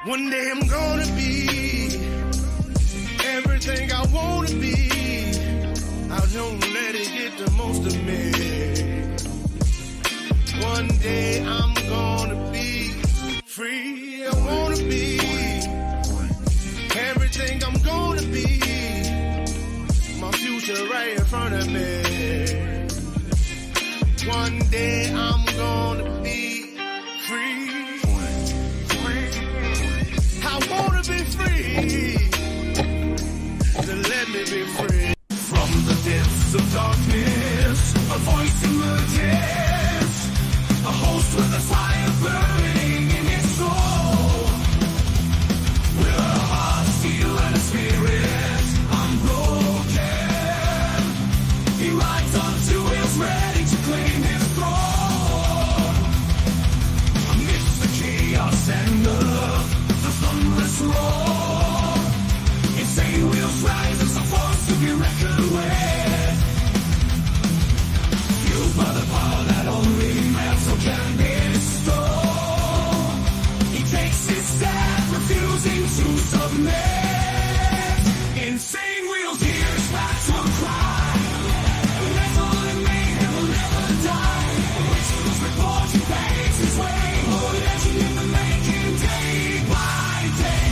One day I'm gonna be everything I wanna be. I don't let it get the most of me. One day I'm gonna be free. I wanna be everything I'm gonna be. My future right in front of me. One day I'm gonna be free. I wanna be free. To let me be free. From the depths of darkness, a voice emerges. A host with a fire burning in his soul. With a heart, steel, and a spirit unbroken. He rides onto his ready to claim his throne. Amidst the chaos and the thunderous roar. Insane wheels rise as a force to be reckoned with. Fueled by the power that only metal can bestow. He takes his stand, refusing to submit. Insane wheels hears battle cry. Metal and mayhem will never die. Whistles report he paves his way. Oh, legend in the making, day by day.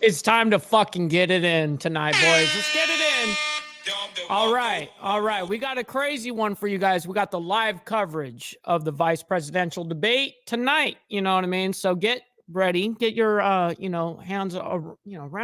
It's time to fucking get it in tonight, boys. Let's get it in. All right. We got a crazy one for you guys. We got the live coverage of the vice presidential debate tonight. You know what I mean? So get ready. Get your, hands, round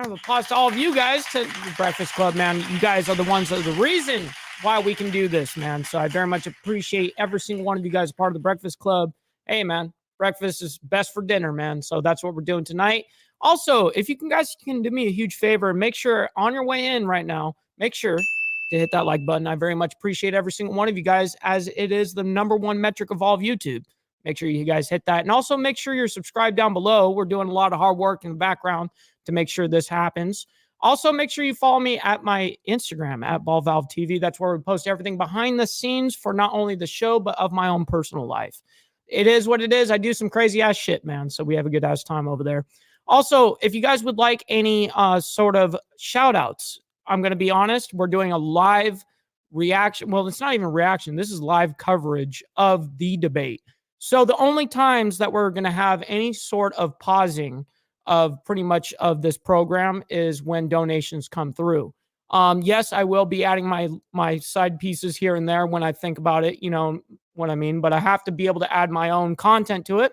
of applause to all of you guys, to the Breakfast Club, man. You guys are the ones that are the reason why we can do this, man. So I very much appreciate every single one of you guys a part of the Breakfast Club. Hey, man, breakfast is best for dinner, man. So that's what we're doing tonight. Also, if you guys can do me a huge favor, make sure on your way in right now, make sure to hit that like button. I very much appreciate every single one of you guys, as it is the #1 metric of all of YouTube. Make sure you guys hit that. And also make sure you're subscribed down below. We're doing a lot of hard work in the background to make sure this happens. Also, make sure you follow me at my Instagram, at BallValveTV. That's where we post everything behind the scenes for not only the show, but of my own personal life. It is what it is. I do some crazy ass shit, man. So we have a good ass time over there. Also, if you guys would like any sort of shout outs, I'm going to be honest, we're doing a live reaction. Well, it's not even reaction. This is live coverage of the debate. So the only times that we're going to have any sort of pausing of pretty much of this program is when donations come through. Yes, I will be adding my side pieces here and there when I think about it, you know what I mean? But I have to be able to add my own content to it,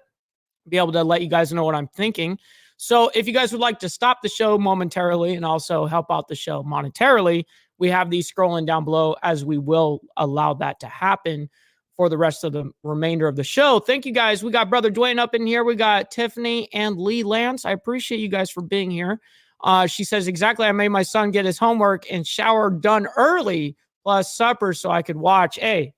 be able to let you guys know what I'm thinking. So if you guys would like to stop the show momentarily and also help out the show monetarily, we have these scrolling down below, as we will allow that to happen for the rest of the remainder of the show. Thank you guys. We got Brother Dwayne up in here. We got Tiffany and Lee Lance. I appreciate you guys for being here. She says, exactly, I made my son get his homework and shower done early, plus supper so I could watch. Hey,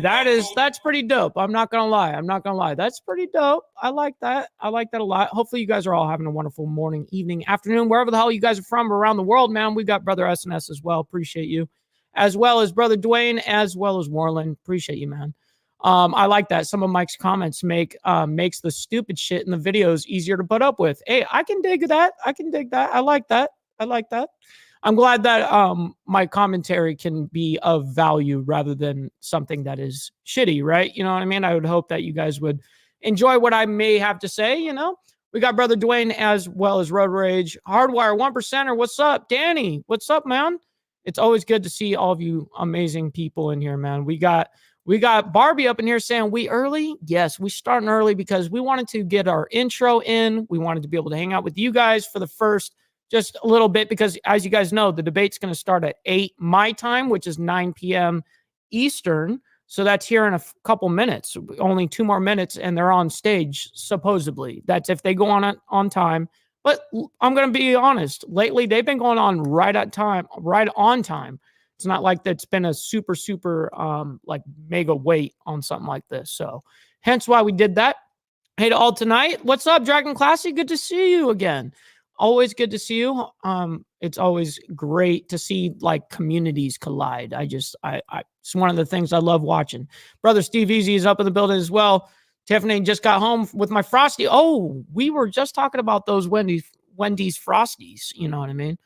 that's pretty dope. I'm not gonna lie. That's pretty dope. I like that a lot. Hopefully you guys are all having a wonderful morning, evening, afternoon, wherever the hell you guys are from around the world, man. We got Brother SNS as well. Appreciate you, as well as Brother Dwayne, as well as Warland. Appreciate you, man. I like that. Some of Mike's comments makes the stupid shit in the videos easier to put up with. Hey, I can dig that. I like that. I'm glad that my commentary can be of value rather than something that is shitty, right? You know what I mean? I would hope that you guys would enjoy what I may have to say, you know? We got Brother Dwayne as well as Road Rage. Hardwire 1%er, what's up? Danny, what's up, man? It's always good to see all of you amazing people in here, man. We got Barbie up in here saying, we early? Yes, we starting early because we wanted to get our intro in. We wanted to be able to hang out with you guys for the first just a little bit, because as you guys know, the debate's going to start at 8 my time, which is 9 p.m. Eastern. So that's here in a couple minutes, only 2 more minutes, and they're on stage, supposedly. That's if they go on time. But I'm going to be honest. Lately, they've been going on right on time. It's not like that's been a super, like mega wait on something like this. So hence why we did that. Hey to all tonight. What's up, Dragon Classic? Good to see you again. always good to see you. It's always great to see like communities collide. It's one of the things I love watching. Brother Steve Easy is up in the building as well. Tiffany just got home with my Frosty. Oh, we were just talking about those Wendy's Frosties. You know what I mean?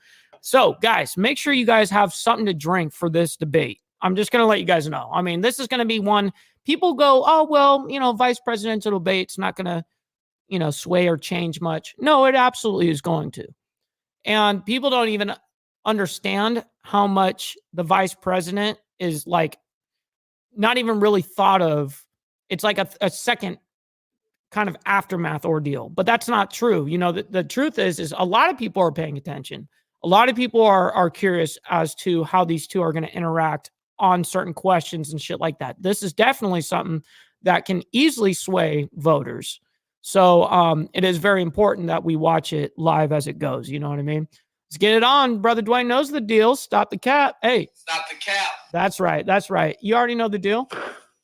So, guys, make sure you guys have something to drink for this debate. I'm just going to let you guys know. I mean, this is going to be one. People go, oh, well, vice presidential debate's not going to, sway or change much. No, it absolutely is going to. And people don't even understand how much the vice president is like not even really thought of. It's like a second kind of aftermath ordeal, but that's not true. The truth is a lot of people are paying attention. A lot of people are curious as to how these two are going to interact on certain questions and shit like that. This is definitely something that can easily sway voters. So it is very important that we watch it live as it goes. You know what I mean? Let's get it on. Brother Dwayne knows the deal. Stop the cap. Hey. Stop the cap. That's right. That's right. You already know the deal.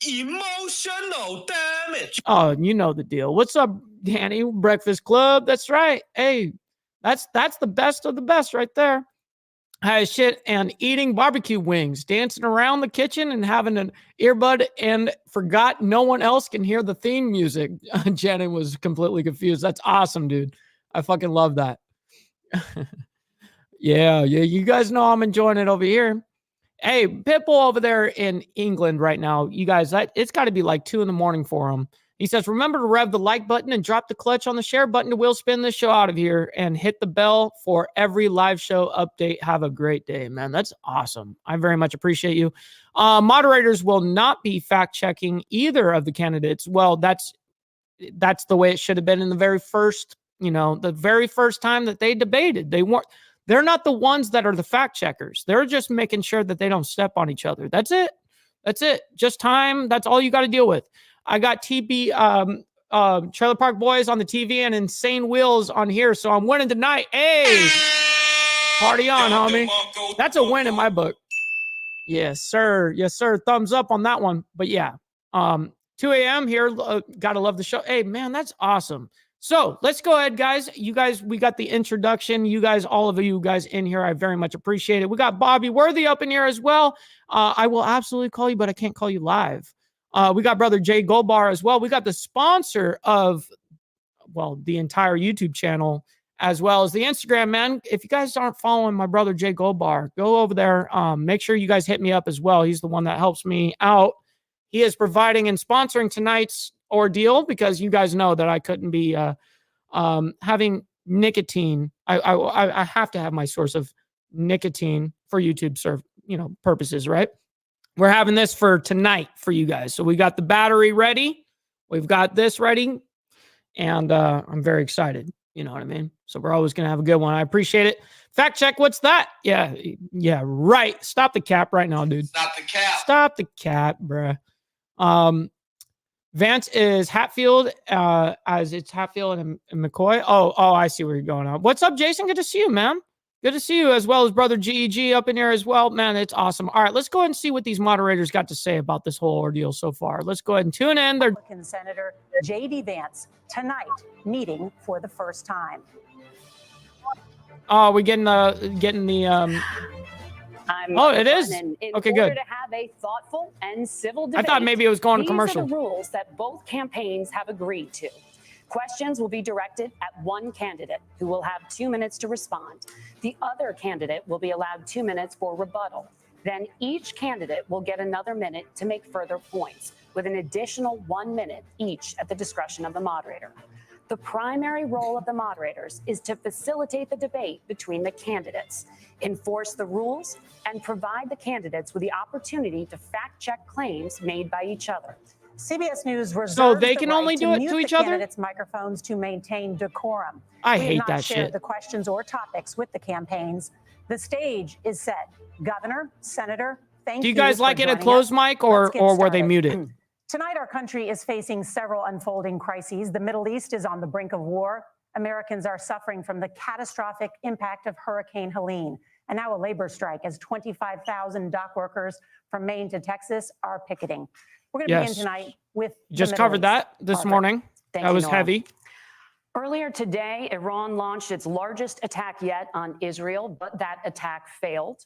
Emotional damage. Oh, you know the deal. What's up, Danny? Breakfast Club. That's right. Hey, that's the best of the best right there. High shit and eating barbecue wings, dancing around the kitchen and having an earbud and forgot no one else can hear the theme music. Jenny was completely confused. That's awesome, dude. I fucking love that. Yeah. You guys know I'm enjoying it over here. Hey, Pitbull over there in England right now, you guys, it's got to be like 2 a.m. for him. He says, remember to rev the like button and drop the clutch on the share button to wheel spin this show out of here and hit the bell for every live show update. Have a great day, man. That's awesome. I very much appreciate you. Moderators will not be fact checking either of the candidates. Well, that's the way it should have been in the very first, the very first time that they debated. They're not the ones that are the fact checkers. They're just making sure that they don't step on each other. That's it. Just time. That's all you got to deal with. I got TB Trailer Park Boys on the TV and Insane Wheels on here, so I'm winning tonight. Hey, party on, homie. That's a win in my book. Yes, sir. Yes, sir. Thumbs up on that one. But yeah, 2 a.m. here. Gotta love the show. Hey, man, that's awesome. So let's go ahead, guys. You guys, we got the introduction. You guys, all of you guys in here, I very much appreciate it. We got Bobby Worthy up in here as well. I will absolutely call you, but I can't call you live. We got brother Jay Goldbar as well. We got the sponsor of, the entire YouTube channel as well as the Instagram, man. If you guys aren't following my brother Jay Goldbar, go over there. Make sure you guys hit me up as well. He's the one that helps me out. He is providing and sponsoring tonight's ordeal because you guys know that I couldn't be having nicotine. I have to have my source of nicotine for YouTube purposes, right? We're having this for tonight for you guys. So we got the battery ready. We've got this ready. And I'm very excited. You know what I mean? So we're always going to have a good one. I appreciate it. Fact check. What's that? Yeah, right. Stop the cap right now, dude. Stop the cap. Stop the cap, bruh. Vance is Hatfield, as it's Hatfield and McCoy. Oh, I see where you're going on. What's up, Jason? Good to see you, man. Good to see you, as well as brother GEG up in here as well. Man, it's awesome. All right, let's go ahead and see what these moderators got to say about this whole ordeal so far. Let's go ahead and tune in. Republican Senator J.D. Vance tonight meeting for the first time. Oh, we're getting the it is? Okay, good. To have a thoughtful and civil debate, I thought maybe it was going to these commercial. Are the rules that both campaigns have agreed to. Questions will be directed at one candidate who will have 2 minutes to respond. The other candidate will be allowed 2 minutes for rebuttal. Then each candidate will get another minute to make further points, with an additional 1 minute each at the discretion of the moderator. The primary role of the moderators is to facilitate the debate between the candidates, enforce the rules, and provide the candidates with the opportunity to fact-check claims made by each other. CBS News reserves so they can the right only do it to each other? Candidates' microphones to maintain decorum. I We have hate not that shared shit. The questions or topics with the campaigns. The stage is set. Governor, Senator, thank you. Do you guys for like it a joining closed us. mic Let's get or were they started. muted? Tonight, our country is facing several unfolding crises. The Middle East is on the brink of war. Americans are suffering from the catastrophic impact of Hurricane Helene. And now a labor strike as 25,000 dock workers from Maine to Texas are picketing. We're going to begin tonight with Just covered that this morning. Thank That you, was Nora. heavy. Earlier today, Iran launched its largest attack yet on Israel, but that attack failed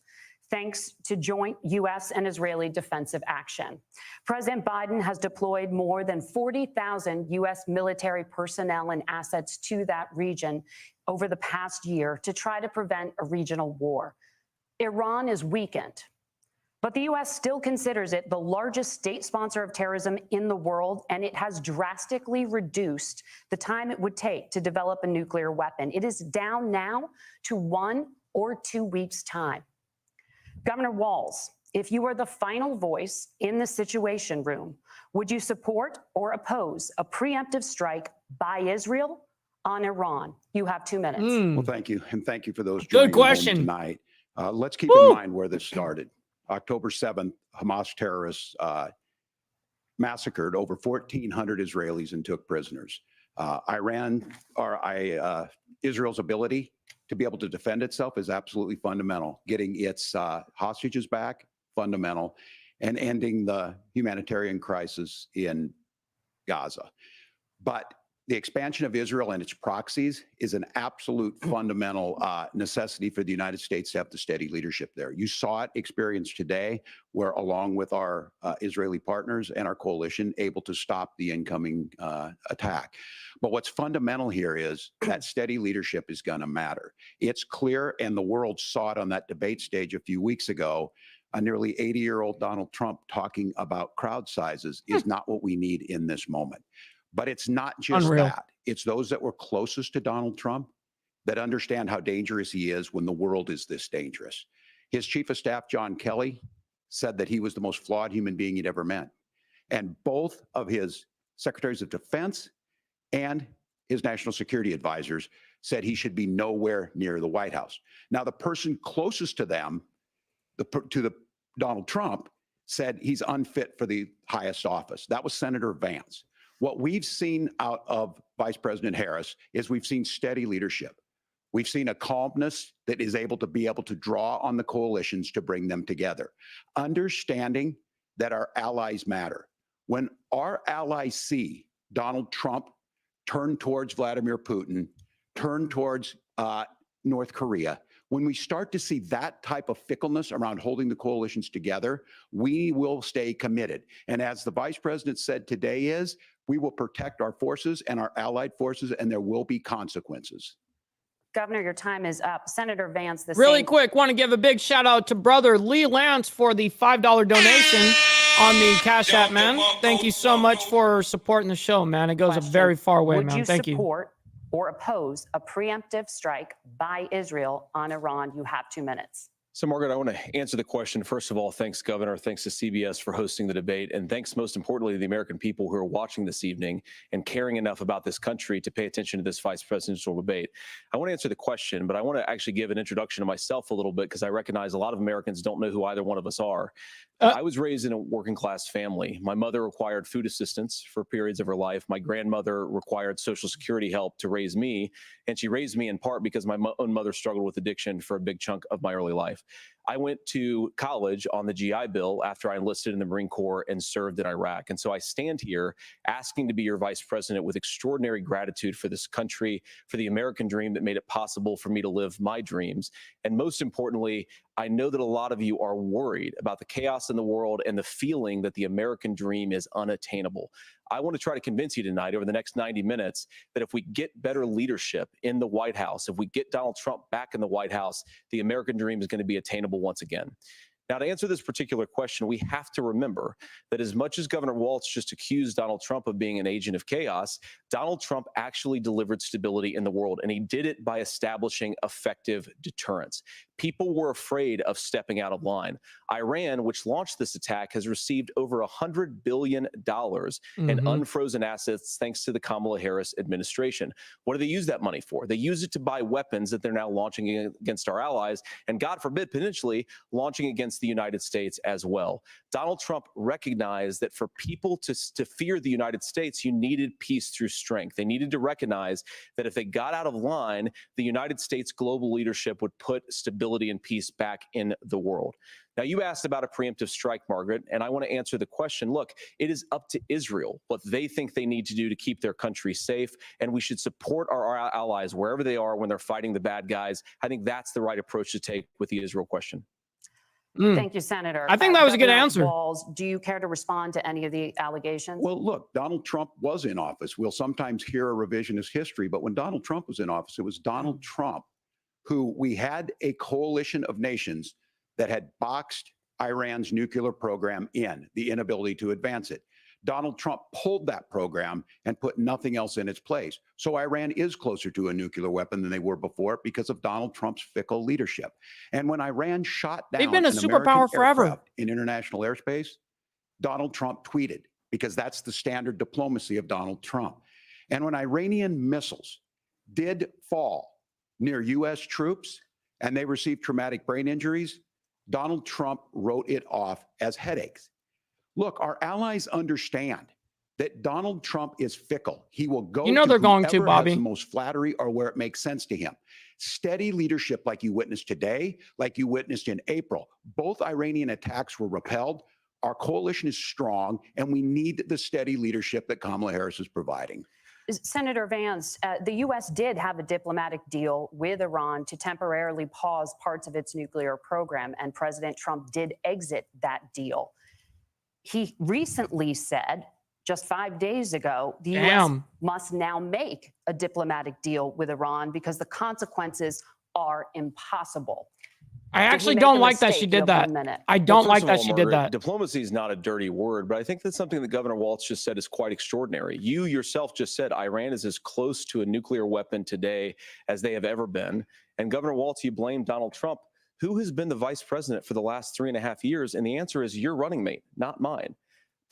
thanks to joint U.S. and Israeli defensive action. President Biden has deployed more than 40,000 U.S. military personnel and assets to that region over the past year to try to prevent a regional war. Iran is weakened, but the U.S. still considers it the largest state sponsor of terrorism in the world, and it has drastically reduced the time it would take to develop a nuclear weapon. It is down now to 1 or 2 weeks' time. Governor Walz, if you were the final voice in the Situation Room, would you support or oppose a preemptive strike by Israel on Iran? You have 2 minutes. Well, thank you. And thank you for those Good joining home question. tonight. Let's keep in mind where this started. October 7th, Hamas terrorists massacred over 1,400 Israelis and took prisoners. Israel's ability to be able to defend itself is absolutely fundamental. Getting its hostages back, fundamental, and ending the humanitarian crisis in Gaza. But the expansion of Israel and its proxies is an absolute fundamental necessity for the United States to have the steady leadership there. You saw it experienced today, where along with our Israeli partners and our coalition, able to stop the incoming attack. But what's fundamental here is that steady leadership is going to matter. It's clear, and the world saw it on that debate stage a few weeks ago. A nearly 80-year-old Donald Trump talking about crowd sizes is not what we need in this moment. But it's not just that. It's those that were closest to Donald Trump that understand how dangerous he is when the world is this dangerous. His chief of staff, John Kelly, said that he was the most flawed human being he'd ever met. And both of his secretaries of defense and his national security advisors said he should be nowhere near the White House. Now, the person closest to them, Donald Trump, said he's unfit for the highest office. That was Senator Vance. What we've seen out of Vice President Harris is we've seen steady leadership. We've seen a calmness that is able to draw on the coalitions to bring them together, understanding that our allies matter. When our allies see Donald Trump turn towards Vladimir Putin, turn towards North Korea, when we start to see that type of fickleness around holding the coalitions together, we will stay committed. And as the vice president said today we will protect our forces and our allied forces, and there will be consequences. Governor, your time is up. Senator Vance, Really quick, want to give a big shout out to brother Lee Lance for the $5 donation on the Cash App, man. Thank you so much for supporting the show, man. It goes a very far way, man. Thank you. Would you support or oppose a preemptive strike by Israel on Iran? You have 2 minutes. So, Margaret, I want to answer the question. First of all, thanks, Governor. Thanks to CBS for hosting the debate. And thanks, most importantly, to the American people who are watching this evening and caring enough about this country to pay attention to this vice presidential debate. I want to answer the question, but I want to actually give an introduction to myself a little bit, because I recognize a lot of Americans don't know who either one of us are. I was raised in a working class family. My mother required food assistance for periods of her life. My grandmother required Social Security help to raise me. And she raised me in part because my own mother struggled with addiction for a big chunk of my early life. I went to college on the GI Bill after I enlisted in the Marine Corps and served in Iraq. And so I stand here asking to be your vice president with extraordinary gratitude for this country, for the American dream that made it possible for me to live my dreams. And most importantly, I know that a lot of you are worried about the chaos in the world and the feeling that the American dream is unattainable. I want to try to convince you tonight over the next 90 minutes that if we get better leadership in the White House, if we get Donald Trump back in the White House, the American dream is going to be attainable once again. Now, to answer this particular question, we have to remember that as much as Governor Walz just accused Donald Trump of being an agent of chaos, Donald Trump actually delivered stability in the world, and he did it by establishing effective deterrence. People were afraid of stepping out of line. Iran, which launched this attack, has received over $100 billion in unfrozen assets thanks to the Kamala Harris administration. What do they use that money for? They use it to buy weapons that they're now launching against our allies, and God forbid, potentially launching against the United States as well. Donald Trump recognized that for people to fear the United States, you needed peace through strength. They needed to recognize that if they got out of line, the United States global leadership would put stability stability and peace back in the world. Now, you asked about a preemptive strike, Margaret, and I want to answer the question. Look, it is up to Israel what they think they need to do to keep their country safe, and we should support our allies wherever they are when they're fighting the bad guys. I think that's the right approach to take with the Israel question. Thank you, Senator. I think that was a good Governor answer. Walz, do you care to respond to any of the allegations? Well, look, Donald Trump was in office. We'll sometimes hear a revisionist history, but when Donald Trump was in office, it was Donald Trump who we had a coalition of nations that had boxed Iran's nuclear program in, the inability to advance it. Donald Trump pulled that program and put nothing else in its place. So Iran is closer to a nuclear weapon than they were before because of Donald Trump's fickle leadership. And when Iran shot down They've been a an superpower American forever. aircraft in international airspace, Donald Trump tweeted, because that's the standard diplomacy of Donald Trump. And when Iranian missiles did fall near U.S. troops and they received traumatic brain injuries, Donald Trump wrote it off as headaches. Look, our allies understand that Donald Trump is fickle. He will go they're going to, whoever Bobby. has the most flattery or where it makes sense to him. Steady leadership like you witnessed today, like you witnessed in April. Both Iranian attacks were repelled. Our coalition is strong, and we need the steady leadership that Kamala Harris is providing. Senator Vance, the U.S. did have a diplomatic deal with Iran to temporarily pause parts of its nuclear program, and President Trump did exit that deal. He recently said, just 5 days ago, the U.S. must now make a diplomatic deal with Iran because the consequences are impossible. I actually don't like that she did that. I don't like that she did that. Diplomacy is not a dirty word, but I think that's something that Governor Walz just said is quite extraordinary. You yourself just said Iran is as close to a nuclear weapon today as they have ever been. And Governor Walz, you blamed Donald Trump. Who has been the vice president for the last 3.5 years? And the answer is your running mate, not mine.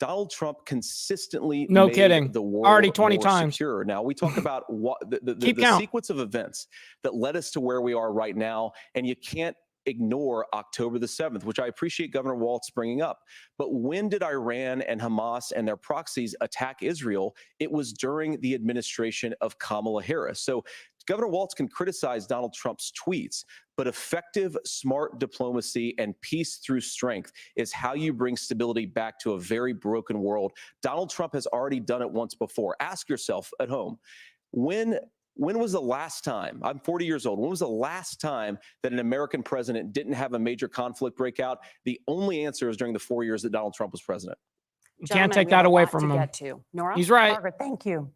Donald Trump consistently made the world already 20 more times. secure. Now, we talk about what the sequence of events that led us to where we are right now, and you can't ignore October the 7th, which I appreciate Governor Walz bringing up. But when did Iran and Hamas and their proxies attack Israel? It was during the administration of Kamala Harris. So Governor Walz can criticize Donald Trump's tweets, but effective, smart diplomacy and peace through strength is how you bring stability back to a very broken world. Donald Trump has already done it once before. Ask yourself at home, when was the last time, I'm 40 years old, when was the last time that an American president didn't have a major conflict break out? The only answer is during the 4 years that Donald Trump was president. You can't take that away from him. Nora? He's right. Margaret, thank you.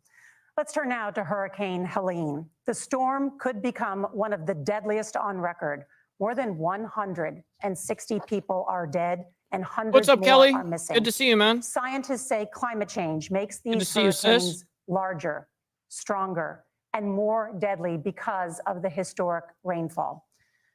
Let's turn now to Hurricane Helene. The storm could become one of the deadliest on record. More than 160 people are dead and hundreds What's up, more Kelly? are missing. Good to see you, man. Scientists say climate change makes Good to these see you, hurricanes sis. larger, stronger, and more deadly because of the historic rainfall.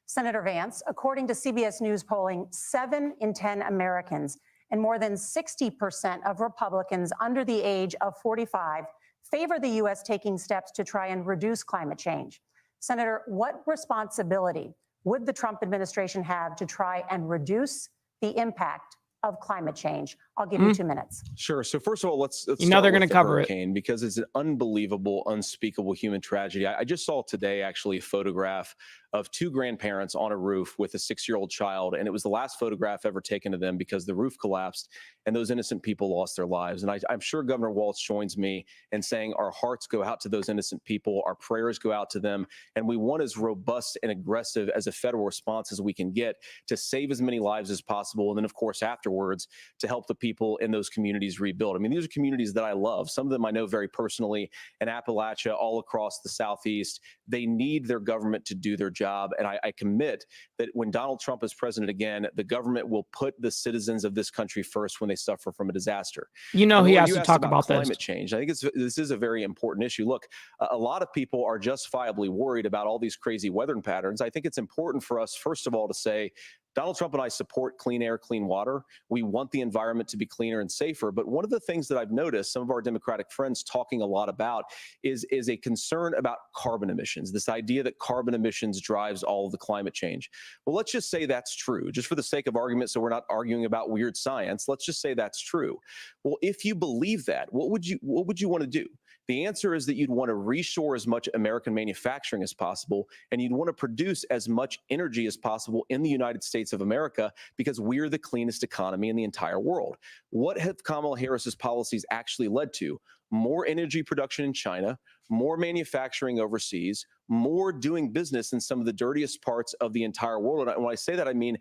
Senator Vance, according to CBS News polling, 7 in 10 Americans and more than 60% of Republicans under the age of 45 favor the U.S. taking steps to try and reduce climate change. Senator, what responsibility would the Trump administration have to try and reduce the impact of climate change? I'll give you 2 minutes. Sure. So first of all, let's You know they're going gonna to cover it. hurricane because it's an unbelievable, unspeakable human tragedy. I just saw today actually a photograph of 2 grandparents on a roof with a 6-year-old child, and it was the last photograph ever taken of them because the roof collapsed and those innocent people lost their lives. And I'm sure Governor Walz joins me in saying our hearts go out to those innocent people, our prayers go out to them, and we want as robust and aggressive as a federal response as we can get to save as many lives as possible, and then of course afterwards to help the people in those communities rebuild. I mean, these are communities that I love. Some of them I know very personally in Appalachia, all across the Southeast. They need their government to do their job. And I commit that when Donald Trump is president again, the government will put the citizens of this country first when they suffer from a disaster. You know, he has to asked talk about climate this. change. I think this is a very important issue. Look, a lot of people are justifiably worried about all these crazy weather patterns. I think it's important for us, first of all, to say, Donald Trump and I support clean air, clean water. We want the environment to be cleaner and safer. But one of the things that I've noticed some of our Democratic friends talking a lot about is a concern about carbon emissions, this idea that carbon emissions drives all of the climate change. Well, let's just say that's true, just for the sake of argument, so we're not arguing about weird science. Let's just say that's true. Well, if you believe that, what would you want to do? The answer is that you'd want to reshore as much American manufacturing as possible, and you'd want to produce as much energy as possible in the United States of America because we're the cleanest economy in the entire world. What have Kamala Harris's policies actually led to? More energy production in China, more manufacturing overseas, more doing business in some of the dirtiest parts of the entire world. And when I say that, I mean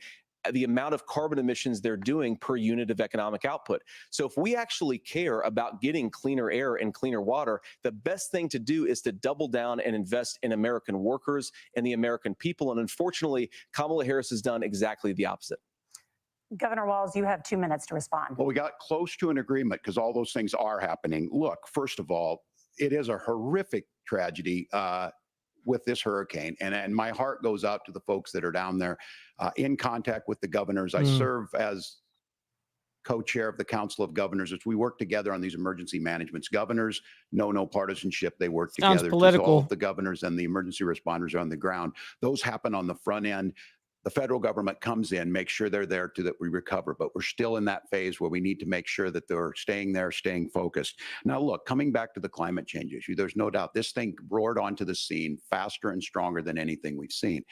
the amount of carbon emissions they're doing per unit of economic output. So if we actually care about getting cleaner air and cleaner water, the best thing to do is to double down and invest in American workers and the American people. And unfortunately, Kamala Harris has done exactly the opposite. Governor Walz, you have 2 minutes to respond. Well, we got close to an agreement because all those things are happening. Look, first of all, it is a horrific tragedy with this hurricane. And my heart goes out to the folks that are down there in contact with the governors. I serve as co-chair of the Council of Governors as we work together on these emergency managements. Governors know no partisanship. They work Sounds together. political. All of the governors and the emergency responders are on the ground. Those happen on the front end. The federal government comes in, makes sure they're there to that we recover, but we're still in that phase where we need to make sure that they're staying there, staying focused. Now, look, coming back to the climate change issue, there's no doubt this thing roared onto the scene faster and stronger than anything we've seen.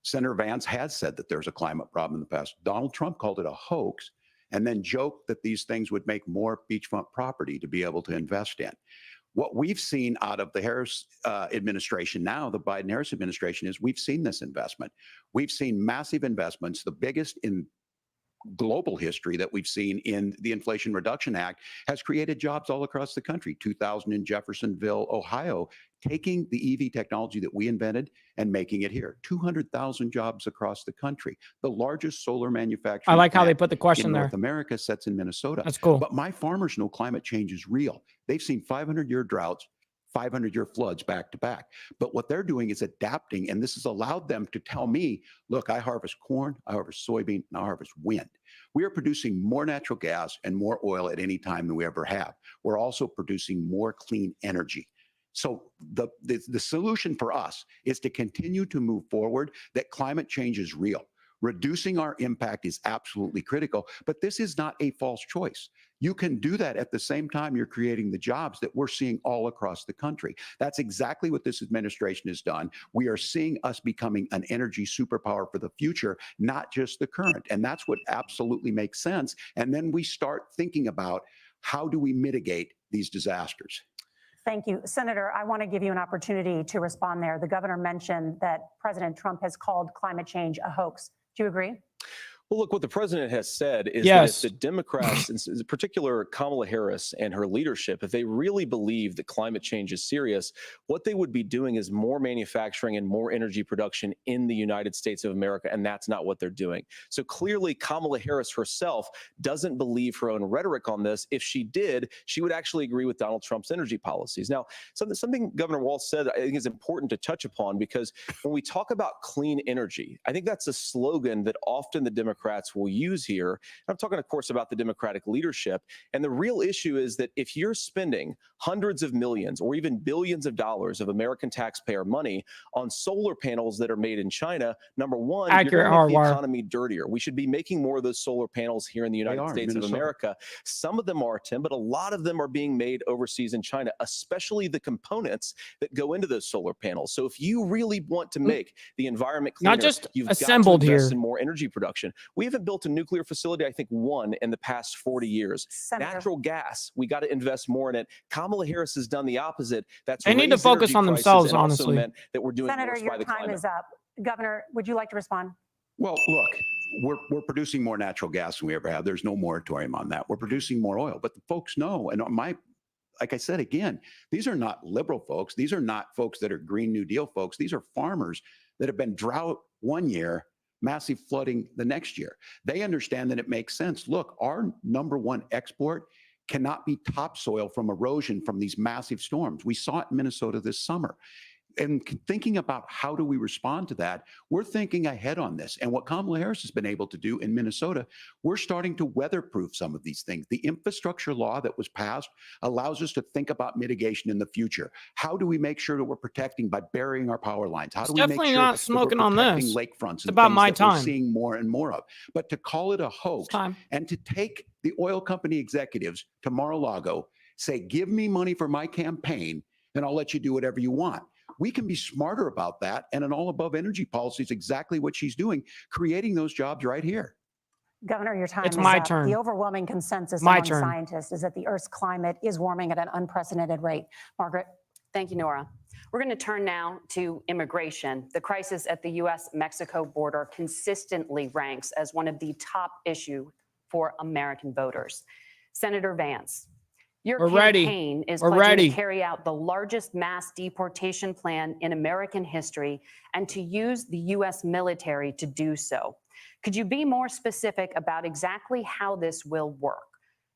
Senator Vance has said that there's a climate problem in the past. Donald Trump called it a hoax and then joked that these things would make more beachfront property to be able to invest in. What we've seen out of the Harris administration now, the Biden-Harris administration, is we've seen this investment. We've seen massive investments, the biggest in global history that we've seen in the Inflation Reduction Act, has created jobs all across the country. 2,000 in Jeffersonville, Ohio, taking the EV technology that we invented and making it here. 200,000 jobs across the country. The largest solar manufacturing I like how they plant put the question in there. North America sits in Minnesota. That's cool. But my farmers know climate change is real. They've seen 500-year droughts, 500-year floods back to back. But what they're doing is adapting, and this has allowed them to tell me, look, I harvest corn, I harvest soybean, and I harvest wind. We are producing more natural gas and more oil at any time than we ever have. We're also producing more clean energy. So the solution for us is to continue to move forward, that climate change is real. Reducing our impact is absolutely critical, but this is not a false choice. You can do that at the same time you're creating the jobs that we're seeing all across the country. That's exactly what this administration has done. We are seeing us becoming an energy superpower for the future, not just the current. And that's what absolutely makes sense. And then we start thinking about how do we mitigate these disasters? Thank you. Senator, I want to give you an opportunity to respond there. The governor mentioned that President Trump has called climate change a hoax. Do you agree? Well, look, what the president has said is Yes. that if the Democrats, in particular Kamala Harris and her leadership, if they really believe that climate change is serious, what they would be doing is more manufacturing and more energy production in the United States of America, and that's not what they're doing. So clearly, Kamala Harris herself doesn't believe her own rhetoric on this. If she did, she would actually agree with Donald Trump's energy policies. Now, something Governor Walz said I think is important to touch upon, because when we talk about clean energy, I think that's a slogan that often the Democrats will use here. I'm talking, of course, about the Democratic leadership. And the real issue is that if you're spending hundreds of millions or even billions of dollars of American taxpayer money on solar panels that are made in China, number one, Accurate you're going to make the hardwire. economy dirtier. We should be making more of those solar panels here in the United are in States of Minnesota. America. Some of them are, Tim, but a lot of them are being made overseas in China, especially the components that go into those solar panels. So if you really want to make the environment cleaner, Not just you've assembled got to invest here. in more energy production. We haven't built a nuclear facility, I think, one in the past 40 years. Senator. Natural gas, we got to invest more in it. Kamala Harris has done the opposite. That's They need to raised focus energy on prices themselves, and also honestly. meant that we're doing Senator, worse by your the time climate. is up. Governor, would you like to respond? Well, look, we're producing more natural gas than we ever have. There's no moratorium on that. We're producing more oil, but the folks know, and like I said, again, these are not liberal folks. These are not folks that are Green New Deal folks. These are farmers that have been drought one year, massive flooding the next year. They understand that it makes sense. Look, our number one export cannot be topsoil from erosion from these massive storms. We saw it in Minnesota this summer. And thinking about how do we respond to that, we're thinking ahead on this. And what Kamala Harris has been able to do in Minnesota, we're starting to weatherproof some of these things. The infrastructure law that was passed allows us to think about mitigation in the future. How do we make sure that we're protecting by burying our power lines? How It's do we make definitely sure not that we're smoking on protecting this. lakefronts It's and about things my that we're time. seeing more and more of? But to call it a hoax Time. and to take the oil company executives to Mar-a-Lago Say, give me money for my campaign and I'll let you do whatever you want. We can be smarter about that. And an all above energy policy is exactly what she's doing, creating those jobs right here. Governor, your time It's is my up. turn. The overwhelming consensus My among turn. scientists is that the Earth's climate is warming at an unprecedented rate. Margaret? Thank you, Nora. We're going to turn now to immigration. The crisis at the U.S.-Mexico border consistently ranks as one of the top issues for American voters. Senator Vance, your We're ready. campaign is We're pledging ready. to carry out the largest mass deportation plan in American history and to use the U.S. military to do so. Could you be more specific about exactly how this will work?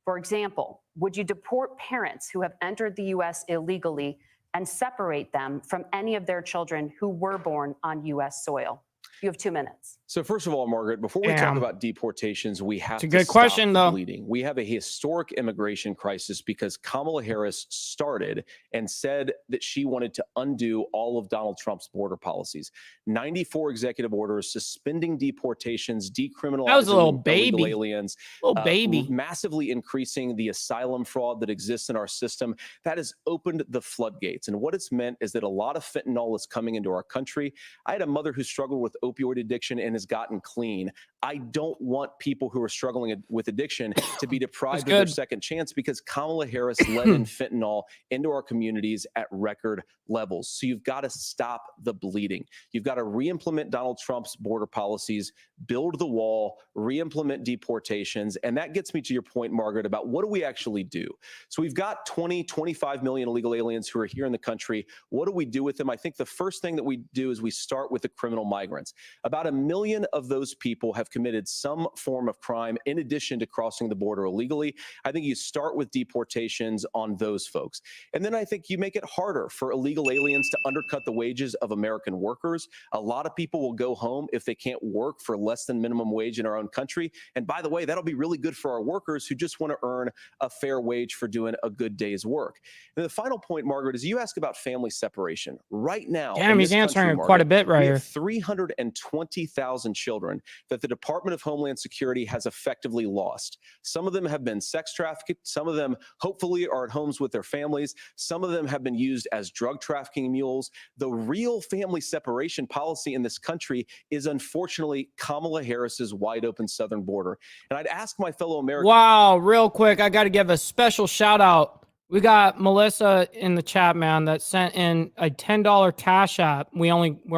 For example, would you deport parents who have entered the U.S. illegally and separate them from any of their children who were born on U.S. soil? You have 2 minutes. So first of all, Margaret, before we talk Damn. about deportations, we have It's a to good stop question, the though. bleeding. We have a historic immigration crisis because Kamala Harris started and said that she wanted to undo all of Donald Trump's border policies. 94 executive orders suspending deportations, decriminalizing That was a little illegal baby. aliens, Little baby. massively increasing the asylum fraud that exists in our system. That has opened the floodgates. And what it's meant is that a lot of fentanyl is coming into our country. I had a mother who struggled with opioid addiction and has gotten clean. I don't want people who are struggling with addiction to be deprived of their good. second chance because Kamala Harris let in fentanyl into our communities at record levels. So you've got to stop the bleeding. You've got to re-implement Donald Trump's border policies, build the wall, re-implement deportations. And that gets me to your point, Margaret, about what do we actually do? So we've got 20, 25 million illegal aliens who are here in the country. What do we do with them? I think the first thing that we do is we start with the criminal migrants. About 1 million of those people have committed some form of crime in addition to crossing the border illegally. I think you start with deportations on those folks. And then I think you make it harder for illegal aliens to undercut the wages of American workers. A lot of people will go home if they can't work for less than minimum wage in our own country. And by the way, that'll be really good for our workers who just want to earn a fair wage for doing a good day's work. And the final point, Margaret, is you ask about family separation. Right now, Damn, in he's this answering country, it quite a Margaret, bit right we here. have 320,000 children that the Department of Homeland Security has effectively lost. Some of them have been sex trafficked. Some of them hopefully are at homes with their families. Some of them have been used as drug trafficking mules. The real family separation policy in this country is unfortunately Kamala Harris's wide open southern border. And I'd ask my fellow Americans. Wow, real quick, I got to give a special shout out. We got Melissa in the chat, man, that sent in a $10 Cash App. We're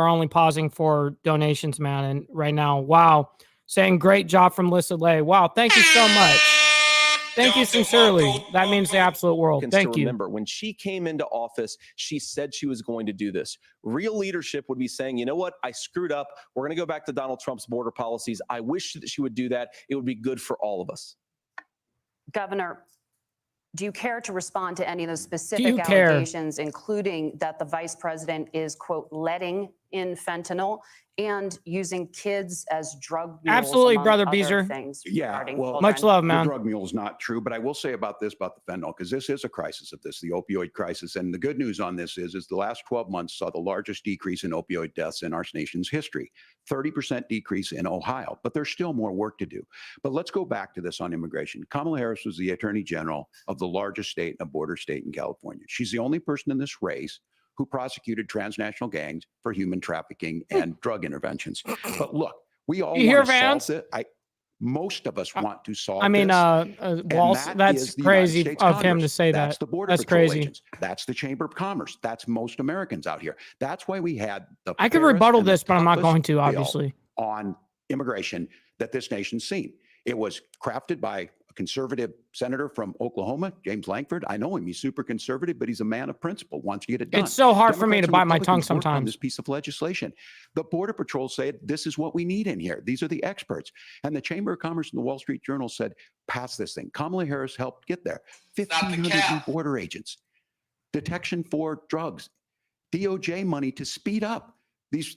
only pausing for donations, man, and right now, wow, saying great job from Melissa Lay. Wow, thank you so much. Thank you sincerely. That means the absolute world. Thank to you. remember, when she came into office, she said she was going to do this. Real leadership would be saying, you know what, I screwed up. We're going to go back to Donald Trump's border policies. I wish that she would do that. It would be good for all of us. Governor, do you care to respond to any of those specific care? allegations, including that the vice president is, quote, letting in fentanyl and using kids as drug mules? Absolutely, among Brother other Beezer. things Yeah, regarding well, Much children? love, The man. drug mule is not true, but I will say about this, about the fentanyl, because this is a crisis of this, the opioid crisis. And the good news on this is the last 12 months saw the largest decrease in opioid deaths in our nation's history, 30% decrease in Ohio, but there's still more work to do. But let's go back to this on immigration. Kamala Harris was the attorney general of the largest state, a border state in California. She's the only person in this race who prosecuted transnational gangs for human trafficking and drug interventions. But look, we all You hear, want to Vance? solve it. Most of us want to solve I mean, this. Walls, And that that's is the United crazy States of him to Congress. say That's that. the Border That's Patrol crazy. agents. That's the Chamber of Commerce. That's most Americans out here. That's why we had the I could fairest rebuttal and the this, but I'm not toughest going to, bill obviously. on immigration that this nation's seen. It was crafted by a conservative senator from Oklahoma, James Lankford. I know him. He's super conservative, but he's a man of principle, wants to get it done. It's so hard for me to Democrats and bite my tongue Republicans worked on sometimes. this piece of legislation. The Border Patrol said, this is what we need in here. These are the experts. And the Chamber of Commerce and the Wall Street Journal said, pass this thing. Kamala Harris helped get there. 1,500 new border agents, detection for drugs, DOJ money to speed up these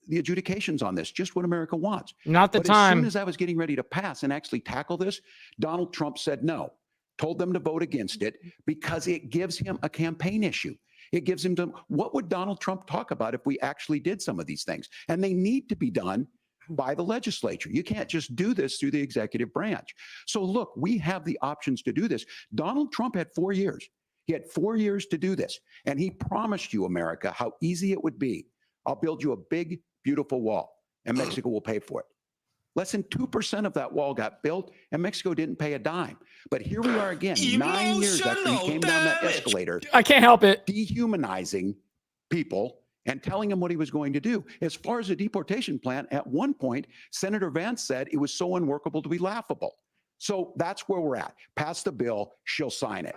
the adjudications on this, just what America wants. Not the But as time. soon as I was getting ready to pass and actually tackle this, Donald Trump said no, told them to vote against it because it gives him a campaign issue. It gives him to, what would Donald Trump talk about if we actually did some of these things? And they need to be done by the legislature. You can't just do this through the executive branch. So look, we have the options to do this. Donald Trump had 4 years. He had 4 years to do this. And he promised you, America, how easy it would be. I'll build you a big, beautiful wall, and Mexico will pay for it. Less than 2% of that wall got built, and Mexico didn't pay a dime. But here we are again, 9 years after he came down that escalator, I can't help it. dehumanizing people and telling them what he was going to do. As far as the deportation plan, at one point, Senator Vance said it was so unworkable to be laughable. So that's where we're at. Pass the bill, she'll sign it.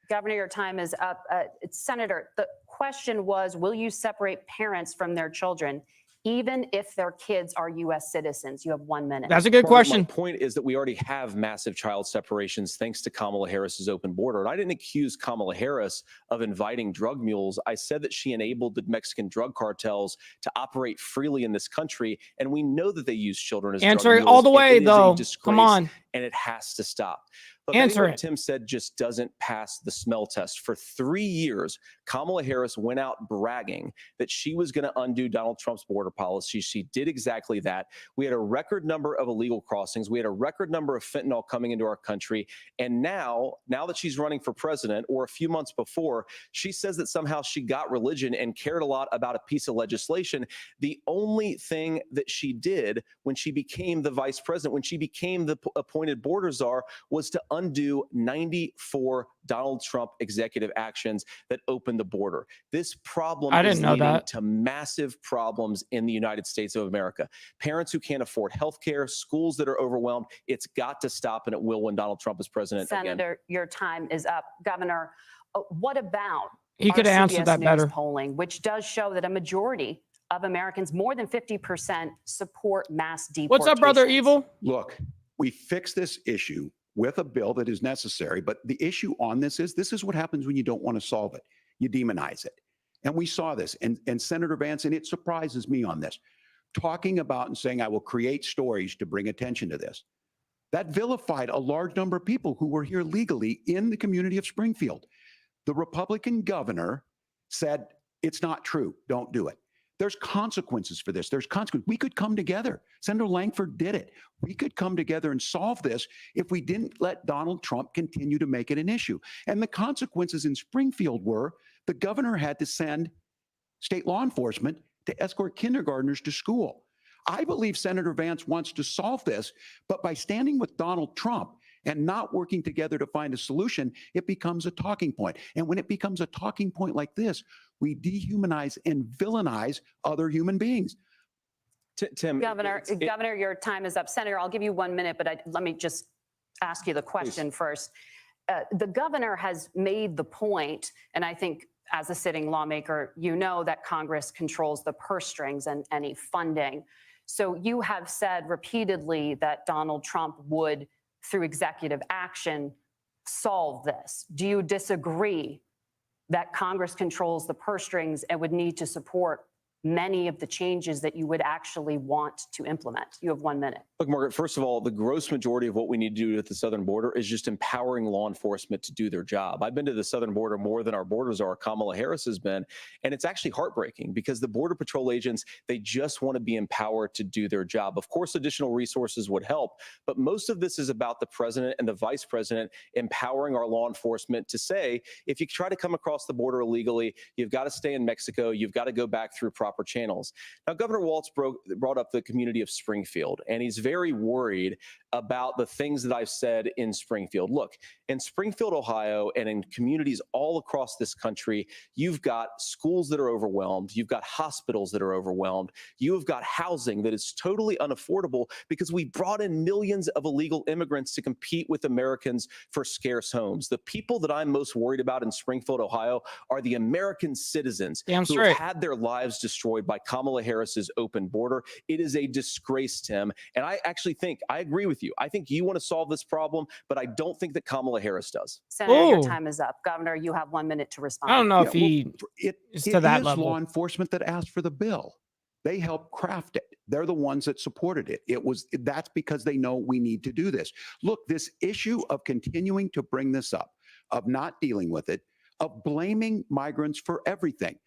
Governor, your time is up. Senator, the question was, will you separate parents from their children, even if their kids are U.S. citizens? You have 1 minute. That's a good My question. point is that we already have massive child separations thanks to Kamala Harris's open border. And I didn't accuse Kamala Harris of inviting drug mules. I said that she enabled the Mexican drug cartels to operate freely in this country. And we know that they use children as Answer drug it mules. all the way, It is a though. Come disgrace, on. And it has to stop. But Answer what it. Tim said just doesn't pass the smell test. For 3 years, Kamala Harris went out bragging that she was going to undo Donald Trump's border policy. She did exactly that. We had a record number of illegal crossings. We had a record number of fentanyl coming into our country. And now that she's running for president, or a few months before, she says that somehow she got religion and cared a lot about a piece of legislation. The only thing that she did when she became the vice president, when she became the appointed border czar, was to undo 94 Donald Trump executive actions that opened the border. This problem I is didn't know leading that. to massive problems in the United States of America. Parents who can't afford health care, schools that are overwhelmed. It's got to stop, and it will when Donald Trump is president again. Senator, your time is up. Governor, what about He could our have answered CBS that News better. polling, which does show that a majority of Americans, more than 50%, support mass deportation? What's up, brother Evil? Look, we fix this issue with a bill that is necessary, but the issue on this is what happens when you don't want to solve it. You demonize it. And we saw this. And Senator Vance, and it surprises me on this, talking about and saying, I will create stories to bring attention to this. That vilified a large number of people who were here legally in the community of Springfield. The Republican governor said, it's not true. Don't do it. There's consequences for this. There's consequences. We could come together. Senator Langford did it. We could come together and solve this if we didn't let Donald Trump continue to make it an issue. And the consequences in Springfield were the governor had to send state law enforcement to escort kindergartners to school. I believe Senator Vance wants to solve this, but by standing with Donald Trump and not working together to find a solution, it becomes a talking point. And when it becomes a talking point like this, we dehumanize and villainize other human beings. Tim, Governor, your time is up. Senator, I'll give you 1 minute, but let me just ask you the question first. The governor has made the point, and I think as a sitting lawmaker, you know that Congress controls the purse strings and any funding. So you have said repeatedly that Donald Trump would, through executive action, solve this. Do you disagree that Congress controls the purse strings and would need to support many of the changes that you would actually want to implement? You have 1 minute. Look, Margaret, first of all, the gross majority of what we need to do at the southern border is just empowering law enforcement to do their job. I've been to the southern border more than our border czar, Kamala Harris, has been, and it's actually heartbreaking because the Border Patrol agents, they just want to be empowered to do their job. Of course, additional resources would help, but most of this is about the president and the vice president empowering our law enforcement to say, if you try to come across the border illegally, you've got to stay in Mexico, you've got to go back through proper channels. Now, Governor Walz brought up the community of Springfield, and he's very worried about the things that I've said in Springfield. Look, in Springfield, Ohio, and in communities all across this country, you've got schools that are overwhelmed. You've got hospitals that are overwhelmed. You have got housing that is totally unaffordable because we brought in millions of illegal immigrants to compete with Americans for scarce homes. The people that I'm most worried about in Springfield, Ohio, are the American citizens who have had their lives destroyed by Kamala Harris's open border. It is a disgrace, Tim. And I actually think, I agree with you. I think you want to solve this problem, but I don't think that Kamala Harris does. Senator, your time is up. Governor, you have 1 minute to respond. I don't know if It is to that is level. law enforcement that asked for the bill. They helped craft it. They're the ones that supported it. That's because they know we need to do this. Look, this issue of continuing to bring this up, of not dealing with it, of blaming migrants for everything.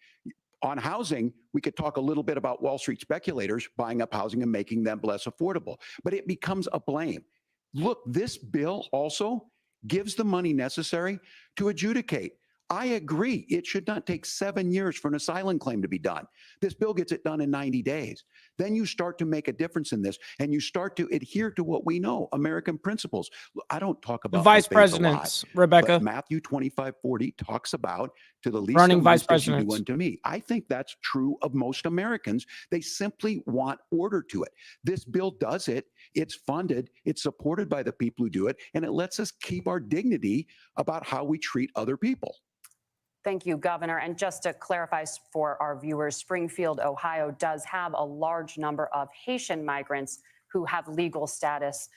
On housing, we could talk a little bit about Wall Street speculators buying up housing and making them less affordable, but it becomes a blame. Look, this bill also gives the money necessary to adjudicate. I agree. It should not take 7 years for an asylum claim to be done. This bill gets it done in 90 days. Then you start to make a difference in this, and you start to adhere to what we know, American principles. I don't talk about The vice my faith a lot, presidents, Rebecca. but Matthew 25:40 talks about to the least Running of vice these that you do presidents. unto me. I think that's true of most Americans. They simply want order to it. This bill does it. It's funded. It's supported by the people who do it, and it lets us keep our dignity about how we treat other people. Thank you, Governor. And just to clarify for our viewers, Springfield, Ohio does have a large number of Haitian migrants who have legal status,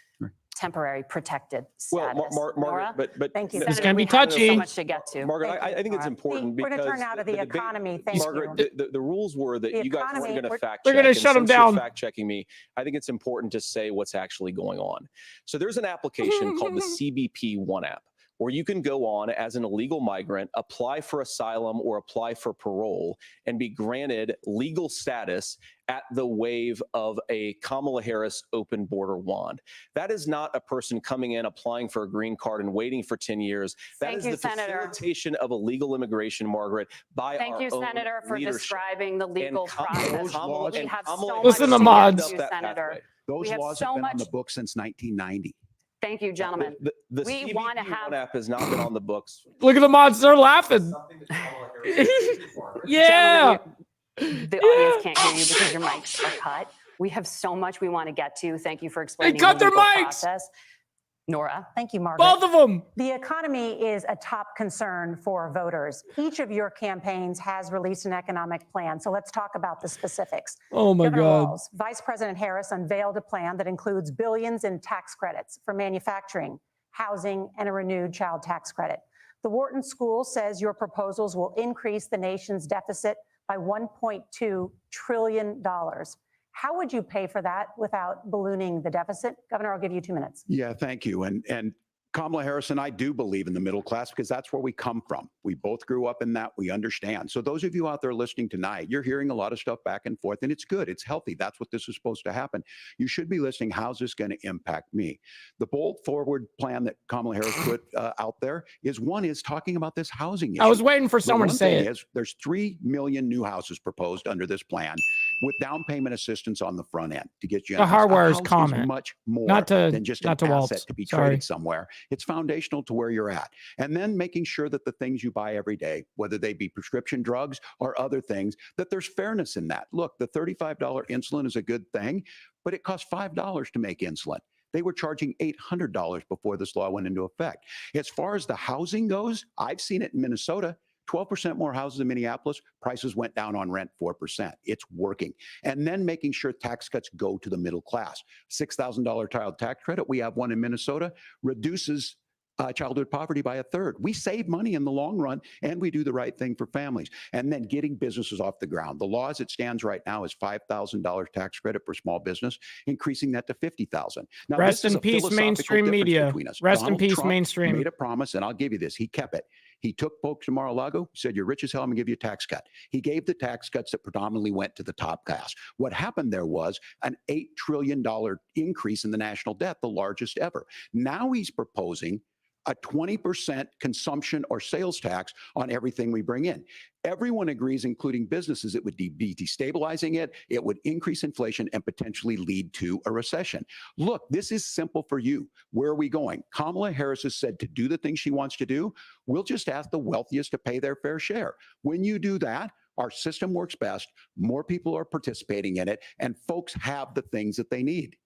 temporary protected Well, status. Margaret, Nora? but Thank you. It's Senator, gonna be we have touchy. So much to get to. Margaret, Thank you, I think it's Nora. important We're because going to turn out of the debate- economy. Thank Margaret, you. the rules were that The you guys weren't economy, going to we're- fact They're check. gonna and shut 'em since you're down. Fact checking me. I think it's important to say what's actually going on. So there's an application called the CBP One app, where you can go on as an illegal migrant, apply for asylum or apply for parole, and be granted legal status at the wave of a Kamala Harris open border wand. That is not a person coming in, applying for a green card and waiting for 10 years. That Thank is you, the Senator. facilitation of illegal immigration, Margaret, by Thank our you, own Senator, for leadership. describing the legal And Kam- process. Kamala- We and have Kamala so Listen much to to mods. get to, That Senator. pathway. Those We have laws so have been on much- the books since 1990. Thank you, gentlemen. The We CBP wanna One have- app has not been on the books. Look at the mods. They're laughing. Yeah. Gentlemen, the audience can't hear you because your mics are cut. We have so much we want to get to. Thank you for explaining cut the their legal mics. process. Nora? Thank you, Margaret. Both of them. The economy is a top concern for voters. Each of your campaigns has released an economic plan. So let's talk about the specifics. Oh my Governor God. Walz, Vice President Harris unveiled a plan that includes billions in tax credits for manufacturing, housing, and a renewed child tax credit. The Wharton School says your proposals will increase the nation's deficit by $1.2 trillion. How would you pay for that without ballooning the deficit? Governor, I'll give you 2 minutes. Yeah, thank you. And Kamala Harris and I do believe in the middle class because that's where we come from. We both grew up in that. We understand. So those of you out there listening tonight, you're hearing a lot of stuff back and forth, and it's good. It's healthy. That's what this is supposed to happen. You should be listening. How's this going to impact me? The bold forward plan that Kamala Harris put out there is talking about this housing issue. I was waiting for The someone to one say thing it. is there's 3 million new houses proposed under this plan with down payment assistance on the front end to get you. The in. hardware A is house comment. much more Not to- than just not an to asset Waltz. to be Sorry. traded somewhere. It's foundational to where you're at. And then making sure that the things you buy every day, whether they be prescription drugs or other things, that there's fairness in that. Look, the $35 insulin is a good thing, but it costs $5 to make insulin. They were charging $800 before this law went into effect. As far as the housing goes, I've seen it in Minnesota. 12% more houses in Minneapolis, prices went down on rent 4%. It's working. And then making sure tax cuts go to the middle class. $6,000 child tax credit, we have one in Minnesota, reduces childhood poverty by 1/3. We save money in the long run, and we do the right thing for families. And then getting businesses off the ground. The law as it stands right now is $5,000 tax credit for small business, increasing that to $50,000. Now, Rest this is in a peace, philosophical mainstream difference media. between us. Rest in Donald peace, Trump mainstream. made a promise, and I'll give you this. He kept it. He took folks to Mar-a-Lago, said, you're rich as hell, I'm gonna give you a tax cut. He gave the tax cuts that predominantly went to the top class. What happened there was an $8 trillion increase in the national debt, the largest ever. Now he's proposing a 20% consumption or sales tax on everything we bring in. Everyone agrees, including businesses, it would be destabilizing it, it would increase inflation and potentially lead to a recession. Look, this is simple for you. Where are we going? Kamala Harris has said to do the things she wants to do, we'll just ask the wealthiest to pay their fair share. When you do that, our system works best, more people are participating in it, and folks have the things that they need.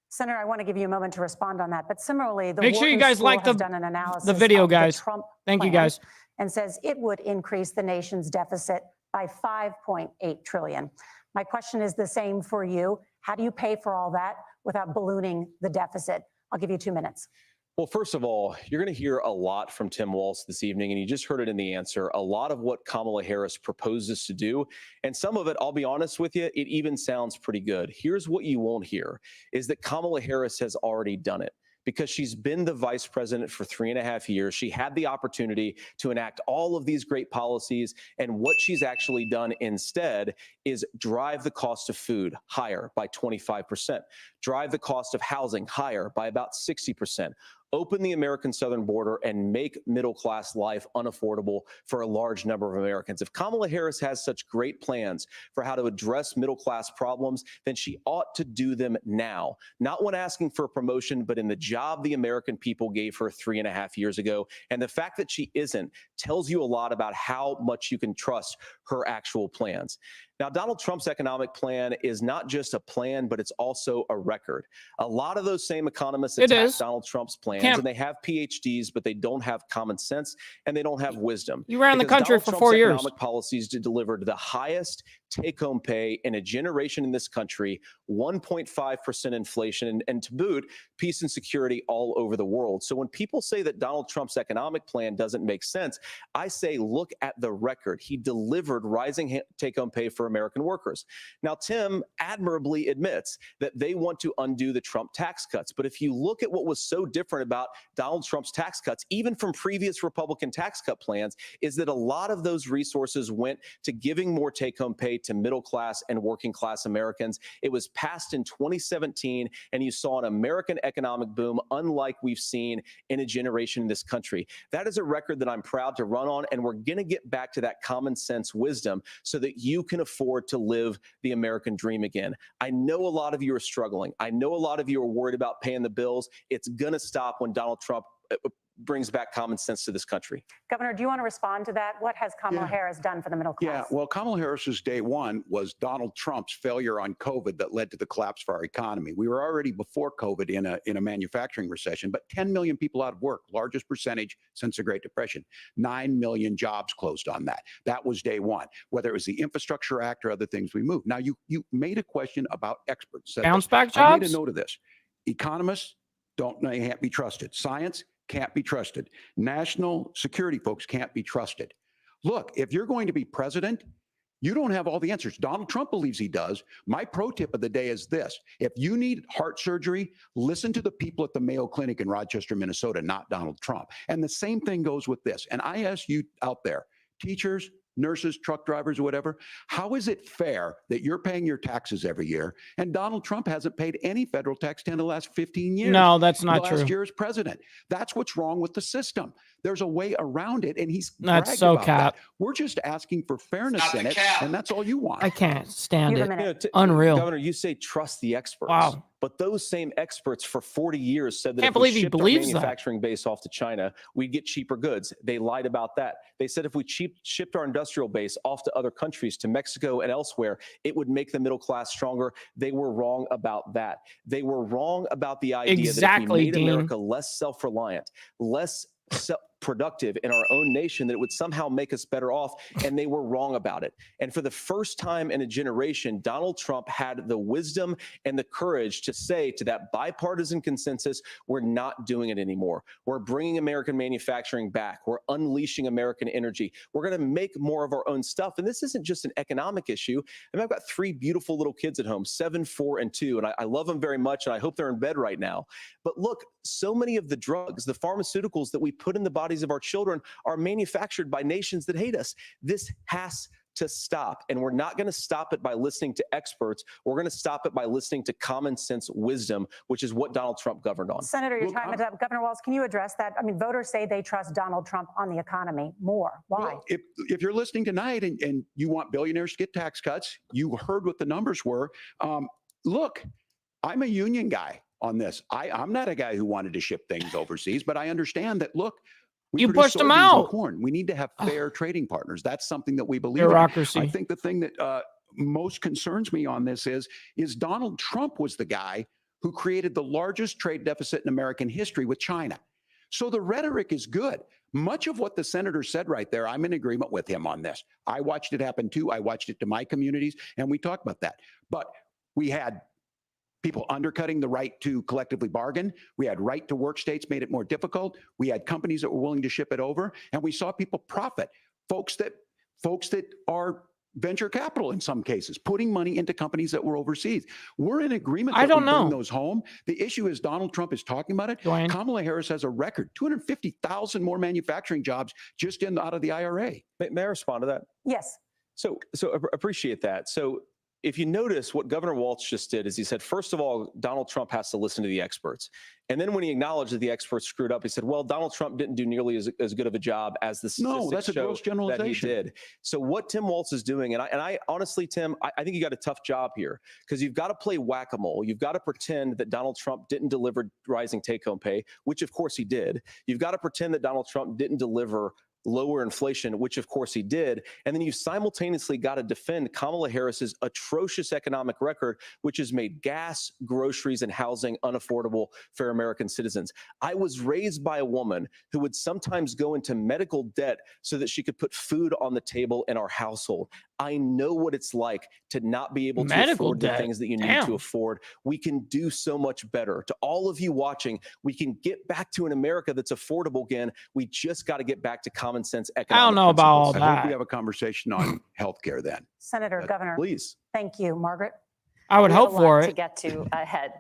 Senator, I want to give you a moment to respond on that. But similarly, the Make sure you Wharton guys School like has the- done an analysis the video, of guys. Trump Thank you, plan guys. and says it would increase the nation's deficit by $5.8 trillion. My question is the same for you. How do you pay for all that without ballooning the deficit? I'll give you 2 minutes. Well, first of all, you're going to hear a lot from Tim Walz this evening, and you just heard it in the answer. A lot of what Kamala Harris proposes to do, and some of it, I'll be honest with you, it even sounds pretty good. Here's what you won't hear, is that Kamala Harris has already done it. because she's been the vice president for 3.5 years. She had the opportunity to enact all of these great policies. And what she's actually done instead is drive the cost of food higher by 25%, drive the cost of housing higher by about 60%. Open the American southern border and make middle-class life unaffordable for a large number of Americans. If Kamala Harris has such great plans for how to address middle-class problems, then she ought to do them now. Not when asking for a promotion, but in the job the American people gave her 3.5 years ago. And the fact that she isn't tells you a lot about how much you can trust her actual plans. Now, Donald Trump's economic plan is not just a plan, but it's also a record. A lot of those same economists attack Donald Trump's plans, and they have PhDs, but they don't have common sense and they don't have wisdom. You ran the country for 4 years. Economic policies delivered the highest take-home pay in a generation in this country, 1.5% inflation, and to boot, peace and security all over the world. So when people say that Donald Trump's economic plan doesn't make sense, I say, look at the record. He delivered rising take-home pay for American workers. Now, Tim admirably admits that they want to undo the Trump tax cuts. But if you look at what was so different about Donald Trump's tax cuts, even from previous Republican tax cut plans, is that a lot of those resources went to giving more take-home pay to middle-class and working-class Americans. It was passed in 2017, and you saw an American economic boom unlike we've seen in a generation in this country. That is a record that I'm proud to run on, and we're going to get back to that common sense wisdom so that you can afford to live the American dream again. I know a lot of you are struggling. I know a lot of you are worried about paying the bills. It's going to stop when Donald Trump brings back common sense to this country. Governor, do you want to respond to that? What has Kamala Harris done for the middle class? Yeah, well, Kamala Harris's day one was Donald Trump's failure on COVID that led to the collapse of our economy. We were already before COVID in a manufacturing recession, but 10 million people out of work, largest percentage since the Great Depression. 9 million jobs closed on that. That was day one, whether it was the Infrastructure Act or other things we moved. Now, you made a question about experts. Bounce back jobs? I made a note of this. Economists can't be trusted. Science can't be trusted. National security folks can't be trusted. Look, if you're going to be president, you don't have all the answers. Donald Trump believes he does. My pro tip of the day is this. If you need heart surgery, listen to the people at the Mayo Clinic in Rochester, Minnesota, not Donald Trump. And the same thing goes with this. And I ask you out there, teachers, nurses, truck drivers, or whatever, how is it fair that you're paying your taxes every year and Donald Trump hasn't paid any federal tax in the last 15 years? No, that's not true. Last year as president. That's what's wrong with the system. There's a way around it, and he's that's so cap. We're just asking for fairness in it, and that's all you want. I can't stand it. Unreal. Governor, you say trust the experts. Wow. But those same experts for 40 years said that Can't if we believe he shipped our believes manufacturing base off to China, we'd get cheaper goods. They lied about that. They said if we shipped our industrial base off to other countries, to Mexico and elsewhere, it would make the middle class stronger. They were wrong about that. They were wrong about the idea that if we made America less self-reliant, less productive in our own nation, that it would somehow make us better off, and they were wrong about it. And for the first time in a generation, Donald Trump had the wisdom and the courage to say to that bipartisan consensus, we're not doing it anymore. We're bringing American manufacturing back. We're unleashing American energy. We're going to make more of our own stuff. And this isn't just an economic issue. I mean, I've got 3 beautiful little kids at home, 7, 4, and 2, and I love them very much, and I hope they're in bed right now. But look, so many of the drugs, the pharmaceuticals that we put in the bodies of our children are manufactured by nations that hate us. This has to stop. And we're not going to stop it by listening to experts. We're going to stop it by listening to common sense wisdom, which is what Donald Trump governed on. Senator, your time is up. Governor Walz, can you address that? I mean, voters say they trust Donald Trump on the economy more. Why? Well, if you're listening tonight and you want billionaires to get tax cuts, you heard what the numbers were. Look, I'm a union guy on this. I'm not a guy who wanted to ship things overseas, but I understand that, look, you pushed them out. Corn. We need to have fair trading partners. That's something that we believe Bureaucracy. in. I think the thing that most concerns me on this is Donald Trump was the guy who created the largest trade deficit in American history with China. So the rhetoric is good. Much of what the senator said right there, I'm in agreement with him on this. I watched it happen too. I watched it to my communities, and we talked about that. But we had people undercutting the right to collectively bargain. We had right to work states made it more difficult. We had companies that were willing to ship it over, and we saw people profit. Folks that are venture capital in some cases, putting money into companies that were overseas. We're in agreement I that don't we bring know. those home. The issue is Donald Trump is talking about it. Dwayne. Kamala Harris has a record, 250,000 more manufacturing jobs just in out of the IRA. May I respond to that? Yes. So appreciate that. So if you notice what Governor Walz just did is he said, first of all, Donald Trump has to listen to the experts. And then when he acknowledged that the experts screwed up, he said, well, Donald Trump didn't do nearly as good of a job as the statistics No, that's a show gross that generalization. he did. So what Tim Walz is doing, and I honestly, Tim, I think you got a tough job here because you've got to play whack-a-mole. You've got to pretend that Donald Trump didn't deliver rising take-home pay, which of course he did. You've got to pretend that Donald Trump didn't deliver lower inflation, which of course he did. And then you simultaneously got to defend Kamala Harris's atrocious economic record, which has made gas, groceries, and housing unaffordable for American citizens. I was raised by a woman who would sometimes go into medical debt so that she could put food on the table in our household. I know what it's like to not be able to Medical afford the debt. things that you need Damn. to afford. We can do so much better. To all of you watching, we can get back to an America that's affordable again. We just got to get back to common sense economic I don't know about all principles. I hope we that. have a conversation on healthcare then. Senator, Governor, Please. thank you. Margaret? I would We have hope a for lot to it. get to ahead,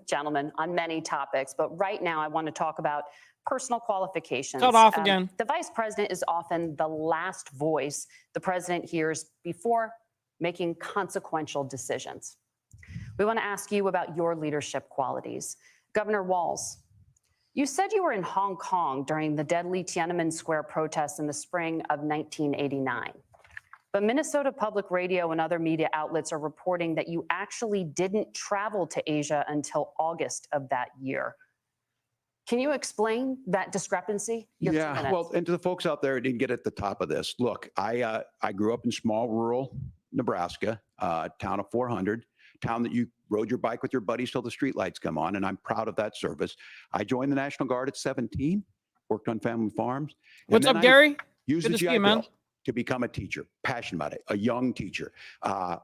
gentlemen, on many topics. But right now, I want to talk about personal qualifications. Cut off again. The vice president is often the last voice the president hears before making consequential decisions. We want to ask you about your leadership qualities. Governor Walz, you said you were in Hong Kong during the deadly Tiananmen Square protests in the spring of 1989. But Minnesota Public Radio and other media outlets are reporting that you actually didn't travel to Asia until August of that year. Can you explain that discrepancy? You have 2 Yeah, minutes. well, and to the folks out there who didn't get at the top of this, look, I grew up in small rural Nebraska, town of 400, town that you rode your bike with your buddies till the streetlights come on, and I'm proud of that service. I joined the National Guard at 17, worked on family farms. and What's then up, I Gary? Used Good the to see GI you, man. Bill to become a teacher, passionate about it, a young teacher.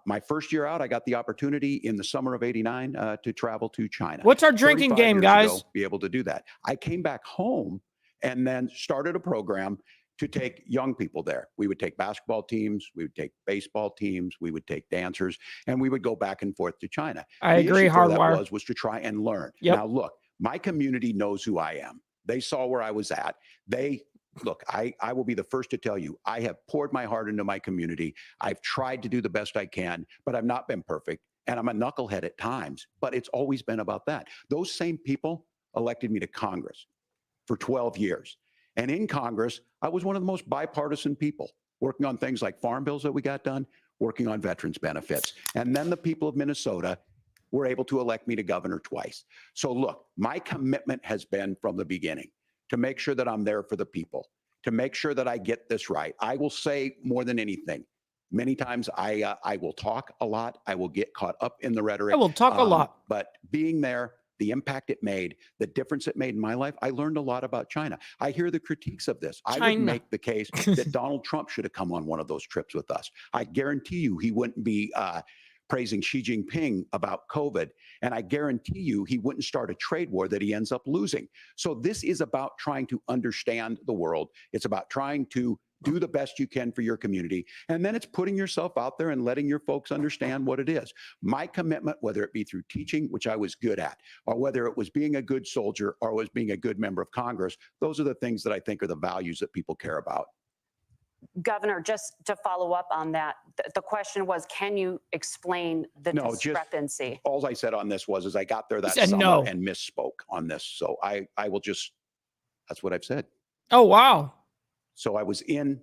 My first year out, I got the opportunity in the summer of '89 to travel to China. What's our drinking 35 game, years guys? ago, be able to do that. I came back home and then started a program to take young people there. We would take basketball teams, we would take baseball teams, we would take dancers, and we would go back and forth to China. I The agree, issue for that Hardwire. was to try and learn. Yep. Now, look, my community knows who I am. They saw where I was at. Look, I will be the first to tell you, I have poured my heart into my community. I've tried to do the best I can, but I've not been perfect. And I'm a knucklehead at times, but it's always been about that. Those same people elected me to Congress for 12 years. And in Congress, I was one of the most bipartisan people, working on things like farm bills that we got done, working on veterans benefits. And then the people of Minnesota were able to elect me to governor twice. So look, my commitment has been from the beginning to make sure that I'm there for the people, to make sure that I get this right. I will say more than anything, many times I will talk a lot. I will get caught up in the rhetoric. I will talk a lot. But being there, the impact it made, the difference it made in my life, I learned a lot about China. I hear the critiques of this. I China. would make the case that Donald Trump should have come on one of those trips with us. I guarantee you he wouldn't be praising Xi Jinping about COVID. And I guarantee you he wouldn't start a trade war that he ends up losing. So this is about trying to understand the world. It's about trying to do the best you can for your community. And then it's putting yourself out there and letting your folks understand what it is. My commitment, whether it be through teaching, which I was good at, or whether it was being a good soldier or was being a good member of Congress, those are the things that I think are the values that people care about. Governor, just to follow up on that, the question was, can you explain the No, just- discrepancy? All I said on this was I got there that said summer no. and misspoke on this. So I will just, that's what I've said. Oh, wow. So I was in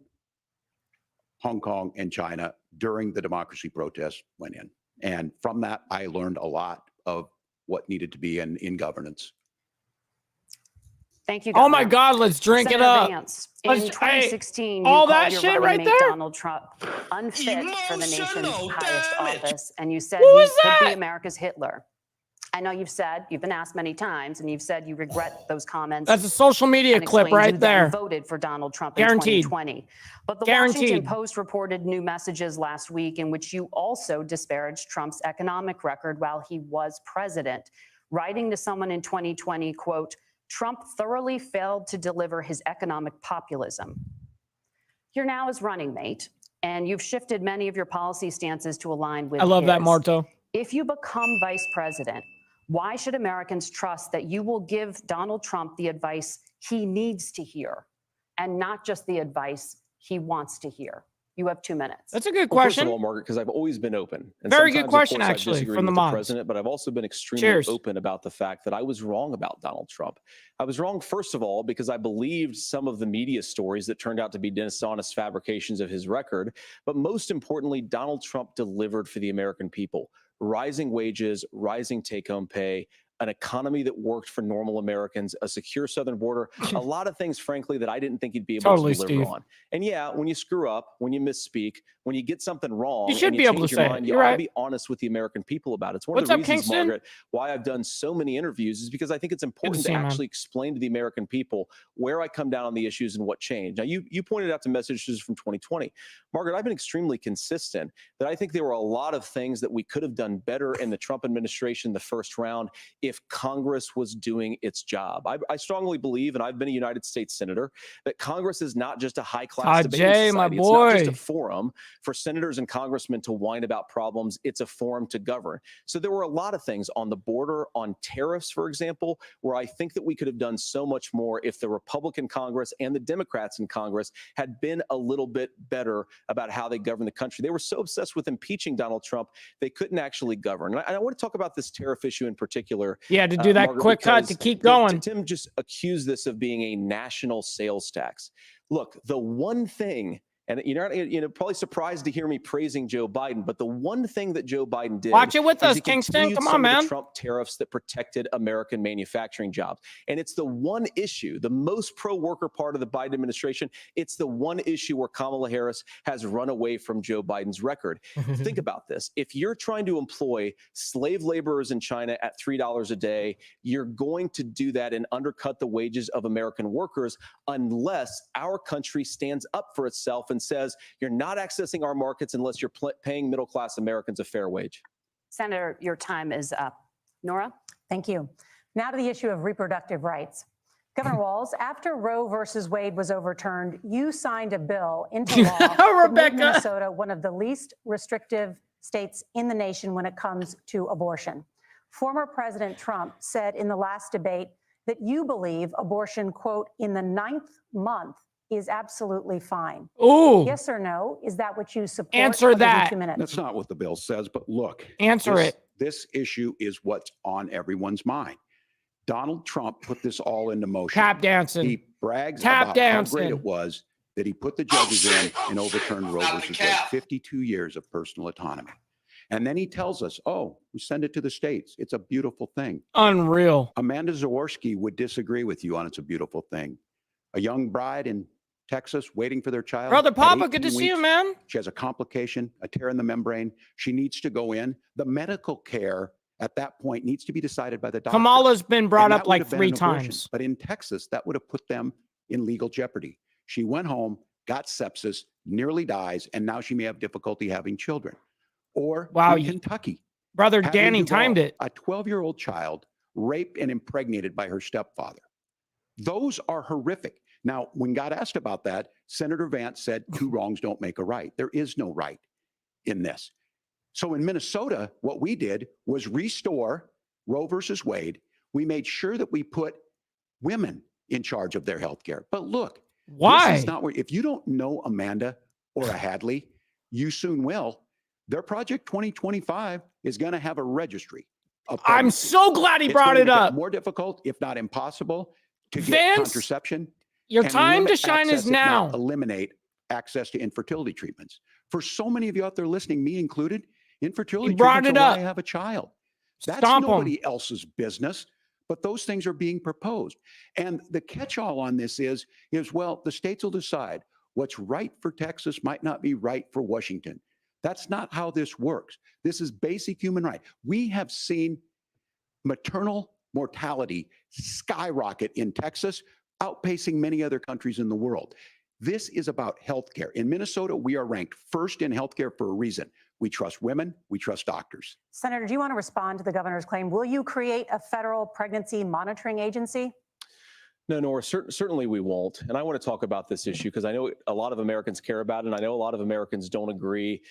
Hong Kong and China during the democracy protests went in. And from that, I learned a lot of what needed to be in governance. Thank you, Oh my Governor. God, let's drink Senator it up. Vance, in Let's- hey, 2016, you all called that your shit running right mate there? Donald Trump unfit for the nation's Emotional highest damage. office, and you said Who he was could be that? America's Hitler. I know you've been asked many times, and you've said you regret those comments. That's a social media and clip explained right you then there. voted for Donald Trump in Guaranteed. 2020. But the Guaranteed. Washington Post reported new messages last week in which you also disparaged Trump's economic record while he was president, writing to someone in 2020, quote, Trump thoroughly failed to deliver his economic populism. You're now his running mate. and you've shifted many of your policy stances to align with I love that, his. Marto. If you become vice president, why should Americans trust that you will give Donald Trump the advice he needs to hear and not just the advice he wants to hear? You have 2 minutes. That's a good Well, first question. of all, Margaret, because I've always been open. And Very good sometimes, of question, course, I've actually, disagreed from the with mods. president, but I've also been extremely Cheers. open about the fact that I was wrong about Donald Trump. I was wrong, first of all, because I believed some of the media stories that turned out to be dishonest fabrications of his record. But most importantly, Donald Trump delivered for the American people. Rising wages, rising take-home pay, an economy that worked for normal Americans, a secure southern border, a lot of things, frankly, that I didn't think he'd be able Totally, to deliver Steve. on. And yeah, when you screw up, when you misspeak, when you get something wrong, You should and be able change to your say it. mind, You're you ought right. to be honest with the American people about it. It's one What's of up, the reasons, Kingston? Margaret, why I've done so many interviews is because I think it's important see to you, man. actually explain to the American people where I come down on the issues and what changed. Now, you pointed out the messages from 2020. Margaret, I've been extremely consistent that I think there were a lot of things that we could have done better in the Trump administration the first round if Congress was doing its job. I strongly believe, and I've been a United States senator, that Congress is not just a high-class debating Tajay, my society. It's not just a boy. forum for senators and congressmen to whine about problems. It's a forum to govern. So there were a lot of things on the border, on tariffs, for example, where I think that we could have done so much more if the Republican Congress and the Democrats in Congress had been a little bit better about how they govern the country. They were so obsessed with impeaching Donald Trump, they couldn't actually govern. And I want to talk about this tariff issue in particular. Yeah, to do that Margaret, quick cut to because keep going. Tim just accused this of being a national sales tax. Look, the one thing, and you're probably surprised to hear me praising Joe Biden, but the one thing that Joe Biden did. Watch it with is us, he Kingston. continued Come on, some of the man. Trump tariffs that protected American manufacturing jobs. And it's the one issue, the most pro-worker part of the Biden administration. It's the one issue where Kamala Harris has run away from Joe Biden's record. Think about this. If you're trying to employ slave laborers in China at $3 a day, you're going to do that and undercut the wages of American workers unless our country stands up for itself and says, you're not accessing our markets unless you're paying middle-class Americans a fair wage. Senator, your time is up. Nora? Thank you. Now to the issue of reproductive rights. Governor Walz, after Roe versus Wade was overturned, you signed a bill into law that made Rebecca. Minnesota one of the least restrictive states in the nation when it comes to abortion. Former President Trump said in the last debate that you believe abortion, quote, in the 9th month is absolutely fine. Ooh, Yes or no? Is that what you support? Answer I'll give you that. 2 minutes. That's not what the bill says, but look. Answer this, it. This issue is what's on everyone's mind. Donald Trump put this all into motion. tap dancing. He brags Tap about dancing. how great it was that he put the judges in and overturned Roe Stop the versus Wade. cap. 52 years of personal autonomy. And then he tells us, oh, we send it to the states. It's a beautiful thing. Unreal. Amanda Zaworski would disagree with you on it's a beautiful thing. A young bride in Texas waiting for their child. Brother at Papa, good to 18 see you, weeks. man. She has a complication, a tear in the membrane. She needs to go in. The medical care at that point needs to be decided by the doctor. Kamala's been brought And up that would like have been 3 an abortion. times. But in Texas, that would have put them in legal jeopardy. She went home, got sepsis, nearly dies, and now she may have difficulty having children. Or Wow, in you- Kentucky, Brother Patty Danny Duval, timed it. a 12-year-old child raped and impregnated by her stepfather. Those are horrific. Now, when God asked about that, Senator Vance said, 2 wrongs don't make a right. There is no right in this. So in Minnesota, what we did was restore Roe versus Wade. We made sure that we put women in charge of their health care. But look, Why? this is not where, if you don't know Amanda or a Hadley, you soon will. Their Project 2025 is going to have a registry of I'm pregnancies. so glad he It's brought going to it make up. more difficult, if not impossible, to get Vance, contraception. Your and time to limit shine access, is if not now. eliminate access to infertility treatments. For so many of you out there listening, me included, infertility brought treatments it are why up. I have a child. That's Stomp 'em. nobody else's business, but those things are being proposed. And the catch-all on this is, well, the states will decide what's right for Texas might not be right for Washington. That's not how this works. This is basic human right. We have seen maternal mortality skyrocket in Texas, outpacing many other countries in the world. This is about healthcare. In Minnesota, we are ranked first in healthcare for a reason. We trust women, we trust doctors. Senator, do you want to respond to the governor's claim? Will you create a federal pregnancy monitoring agency? No, Nora, certainly we won't. And I want to talk about this issue because I know a lot of Americans care about it, and I know a lot of Americans don't agree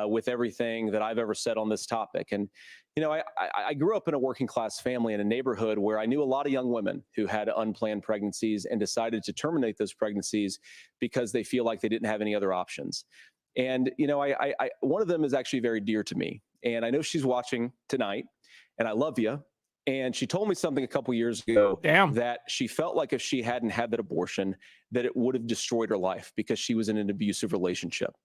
with everything that I've ever said on this topic. And, you know, I grew up in a working class family in a neighborhood where I knew a lot of young women who had unplanned pregnancies and decided to terminate those pregnancies because they feel like they didn't have any other options. And, you know, one of them is actually very dear to me. And I know she's watching tonight, and I love you. And she told me something a couple years ago that she felt like if she hadn't had that abortion, that it would have destroyed her life because she was in an abusive relationship.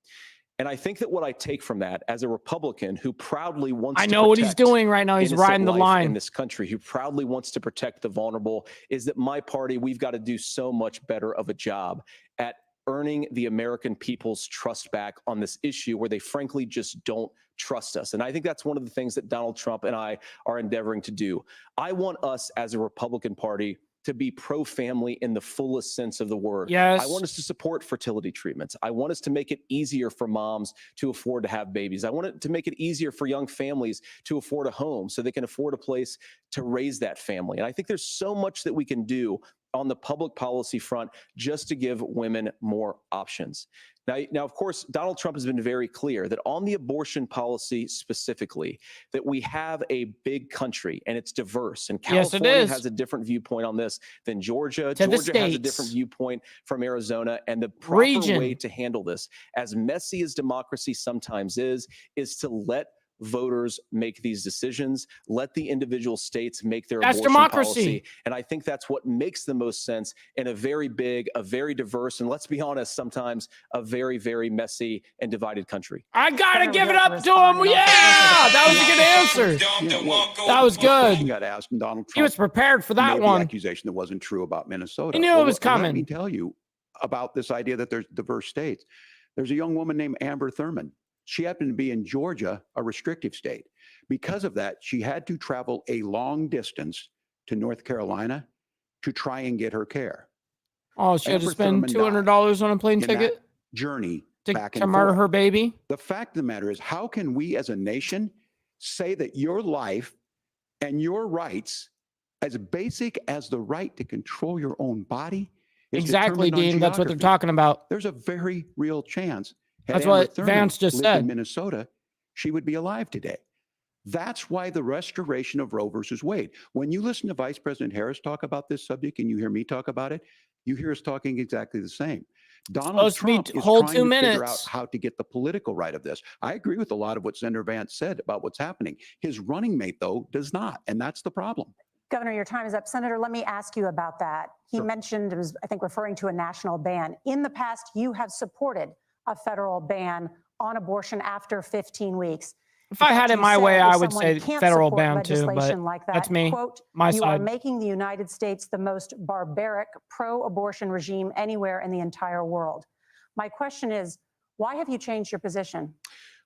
And I think that what I take from that as a Republican who proudly wants I know what he's doing right now. He's riding the line in this country, who proudly wants to protect the vulnerable, is that my party, we've got to do so much better of a job at earning the American people's trust back on this issue where they frankly just don't trust us. And I think that's one of the things that Donald Trump and I are endeavoring to do. I want us as a Republican Party to be pro-family in the fullest sense of the word. Yes. I want us to support fertility treatments. I want us to make it easier for moms to afford to have babies. I want it to make it easier for young families to afford a home so they can afford a place to raise that family. And I think there's so much that we can do on the public policy front just to give women more options. Now, of course, Donald Trump has been very clear that on the abortion policy specifically, that we have a big country and it's diverse. And California has a different viewpoint on this than Georgia. Georgia has a different viewpoint from Arizona. And the proper way to handle this, as messy as democracy sometimes is to let voters make these decisions, let the individual states make their abortion policy. And I think that's what makes the most sense in a very big, a very diverse, and let's be honest, sometimes a very, very messy and divided country. I gotta give it up to him. Yeah, that was a good answer. That was good. Got asked, and Donald Trump, he was prepared for that one. The accusation that wasn't true about Minnesota. He knew it was coming. Let me tell you about this idea that there's diverse states. There's a young woman named Amber Thurman. She happened to be in Georgia, a restrictive state. Because of that, she had to travel a long distance to North Carolina to try and get her care. Oh, she had to spend $200 on a plane ticket? Journey to murder her baby? The fact of the matter is, how can we as a nation say that your life and your rights, as basic as the right to control your own body, is exactly, Dean. That's what they're talking about. There's a very real chance. That's what Vance just said. In Minnesota, she would be alive today. That's why the restoration of Roe versus Wade. When you listen to Vice President Harris talk about this subject and you hear me talk about it, you hear us talking exactly the same. Donald Trump is trying to figure out how to get the political right of this. I agree with a lot of what Senator Vance said about what's happening. His running mate, though, does not, and that's the problem. Governor, your time is up. Senator, let me ask you about that. He mentioned, it was, I think, referring to a national ban. In the past, you have supported a federal ban on abortion after 15 weeks. If I had it my way, I would say federal ban too, but that's me, my side. You are making the United States the most barbaric pro-abortion regime anywhere in the entire world. My question is, why have you changed your position?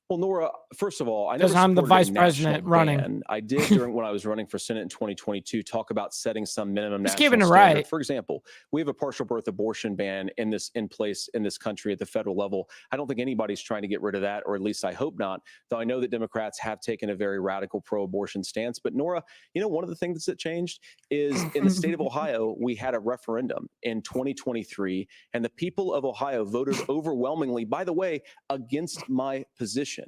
Well, Nora, first of all, I know because I'm the vice president running. I did during when I was running for Senate in 2022 talk about setting some minimum national standard. Right. For example, we have a partial birth abortion ban in place in this country at the federal level. I don't think anybody's trying to get rid of that, or at least I hope not. Though I know that Democrats have taken a very radical pro-abortion stance. But Nora, you know, one of the things that changed is in the state of Ohio, we had a referendum in 2023, and the people of Ohio voted overwhelmingly, by the way, against my position.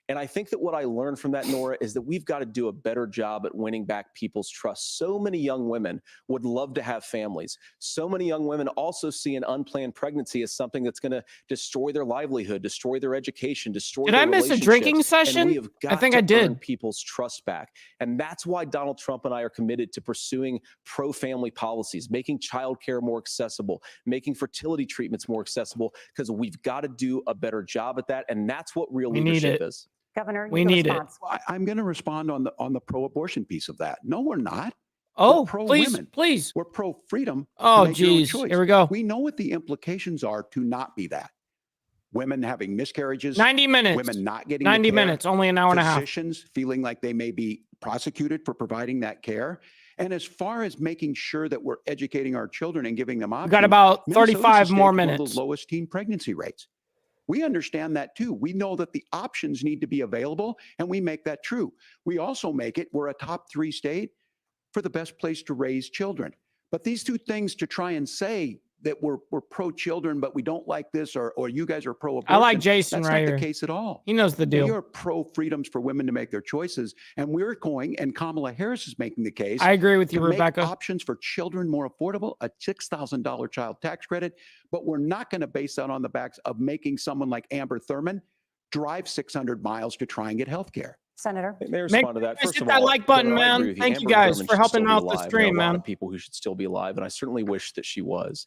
And I think that what I learned from that, Nora, is that we've got to do a better job at winning back people's trust. So many young women would love to have families. So many young women also see an unplanned pregnancy as something that's going to destroy their livelihood, destroy their education, destroy their relationships. Did I miss a drinking session? I think I did. People's trust back. And that's why Donald Trump and I are committed to pursuing pro-family policies, making childcare more accessible, making fertility treatments more accessible, because we've got to do a better job at that. And that's what real leadership is. Governor, we need it. I'm going to respond on the pro-abortion piece of that. No, we're not. Oh, please. We're pro-freedom. Oh, geez. Here we go. We know what the implications are to not be that. Women having miscarriages. 90 minutes. Women not getting 90 minutes, only an hour and a half. Physicians feeling like they may be prosecuted for providing that care. And as far as making sure that we're educating our children and giving them options, we've got about 35 more minutes. One of the lowest teen pregnancy rates. We understand that too. We know that the options need to be available, and we make that true. We also make it, we're a top 3 state for the best place to raise children. But these two things to try and say that we're pro-children, but we don't like this, or you guys are pro-abortion. I like Jason That's right not here. the case at all. He knows the We deal. are pro-freedoms for women to make their choices, and we're going, and Kamala Harris is making the case. I agree with you, to make Rebecca. options for children more affordable, a $6,000 child tax credit, but we're not going to base that on the backs of making someone like Amber Thurman drive 600 miles to try and get health care. Senator. May I respond to that? Guys, First hit of that all, like button, Governor, I man. agree with Thank you Amber guys Thurman for should helping still be out the alive. There are stream, a lot man. of people who should still be alive, and I certainly wish that she was.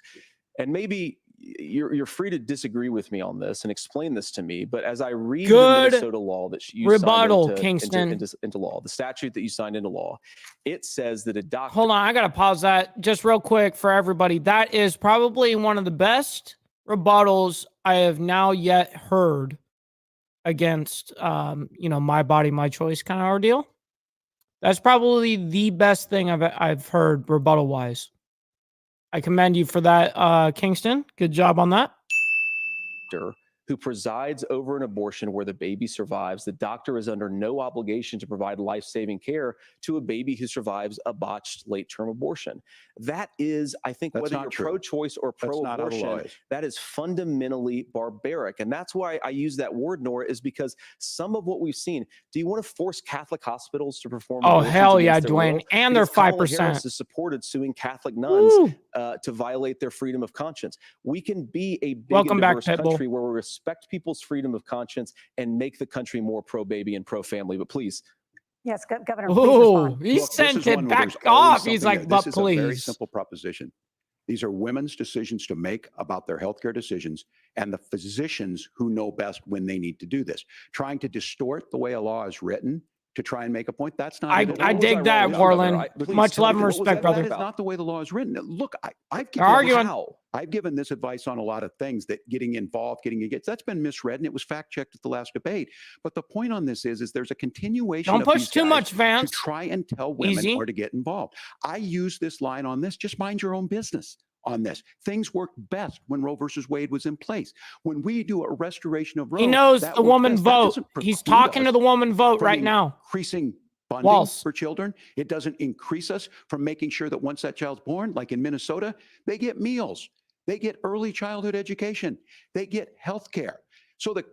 And maybe you're free to disagree with me on this and explain this to me, but as I read Good the Minnesota law that you rebuttal, signed Kingston. into law, the statute that you signed into law, it says that a doctor. Hold on, I gotta pause that just real quick for everybody. That is probably one of the best rebuttals I have now yet heard against, my body, my choice kind of ordeal. That's probably the best thing I've heard rebuttal wise. I commend you for that, Kingston. Good job on that. Who presides over an abortion where the baby survives, the doctor is under no obligation to provide life-saving care to a baby who survives a botched late-term abortion. That is, I think, That's whether not you're true. pro-choice or That's not how the law pro-abortion, is. that is fundamentally barbaric. And that's why I use that word, Nora, is because some of what we've seen, do you want to force Catholic hospitals to perform Oh, abortions hell yeah, against their Dwayne. will? And they're Because Kamala 5%. Harris has supported suing Catholic nuns Woo. to violate their freedom of conscience. We can be a big Welcome and back, diverse Pitbull. country where we respect people's freedom of conscience and make the country more pro-baby and pro-family. But please, Yes, Governor, please Oh, respond. he Look, this sent is it one where back there's always off. He's something like, there. but This is a very please. simple proposition. These are women's decisions to make about their healthcare decisions, and the physicians who know best when they need to do this. Trying to distort the way a law is written to try and make a point, that's not I it at all. What was dig wrong that, with that, Governor? Warland. Please Much tell love me, and what was respect, that brother. That is about? not the way the law is written. Look, I've They're arguing. given this advice on a lot of things, that getting involved, getting against, that's been misread, and it was fact checked at the last debate. But the point on this is there's a continuation. Don't of push these too guys much, to Vance. try and tell women Easy. or to get involved. I use this line on this: just mind your own business on this. Things worked best when Roe versus Wade was in place. When we do a restoration of Roe, He knows that the worked woman best. That vote. doesn't He's preclude talking to us the woman vote from right now. increasing funding Walls. for children. It doesn't increase us from making sure that once that child's born, like in Minnesota, they get meals, they get early childhood education, they get health care. So the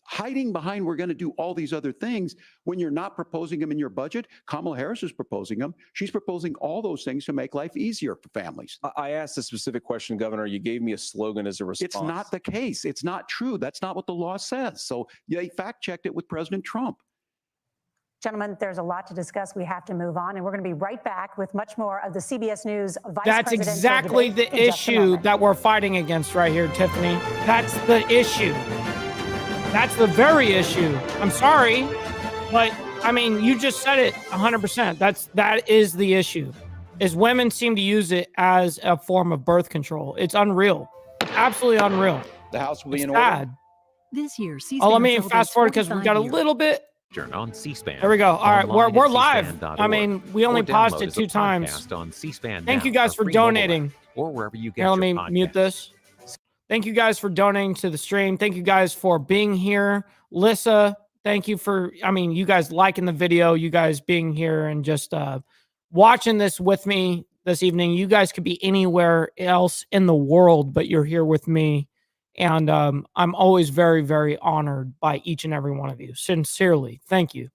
hiding behind we're going to do all these other things when you're not proposing them in your budget. Kamala Harris is proposing them. She's proposing all those things to make life easier for families. I asked a specific question, Governor. You gave me a slogan as a response. It's not the case. It's not true. That's not what the law says. So they fact checked it with President Trump. Gentlemen, there's a lot to discuss. We have to move on, and we're going to be right back with much more of the CBS News Vice That's Presidential exactly debate the in just a issue moment. that we're fighting against right here, Tiffany. That's the issue. That's the very issue. I'm sorry, but I mean, you just said it 100%. That is the issue. Is women seem to use it as a form of birth control. It's unreal. Absolutely unreal. The House will be It's in order. bad. This year, C-SPAN Oh, let me celebrates fast forward because we 45 got a years. little bit. On C-SPAN. There we go. All right, Online we're at live. cspan.org. I mean, we only Or paused download it as a 2 times. podcast on C-SPAN Thank now, you guys our for free mobile app, donating. or wherever you get Here, let me your mute podcasts. this. Thank you guys for donating to the stream. Thank you guys for being here. Lissa, thank you for, you guys liking the video, you guys being here and just watching this with me this evening. You guys could be anywhere else in the world, but you're here with me. And I'm always very, very honored by each and every one of you. Sincerely. Thank you.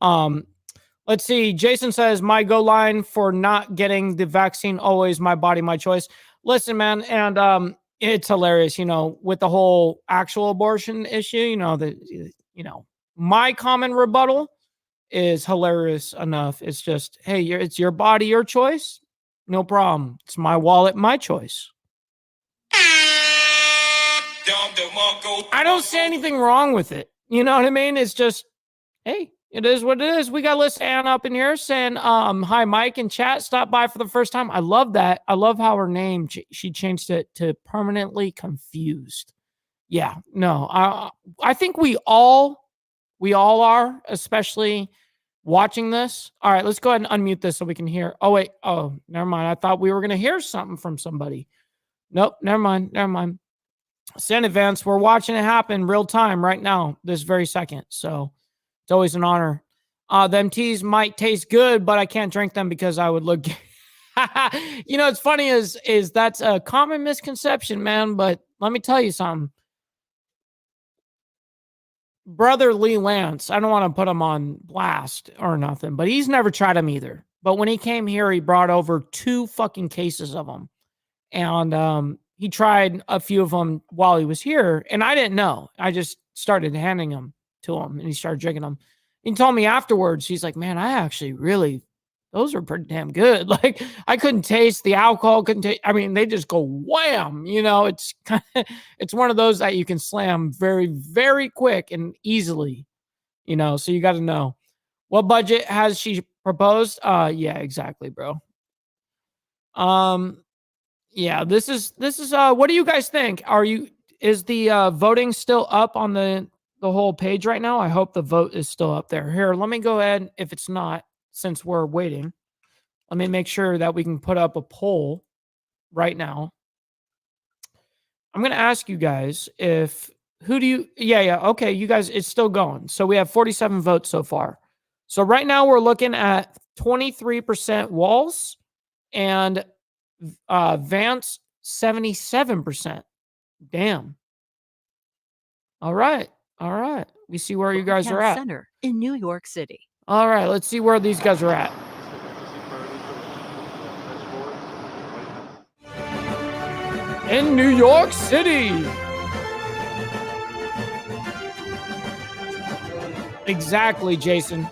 Let's see. Jason says, my go line for not getting the vaccine, always my body, my choice. Listen, man, and it's hilarious, with the whole actual abortion issue, my common rebuttal is hilarious enough. It's just, hey, it's your body, your choice. No problem. It's my wallet, my choice. I don't see anything wrong with it. You know what I mean? It's just, hey, it is what it is. We got Liz Ann up in here saying, hi, Mike in chat. Stop by for the first time. I love that. I love how her name, she changed it to permanently confused. Yeah, no, I think we all are, especially watching this. All right, let's go ahead and unmute this so we can hear. Oh, wait. Oh, never mind. I thought we were going to hear something from somebody. Nope, never mind. Send advance. We're watching it happen real time right now, this very second. So it's always an honor. Them teas might taste good, but I can't drink them because I would look. You know, it's funny is that's a common misconception, man. But let me tell you something. Brother Lee Lance, I don't want to put him on blast or nothing, but he's never tried them either. But when he came here, he brought over 2 fucking cases of them. And he tried a few of them while he was here. And I didn't know. I just started handing them to him and he started drinking them. He told me afterwards, he's like, man, I actually really, those are pretty damn good. Like I couldn't taste the alcohol, I mean, they just go wham, you know, it's it's one of those that you can slam very, very quick and easily, you know, so you got to know. What budget has she proposed? Yeah, exactly, bro. Yeah, this is what do you guys think? Is the voting still up on the whole page right now? I hope the vote is still up there. Here, let me go ahead. If it's not, since we're waiting, let me make sure that we can put up a poll right now. I'm going to ask you guys okay, you guys, it's still going. So we have 47 votes so far. So right now we're looking at 23% Walz and Vance 77%. Damn. All right. We see where you guys are at. Center in New York City. All right, let's see where these guys are at. In New York City. Exactly, Jason.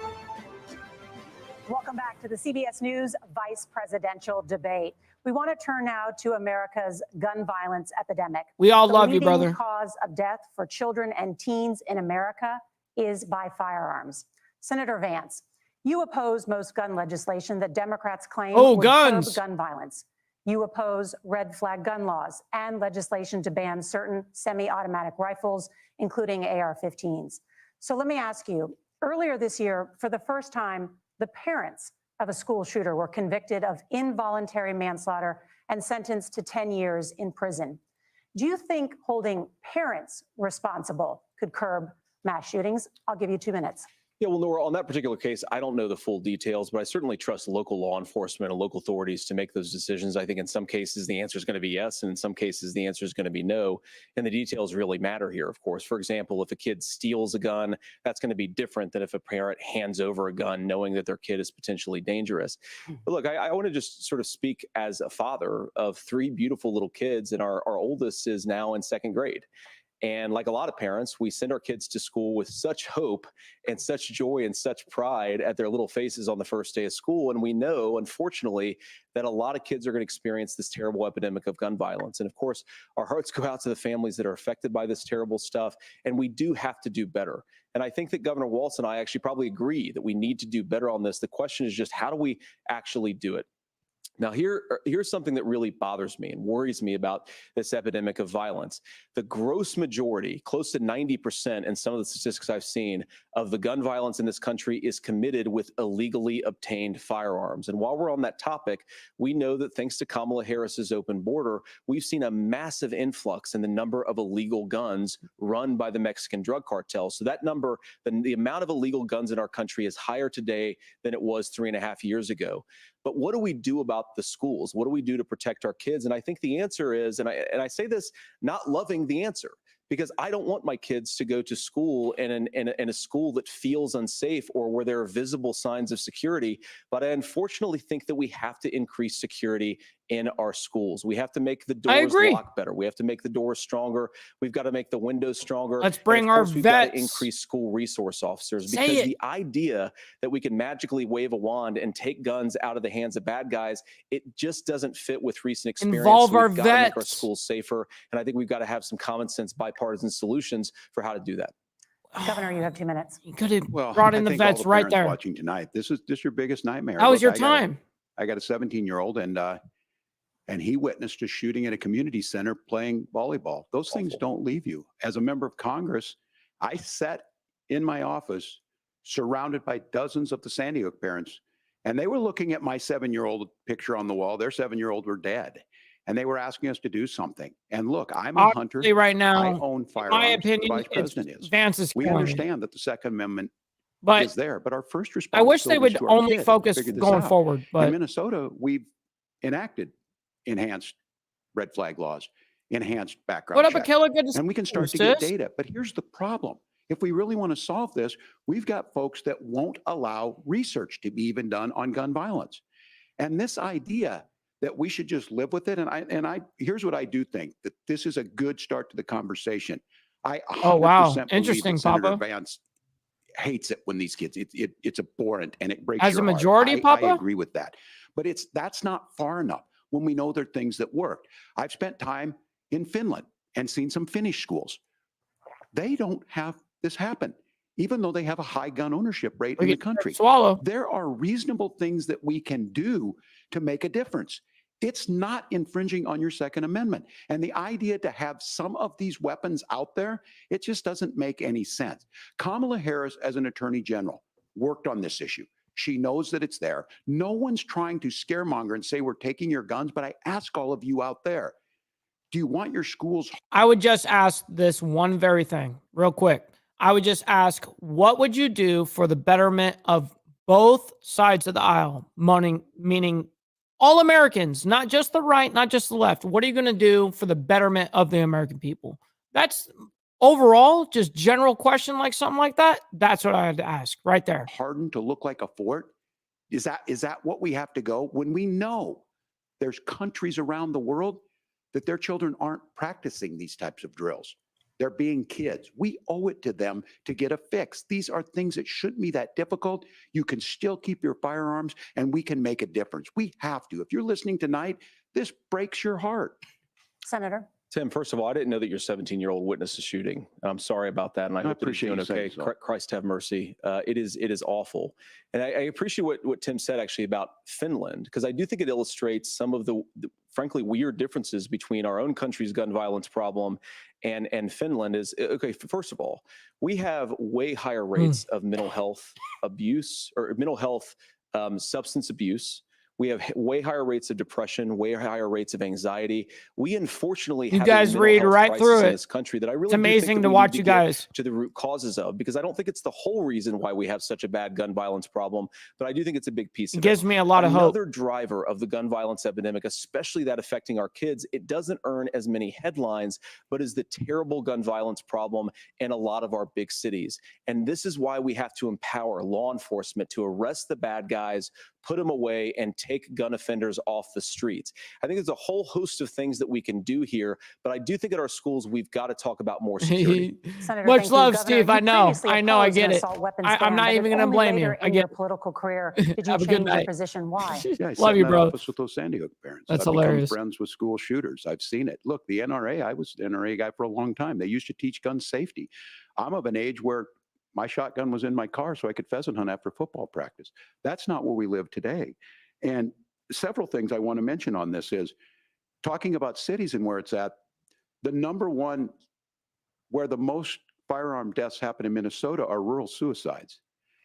Welcome back to the CBS News Vice Presidential Debate. We want to turn now to America's gun violence epidemic. We all love you, brother. The leading cause of death for children and teens in America is by firearms. Senator Vance, you oppose most gun legislation that Democrats claim would curb gun violence. You oppose red flag gun laws and legislation to ban certain semi-automatic rifles, including AR-15s. So let me ask you, earlier this year, for the first time, the parents of a school shooter were convicted of involuntary manslaughter and sentenced to 10 years in prison. Do you think holding parents responsible could curb mass shootings? I'll give you 2 minutes. Yeah, well, Nora, on that particular case, I don't know the full details, but I certainly trust local law enforcement and local authorities to make those decisions. I think in some cases the answer is going to be yes, and in some cases the answer is going to be no. And the details really matter here, of course. For example, if a kid steals a gun, that's going to be different than if a parent hands over a gun knowing that their kid is potentially dangerous. But look, I want to just sort of speak as a father of 3 beautiful little kids, and our oldest is now in 2nd grade. And like a lot of parents, we send our kids to school with such hope and such joy and such pride at their little faces on the first day of school. And we know, unfortunately, that a lot of kids are going to experience this terrible epidemic of gun violence. And of course, our hearts go out to the families that are affected by this terrible stuff. And we do have to do better. And I think that Governor Walz and I actually probably agree that we need to do better on this. The question is just, how do we actually do it? Now, here's something that really bothers me and worries me about this epidemic of violence. The gross majority, close to 90% in some of the statistics I've seen, of the gun violence in this country is committed with illegally obtained firearms. And while we're on that topic, we know that thanks to Kamala Harris's open border, we've seen a massive influx in the number of illegal guns run by the Mexican drug cartels. So that number, the amount of illegal guns in our country is higher today than it was 3.5 years ago. But what do we do about the schools? What do we do to protect our kids? And I think the answer is, and I say this not loving the answer, because I don't want my kids to go to school in a school that feels unsafe or where there are visible signs of security. But I unfortunately think that we have to increase security in our schools. We have to make the doors lock better. We have to make the doors stronger. We've got to make the windows stronger. Let's bring our vets. We've got to increase school resource officers, because the idea that we can magically wave a wand and take guns out of the hands of bad guys, it just doesn't fit with recent experience. Involve our vets. We've got to make our vets. schools safer. And I think we've got to have some common sense bipartisan solutions for how to do that. Governor, you have 2 minutes. You could have brought in the vets right there. Watching tonight, this is your biggest nightmare. How was your I time? got a 17-year-old, and he witnessed a shooting at a community center playing volleyball. Those things don't leave you. As a member of Congress, I sat in my office surrounded by dozens of the Sandy Hook parents, and they were looking at my 7-year-old picture on the wall. Their 7-year-old were dead, and they were asking us to do something. And look, I'm a hunter. Right now, I own firearms. my opinion, the Vice President is. Vance's We corner. understand that the Second Amendment is there, but our first response. I wish they would only focus going forward. But in Minnesota, we've enacted enhanced red flag laws, enhanced background What up, checks. Akilla? Good to see And we can you, start to get sis. data. But here's the problem. If we really want to solve this, we've got folks that won't allow research to be even done on gun violence. And this idea that we should just live with it, and I here's what I do think, that this is a good start to the conversation. I 100% Oh, wow. believe Interesting, that Senator Papa. Vance hates it when these kids, it's abhorrent and it breaks As your a heart. majority, I Papa? agree with that. But that's not far enough when we know there are things that work. I've spent time in Finland and seen some Finnish schools. They don't have this happen, even though they have a high gun ownership rate in the country. Swallow. There are reasonable things that we can do to make a difference. It's not infringing on your Second Amendment. And the idea to have some of these weapons out there, it just doesn't make any sense. Kamala Harris, as an attorney general, worked on this issue. She knows that it's there. No one's trying to scaremonger and say we're taking your guns, but I ask all of you out there, do you want your schools? I would just ask this one very thing real quick. I would just ask, what would you do for the betterment of both sides of the aisle? Meaning all Americans, not just the right, not just the left. What are you going to do for the betterment of the American people? That's overall, just general question like something like that. That's what I had to ask right there. Hardened to look like a fort? Is that what we have to go when we know there's countries around the world that their children aren't practicing these types of drills? They're being kids. We owe it to them to get a fix. These are things that shouldn't be that difficult. You can still keep your firearms and we can make a difference. We have to. If you're listening tonight, this breaks your heart. Senator. Tim, first of all, I didn't know that your 17-year-old witnessed a shooting. I'm sorry about that, and I hope that he's appreciate doing you saying okay. so. Christ have mercy. It is awful. And I appreciate what Tim said actually about Finland, because I do think it illustrates some of the frankly weird differences between our own country's gun violence problem and Finland. Is okay, first of all, we have way higher rates of mental health abuse or mental health substance abuse. We have way higher rates of depression, way higher rates of anxiety. We unfortunately have guys a mental read health right crisis through in it. this country that I really It's do think amazing that to we watch need you get guys. to the root causes of, because I don't think it's the whole reason why we have such a bad gun violence problem, but I do think it's a big piece It of gives me a lot of hope. Another driver of the gun violence epidemic, especially that affecting our kids, it doesn't earn as many headlines, but is the terrible gun violence problem in a lot of our big cities. And this is why we have to empower law enforcement to arrest the bad guys, put them away, and take gun offenders off the streets. I think there's a whole host of things that we can do here, but I do think at our schools, we've got to talk about more security. Senator, Much thank you. love, Governor, Steve. you I know, previously I opposed get an it. assault weapons I'm ban, not but even it's gonna only blame later you. I in get your it. political career did you Have a good change your night. position. Why? Yeah, I Love sat you, in that bro. office with those Sandy Hook parents. That's I've become hilarious. friends with school shooters. I've seen it. Look, the NRA, I was the NRA guy for a long time. They used to teach gun safety. I'm of an age where my shotgun was in my car so I could pheasant hunt after football practice. That's not where we live today. And several things I want to mention on this is talking about cities and where it's at. The number one where the most firearm deaths happen in Minnesota are rural suicides.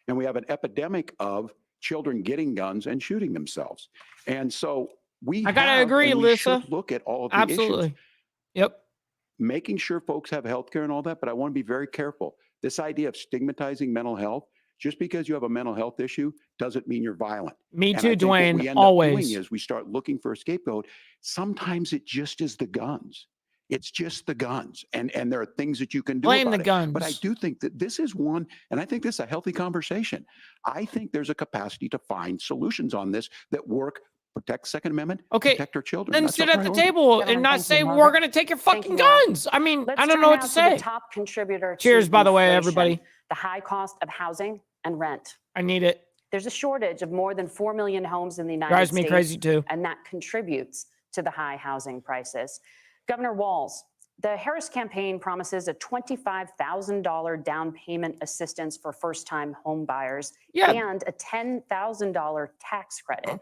And we have an epidemic of children getting guns and shooting themselves. And so I gotta have, agree, and we Alyssa. should look at all of the issues, Absolutely. Yep. making sure folks have health care and all that. But I want to be very careful. This idea of stigmatizing mental health, just because you have a mental health issue doesn't mean you're violent. Me And I too, think what we Dwayne. end up Always. doing is we start looking for a scapegoat. Sometimes it just is the guns. It's just the guns. And there are things that you can do Blame about the it. guns. But I do think that this is one, and I think this is a healthy conversation. I think there's a capacity to find solutions on this that work, protect Second Amendment, Okay, protect our children. Then That's sit our at the priority. table Governor, and not thank you, say Margaret. we're going to take your Thank fucking you, Margaret. guns. I mean, Let's I don't turn know what now to the say. top contributor to Cheers, by the way, inflation, everybody. The high cost of housing and rent. I need it. There's a shortage of more than 4 million homes in the United Drives States. me crazy too. And that contributes to the high housing prices. Governor Walz, the Harris campaign promises a $25,000 down payment assistance for first-time home buyers Yeah. and a $10,000 tax credit.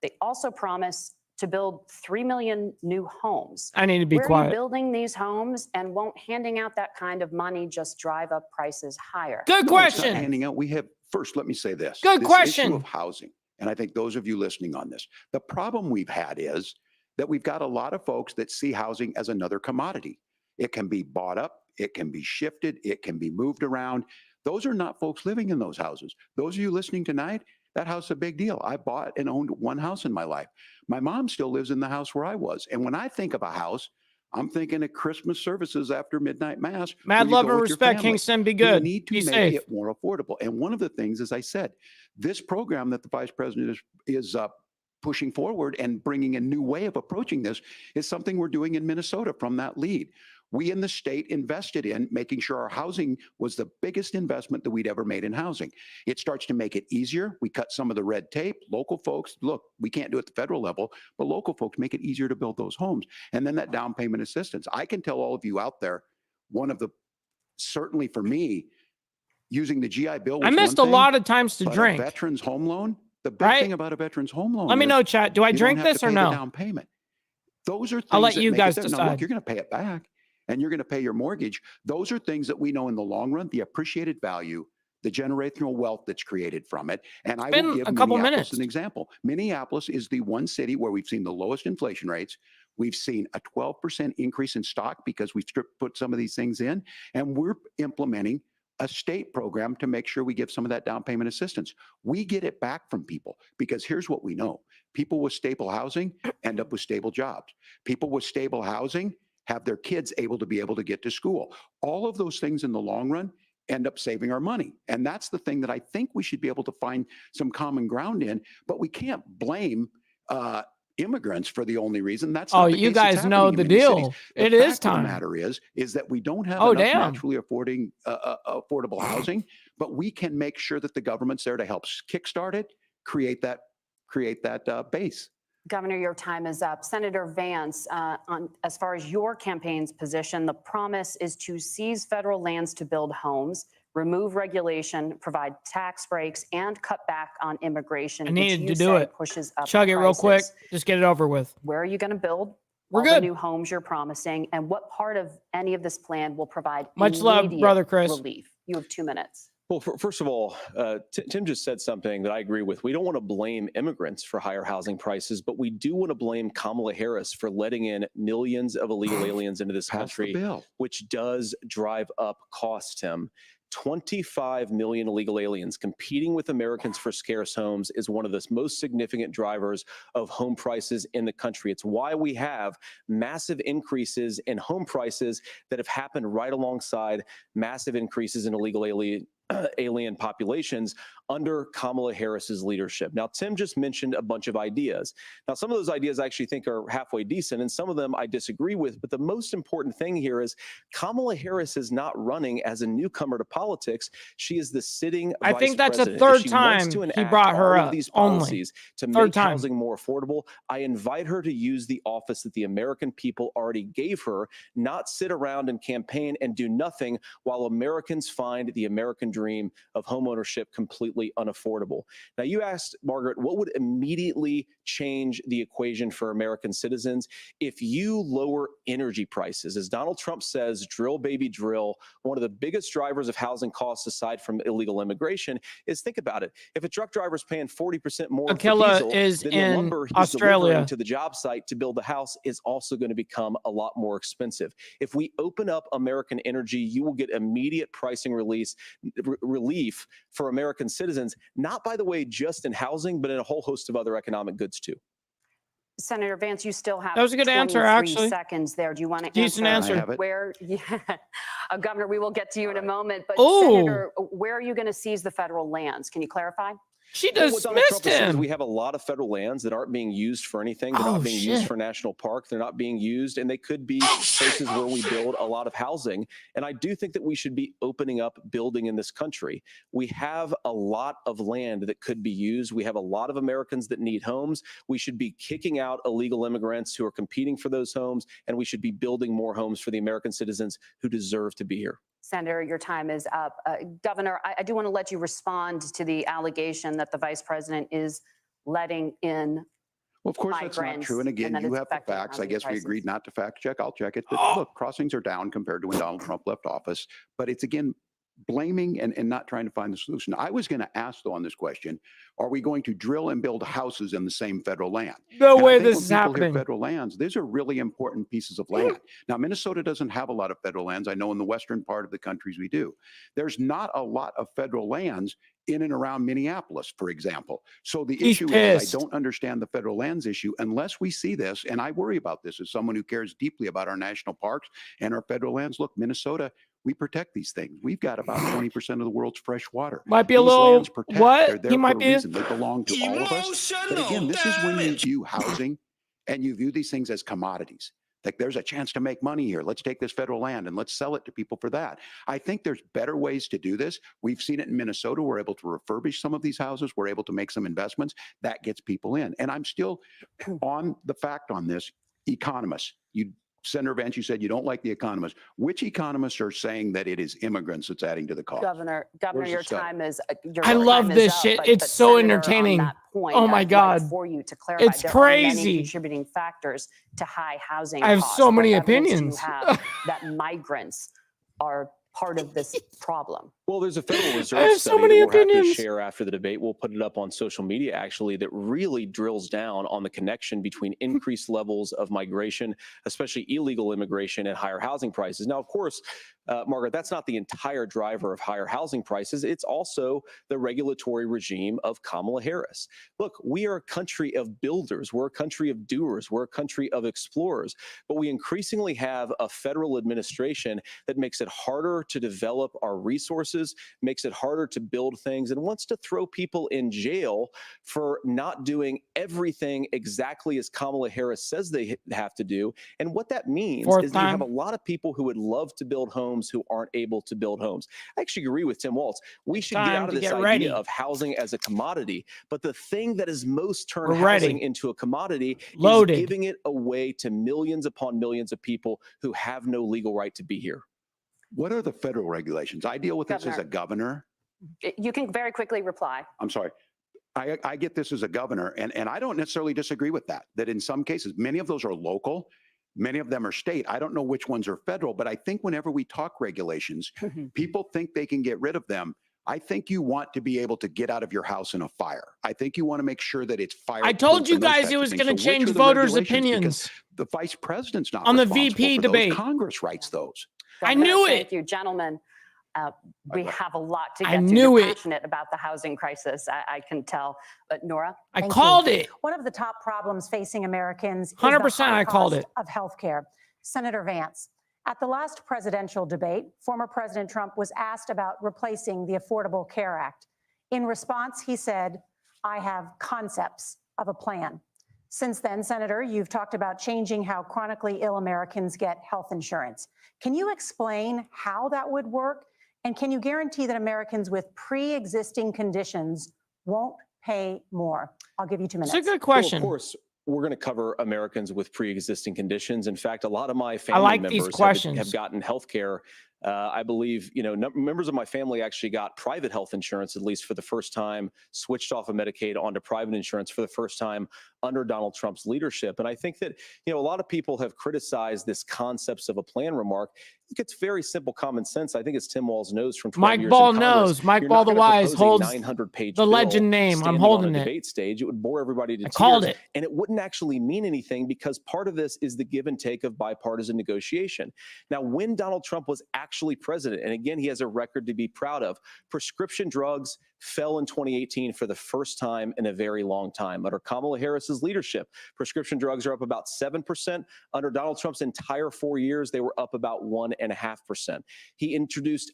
They also promise to build 3 million new homes. I need to be Where are you quiet. building these homes, and won't handing out that kind of money just drive up prices higher? Good No, it's not question. handing out. We have, first, let me say this. Good This question. issue of housing, and I think those of you listening on this, the problem we've had is that we've got a lot of folks that see housing as another commodity. It can be bought up, it can be shifted, it can be moved around. Those are not folks living in those houses. Those of you listening tonight, That house is a big deal. I bought and owned one house in my life. My mom still lives in the house where I was. And when I think of a house, I'm thinking of Christmas services after midnight mass. where Mad you love go and with your respect, family. Kingston. Be We good. need to Be make safe. it more affordable. And one of the things, as I said, this program that the vice president is pushing forward and bringing a new way of approaching this is something we're doing in Minnesota from that lead. We in the state invested in making sure our housing was the biggest investment that we'd ever made in housing. It starts to make it easier. We cut some of the red tape. Local folks, look, we can't do it at the federal level, but local folks make it easier to build those homes. And then that down payment assistance. I can tell all of you out there, one of the, certainly for me, using the GI Bill was I missed a one thing, lot of times to but drink. a veteran's home loan, the big Right? thing about a veteran's home loan Let me is know, chat. Do I you don't drink have to this or pay the no? down payment. Those are things I'll let that you make it guys there. Now, decide. look, you're going to pay it back and you're going to pay your mortgage. Those are things that we know in the long run, the appreciated value, the generational wealth that's created from it. And I will been give a couple Minneapolis minutes. an example. Minneapolis is the one city where we've seen the lowest inflation rates. We've seen a 12% increase in stock because we've put some of these things in, and we're implementing a state program to make sure we give some of that down payment assistance. We get it back from people because here's what we know. People with stable housing end up with stable jobs. People with stable housing have their kids able to get to school. All of those things in the long run end up saving our money. And that's the thing that I think we should be able to find some common ground in, but we can't blame immigrants for the only reason. That's not Oh, the you case. It's guys know happening in the many deal. cities. The It is fact of the time. matter is that we don't have Oh, enough damn. naturally affordable housing, but we can make sure that the government's there to help kickstart it, create that base. Governor, your time is up. Senator Vance, as far as your campaign's position, the promise is to seize federal lands to build homes, remove regulation, provide tax breaks, and cut back on immigration. I which needed you to do say it. Pushes up Chug it real quick. prices. Just get it over with. Where are you going to build We're all good. the new homes you're promising, and what part of any of this plan will provide Much love, immediate brother Chris. relief? You have 2 minutes. Well, first of all, Tim just said something that I agree with. We don't want to blame immigrants for higher housing prices, but we do want to blame Kamala Harris for letting in millions of illegal aliens into this Pass the country, bill. which does drive up costs, Tim. 25 million illegal aliens competing with Americans for scarce homes is one of the most significant drivers of home prices in the country. It's why we have massive increases in home prices that have happened right alongside massive increases in illegal alien populations under Kamala Harris's leadership. Now, Tim just mentioned a bunch of ideas. Now, some of those ideas I actually think are halfway decent, and some of them I disagree with. But the most important thing here is Kamala Harris is not running as a newcomer to politics. She is the sitting I vice think that's the president. third If she wants time to he enact brought her all of up, these only. policies to Third make time. housing more affordable, I invite her to use the office that the American people already gave her, not sit around and campaign and do nothing while Americans find the American dream of homeownership completely unaffordable. Now, you asked, Margaret, what would immediately change the equation for American citizens if you lower energy prices? As Donald Trump says, drill, baby, drill. One of the biggest drivers of housing costs, aside from illegal immigration, is think about it. If a truck driver's paying 40% more for Aquila diesel, is then in the lumber he's Australia. delivering to the job site to build the house is also going to become a lot more expensive. If we open up American energy, you will get immediate pricing relief for American citizens, not, by the way, just in housing, but in a whole host of other economic goods too. Senator Vance, you still have That was a good answer, 23 actually. seconds there. Do you want to Decent answer. I have it. where? Yeah, Governor, we will get to you in a moment. But Oh. Senator, where are you going to seize the federal lands? Can you clarify? She Well, what Donald dismissed Trump has said is him. we have a lot of federal lands that aren't being used for anything. They're Oh, not being used shit. for national park. They're not being used, and they could be places where we build a lot of housing. And I do think that we should be opening up building in this country. We have a lot of land that could be used. We have a lot of Americans that need homes. We should be kicking out illegal immigrants who are competing for those homes, and we should be building more homes for the American citizens who deserve to be here. Senator, your time is up. Governor, I do want to let you respond to the allegation that the vice president is letting in. Well, of course, that's not migrants, true. And again, and that you it's have the affecting facts. I housing guess we prices. agreed not to fact check. I'll check it. But look, crossings are down compared to when Donald Trump left office. But it's, again, blaming and not trying to find the solution. I was going to ask, though, on this question, are we going to drill and build houses in the same federal land? No And I way think this when is people hear happening. federal lands, these are really important pieces of land. Now, Minnesota doesn't have a lot of federal lands. I know in the western part of the countries we do. There's not a lot of federal lands in and around Minneapolis, for example. So the He's issue is pissed. I don't understand the federal lands issue unless we see this, and I worry about this as someone who cares deeply about our national parks and our federal lands. Look, Minnesota, we protect these things. We've got about 20% of the world's fresh water. Might be a These little lands protect. what? They're there He for might a be. reason. They belong to all of us. But again, this is when you view housing and you view these things as commodities. Like there's a chance to make money here. Let's take this federal land and let's sell it to people for that. I think there's better ways to do this. We've seen it in Minnesota. We're able to refurbish some of these houses. We're able to make some investments. That gets people in. And I'm still on the fact on this. Economists, Senator Vance, you said you don't like the economists. Which economists are saying that it is immigrants that's adding to the cost? Governor, Where's your the study? time is. I love this shit. It's so Senator, entertaining. on that point, Oh my I'd like God. For you to clarify, It's there are many crazy. contributing factors to high housing. I have costs. so many What evidence do you opinions. have that migrants are part of this problem? Well, there's a Federal I Reserve have so study many that we're happy to opinions. share after the debate. We'll put it up on social media, actually, that really drills down on the connection between increased levels of migration, especially illegal immigration, and higher housing prices. Now, of course, Margaret, that's not the entire driver of higher housing prices. It's also the regulatory regime of Kamala Harris. Look, we are a country of builders. We're a country of doers. We're a country of explorers. But we increasingly have a federal administration that makes it harder to develop our resources, makes it harder to build things, and wants to throw people in jail for not doing everything exactly as Kamala Harris says they have to do. And what that means Fourth is that you have time. a lot of people who would love to build homes who aren't able to build homes. I actually agree with Tim Walz. We should get Time out of to this get idea ready. of housing as a commodity. But the thing that has most turned We're ready. housing into a commodity Loaded. is giving it away to millions upon millions of people who have no legal right to be here. What are the federal regulations? I deal with this as a governor. You can very quickly reply. I'm sorry. I get this as a governor, and I don't necessarily disagree with that, that in some cases, many of those are local, many of them are state. I don't know which ones are federal, but I think whenever we talk regulations, people think they can get rid of them. I think you want to be able to get out of your house in a fire. I think you want to make sure that it's fire. I told you guys it was going to change voters' opinions. The vice president's not On the responsible VP for those. debate. Congress writes those. I Governor, knew Thank it. you, gentlemen. We have a lot to I get to. knew You're it. passionate about the housing crisis. I can tell. But Nora? I Thank called you. it. One of the top problems facing Americans is 100% the high I called cost it. of health care. Senator Vance, at the last presidential debate, former President Trump was asked about replacing the Affordable Care Act. In response, he said, "I have concepts of a plan." Since then, Senator, you've talked about changing how chronically ill Americans get health insurance. Can you explain how that would work? And can you guarantee that Americans with pre-existing conditions won't pay more? I'll give you 2 minutes. It's a good Well, question. of course, we're going to cover Americans with pre-existing conditions. In fact, a lot of my family like these members questions. have gotten health care. I believe, members of my family actually got private health insurance, at least for the first time, switched off of Medicaid onto private insurance for the first time under Donald Trump's leadership. And I think that, a lot of people have criticized this concepts of a plan remark. I think it's very simple common sense. I think it's Tim Walz knows from 12 Mike years Ball in Congress, knows. Mike you're Ball not the gonna Wise propose a holds 900-page the bill legend name. I'm standing holding on a it. debate stage. It would bore everybody to I tears. called it. And it wouldn't actually mean anything because part of this is the give and take of bipartisan negotiation. Now, when Donald Trump was actually president, and again, he has a record to be proud of, prescription drugs fell in 2018 for the first time in a very long time. Under Kamala Harris's leadership, prescription drugs are up about 7%. Under Donald Trump's entire 4 years, they were up about 1.5%. He introduced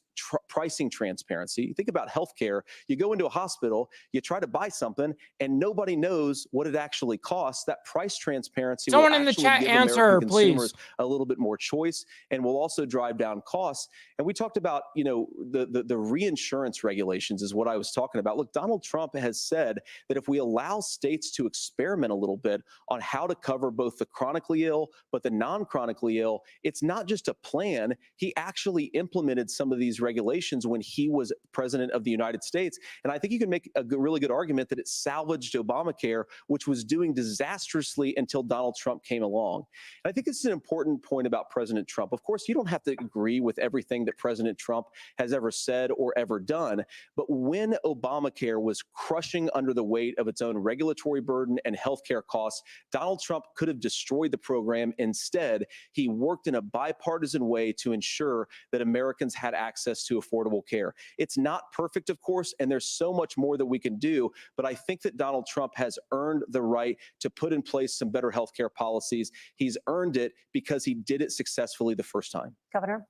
pricing transparency. Think about healthcare. You go into a hospital, you try to buy something, and nobody knows what it actually costs. That price transparency will Someone in the actually chat give answer her, American consumers please. a little bit more choice and will also drive down costs. And we talked about, the reinsurance regulations is what I was talking about. Look, Donald Trump has said that if we allow states to experiment a little bit on how to cover both the chronically ill, but the non-chronically ill, it's not just a plan. He actually implemented some of these regulations when he was president of the United States. And I think you can make a really good argument that it salvaged Obamacare, which was doing disastrously until Donald Trump came along. And I think this is an important point about President Trump. Of course, you don't have to agree with everything that President Trump has ever said or ever done. But when Obamacare was crushing under the weight of its own regulatory burden and healthcare costs, Donald Trump could have destroyed the program. Instead, he worked in a bipartisan way to ensure that Americans had access to affordable care. It's not perfect, of course, and there's so much more that we can do. But I think that Donald Trump has earned the right to put in place some better healthcare policies. He's earned it because he did it successfully the first time. Governor?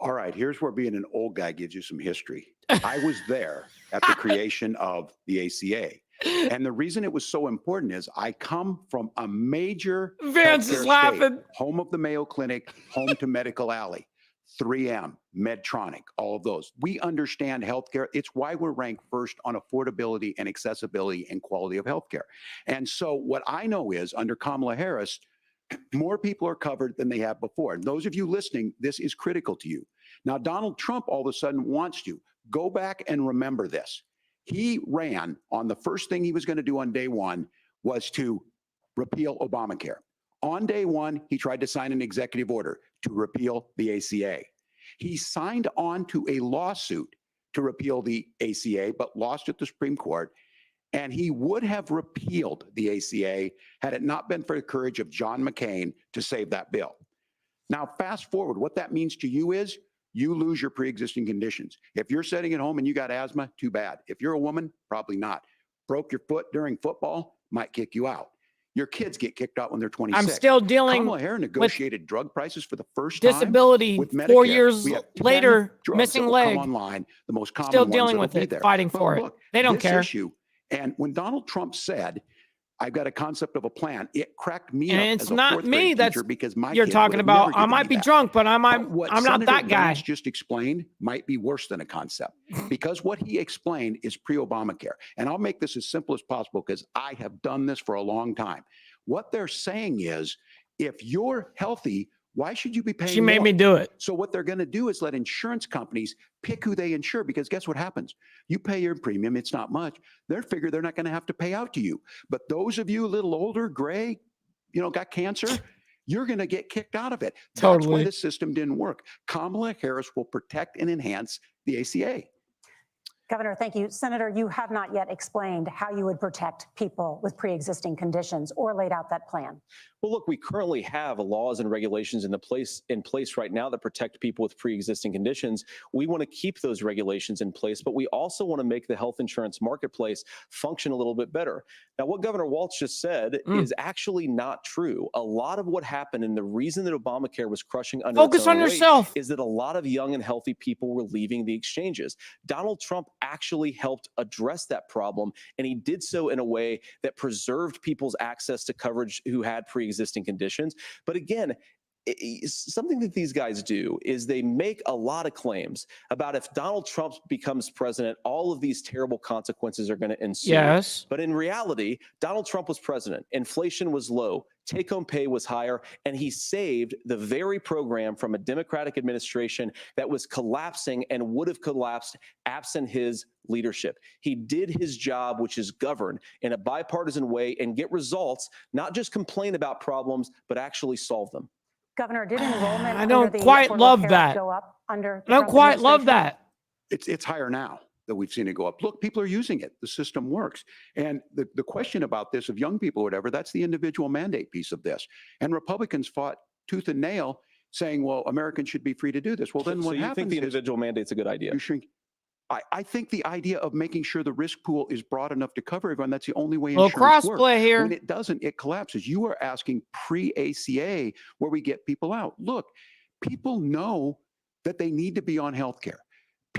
All right, here's where being an old guy gives you some history. I was there at the creation of the ACA. And the reason it was so important is I come from a major Vance is healthcare laughing. state, home of the Mayo Clinic, home to Medical Alley, 3M, Medtronic, all of those. We understand healthcare. It's why we're ranked first on affordability and accessibility and quality of healthcare. And so what I know is under Kamala Harris, more people are covered than they have before. And those of you listening, this is critical to you. Now, Donald Trump all of a sudden wants to go back and remember this. He ran on the first thing he was going to do on day one was to repeal Obamacare. On day one, he tried to sign an executive order to repeal the ACA. He signed on to a lawsuit to repeal the ACA, but lost at the Supreme Court. And he would have repealed the ACA had it not been for the courage of John McCain to save that bill. Now, fast forward, what that means to you is you lose your pre-existing conditions. If you're sitting at home and you got asthma, too bad. If you're a woman, probably not. Broke your foot during football, might kick you out. Your kids get kicked out when they're 26. I'm still dealing Kamala Harris with negotiated drug prices for the first time. disability with 4 Medicare. years We have 10 later, drugs missing that will leg. come online, the most common Still ones dealing that will with be it, there. fighting But for it. look, They don't this care. issue, and when Donald Trump said, I've got a concept of a plan, it cracked me And up it's as a not fourth me grade that's teacher because my you're kid talking would have about. never I given might me be that. drunk, but But what I'm not Senator that guy. Vance just explained might be worse than a concept because what he explained is pre-Obamacare. And I'll make this as simple as possible because I have done this for a long time. What they're saying is, if you're healthy, why should you be paying She made more? me do it. So what they're going to do is let insurance companies pick who they insure because guess what happens? You pay your premium, it's not much. They figure they're not going to have to pay out to you. But those of you a little older, gray, got cancer, you're going to get kicked out of it. That's Totally. why the system didn't work. Kamala Harris will protect and enhance the ACA. Governor, thank you. Senator, you have not yet explained how you would protect people with pre-existing conditions or laid out that plan. Well, look, we currently have laws and regulations in place right now that protect people with pre-existing conditions. We want to keep those regulations in place, but we also want to make the health insurance marketplace function a little bit better. Now, what Governor Walz just said is actually not true. A lot of what happened and the reason that Obamacare was crushing under Focus its own on weight yourself. is that a lot of young and healthy people were leaving the exchanges. Donald Trump actually helped address that problem, and he did so in a way that preserved people's access to coverage who had pre-existing conditions. But again, something that these guys do is they make a lot of claims about if Donald Trump becomes president, all of these terrible consequences are going to ensue. Yes. But in reality, Donald Trump was president. Inflation was low. Take-home pay was higher, and he saved the very program from a Democratic administration that was collapsing and would have collapsed absent his leadership. He did his job, which is govern in a bipartisan way and get results, not just complain about problems, but actually solve them. Governor, did enrollment I don't under the quite Affordable love Care that. Act go up under the I don't Trump quite love administration? that. It's higher now that we've seen it go up. Look, people are using it. The system works. And the question about this of young people or whatever, that's the individual mandate piece of this. And Republicans fought tooth and nail saying, well, Americans should be free to do this. Well, then So what you happens think the is individual mandate's a good idea? you shrink. I think the idea of making sure the risk pool is broad enough to cover everyone, that's the only way Little insurance works. crossplay here. When it doesn't, it collapses. You are asking pre-ACA where we get people out. Look, people know that they need to be on health care.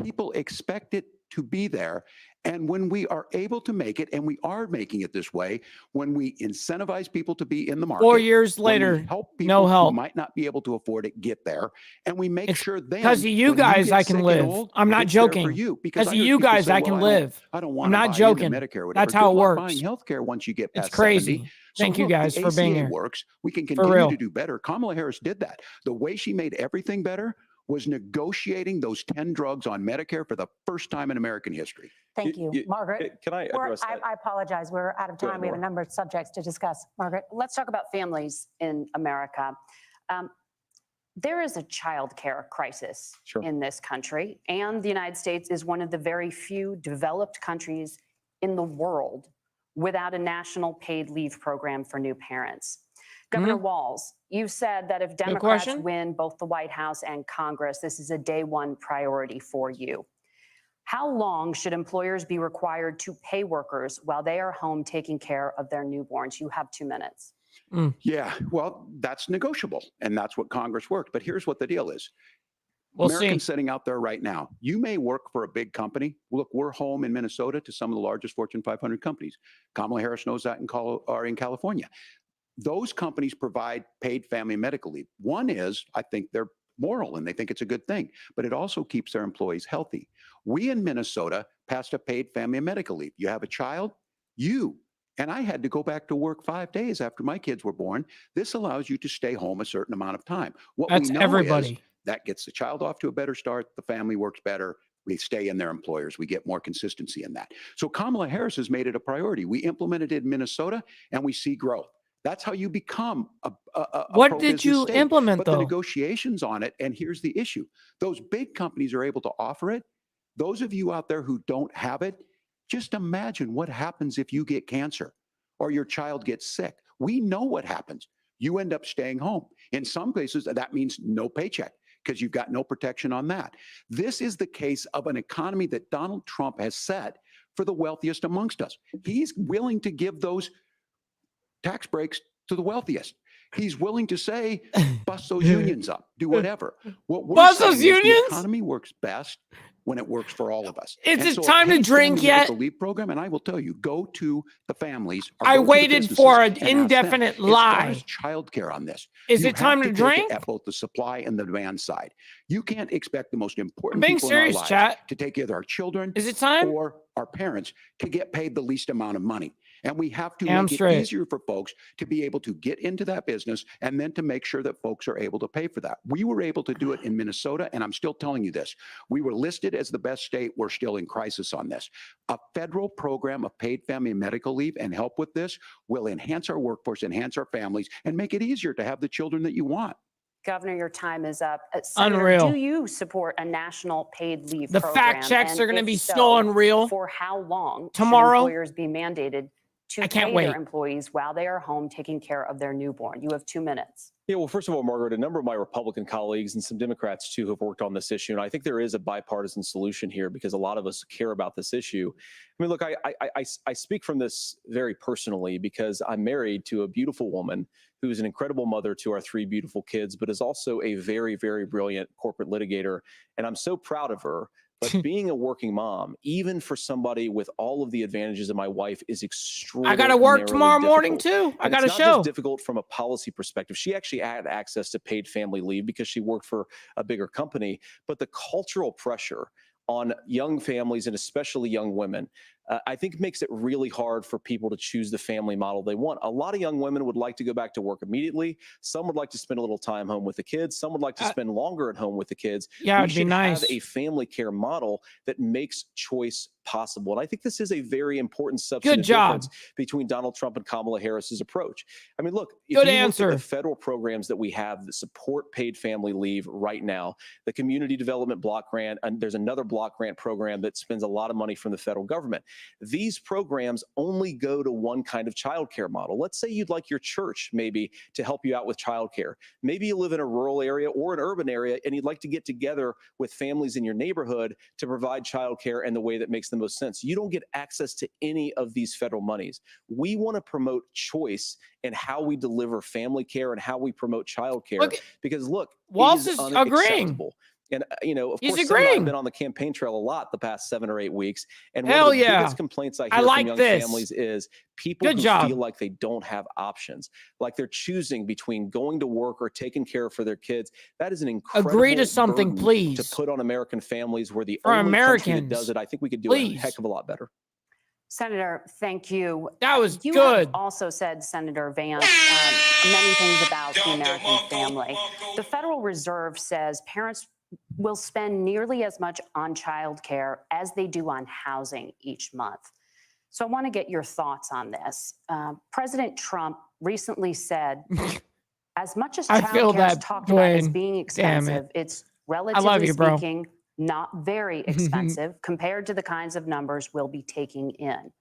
People expect it to be there. And when we are able to make it, and we are making it this way, when we incentivize people to be in the market, 4 years when we later, help people no who help. might not be able to afford it get there, and we make It's sure then because of you when guys get I can sick and live. old, I'm not it's there for joking. you. Because I of heard you people guys say, I "Well, can don't- live. I don't want I'm to not buy joking. into Medicare or whatever." That's how Good it luck works. buying healthcare once you get It's past 70. crazy. Thank you look, guys the for being ACA here. works. We can For continue real. to do better. Kamala Harris did that. The way she made everything better was negotiating those 10 drugs on Medicare for the first time in American history. Thank you, Margaret. Can I address that? I apologize. We're out of Go ahead, time. We have a Nora. number of subjects to discuss. Margaret. Let's talk about families in America. There is a child care crisis Sure. in this country, and the United States is one of the very few developed countries in the world without a national paid leave program for new parents. Governor Walz, you've said that if Democrats question. win both the White House and Congress, this is a day one priority for you. How long should employers be required to pay workers while they are home taking care of their newborns? You have 2 minutes. Yeah, well, that's negotiable, and that's what Congress worked. But here's what the deal is. We'll Americans see. sitting out there right now, you may work for a big company. Look, we're home in Minnesota to some of the largest Fortune 500 companies. Kamala Harris knows that in California. Those companies provide paid family medical leave. One is, I think they're moral and they think it's a good thing, but it also keeps their employees healthy. We in Minnesota passed a paid family medical leave. You have a child, and I had to go back to work 5 days after my kids were born. This allows you to stay home a certain amount of time. What That's we know everybody. is that gets the child off to a better start. The family works better. We stay in their employers. We get more consistency in that. So Kamala Harris has made it a priority. We implemented it in Minnesota, and we see growth. That's how you become a What did pro-business you state. implement, But though? the negotiations on it, and here's the issue. Those big companies are able to offer it. Those of you out there who don't have it, just imagine what happens if you get cancer or your child gets sick. We know what happens. You end up staying home. In some cases, that means no paycheck because you've got no protection on that. This is the case of an economy that Donald Trump has set for the wealthiest amongst us. He's willing to give those tax breaks to the wealthiest. He's willing to say, bust those unions up, do whatever. What we're Bust saying those is unions? the economy works best when it works for all of us. Is And it so a time to paid drink family yet? medical leave program, and I will tell you, go to the families. Or I go to the waited businesses for an and ask them. indefinite As far lie. as childcare on this, Is you it time have to take it drink? at both the supply and the demand side? You can't expect the most important being people serious, in our lives chat. to take either our children Is it time? or our parents to get paid the least amount of money. And we have to Damn make straight. it easier for folks to be able to get into that business and then to make sure that folks are able to pay for that. We were able to do it in Minnesota, and I'm still telling you this. We were listed as the best state. We're still in crisis on this. A federal program of paid family medical leave and help with this will enhance our workforce, enhance our families, and make it easier to have the children that you want. Governor, your time is up. Senator, Unreal. do you support a national paid leave The program? fact checks And are going to if be so, so unreal. For how long Tomorrow? should employers be mandated to I can't pay wait. their employees while they are home taking care of their newborn? You have 2 minutes. Yeah, well, first of all, Margaret, a number of my Republican colleagues and some Democrats too have worked on this issue, and I think there is a bipartisan solution here because a lot of us care about this issue. I mean, look, I speak from this very personally because I'm married to a beautiful woman who is an incredible mother to our 3 beautiful kids, but is also a very, very brilliant corporate litigator, and I'm so proud of her. But being a working mom, even for somebody with all of the advantages of my wife, is I extraordinarily got to work tomorrow morning, difficult. too. I And got it's a not show. just difficult from a policy perspective. She actually had access to paid family leave because she worked for a bigger company. But the cultural pressure on young families and especially young women, I think makes it really hard for people to choose the family model they want. A lot of young women would like to go back to work immediately. Some would like to spend a little time home with the kids. Some would like to spend longer at home with the kids. Yeah, We it'd be should nice. have a family care model that makes choice possible. And I think this is a very important substantive job. difference between Donald Trump and Kamala Harris's approach. I mean, look, if Good you look answer. at the federal programs that we have that support paid family leave right now, the Community Development Block Grant, and there's another block grant program that spends a lot of money from the federal government. These programs only go to one kind of childcare model. Let's say you'd like your church maybe to help you out with childcare. Maybe you live in a rural area or an urban area and you'd like to get together with families in your neighborhood to provide childcare in the way that makes the most sense. You don't get access to any of these federal monies. We want to promote choice in how we deliver family care and how we promote childcare. Look, Because look, Walz it is is agreeing. unacceptable And, of He's course, Sam and I have agreeing. been on the campaign trail a lot the past 7 or 8 weeks. And one Hell of the yeah. biggest complaints I I hear like from young this. families is people Good who job. feel like they don't have options, like they're choosing between going to work or taking care for their kids. That is an incredible Agree to something, burden please. to put on American families. We're the For only country that Americans. does it. I think we could do it a Please. heck of a lot better. Senator, thank you. That was You good. have also said, Senator Vance, many things about the American family. The Federal Reserve says parents will spend nearly as much on childcare as they do on housing each month. So I want to get your thoughts on this. President Trump recently said, as much as I feel childcare is that, talked about as Dwayne. being Damn it. expensive, it's love relatively you, bro. speaking not very expensive compared to the kinds of numbers we'll be taking in.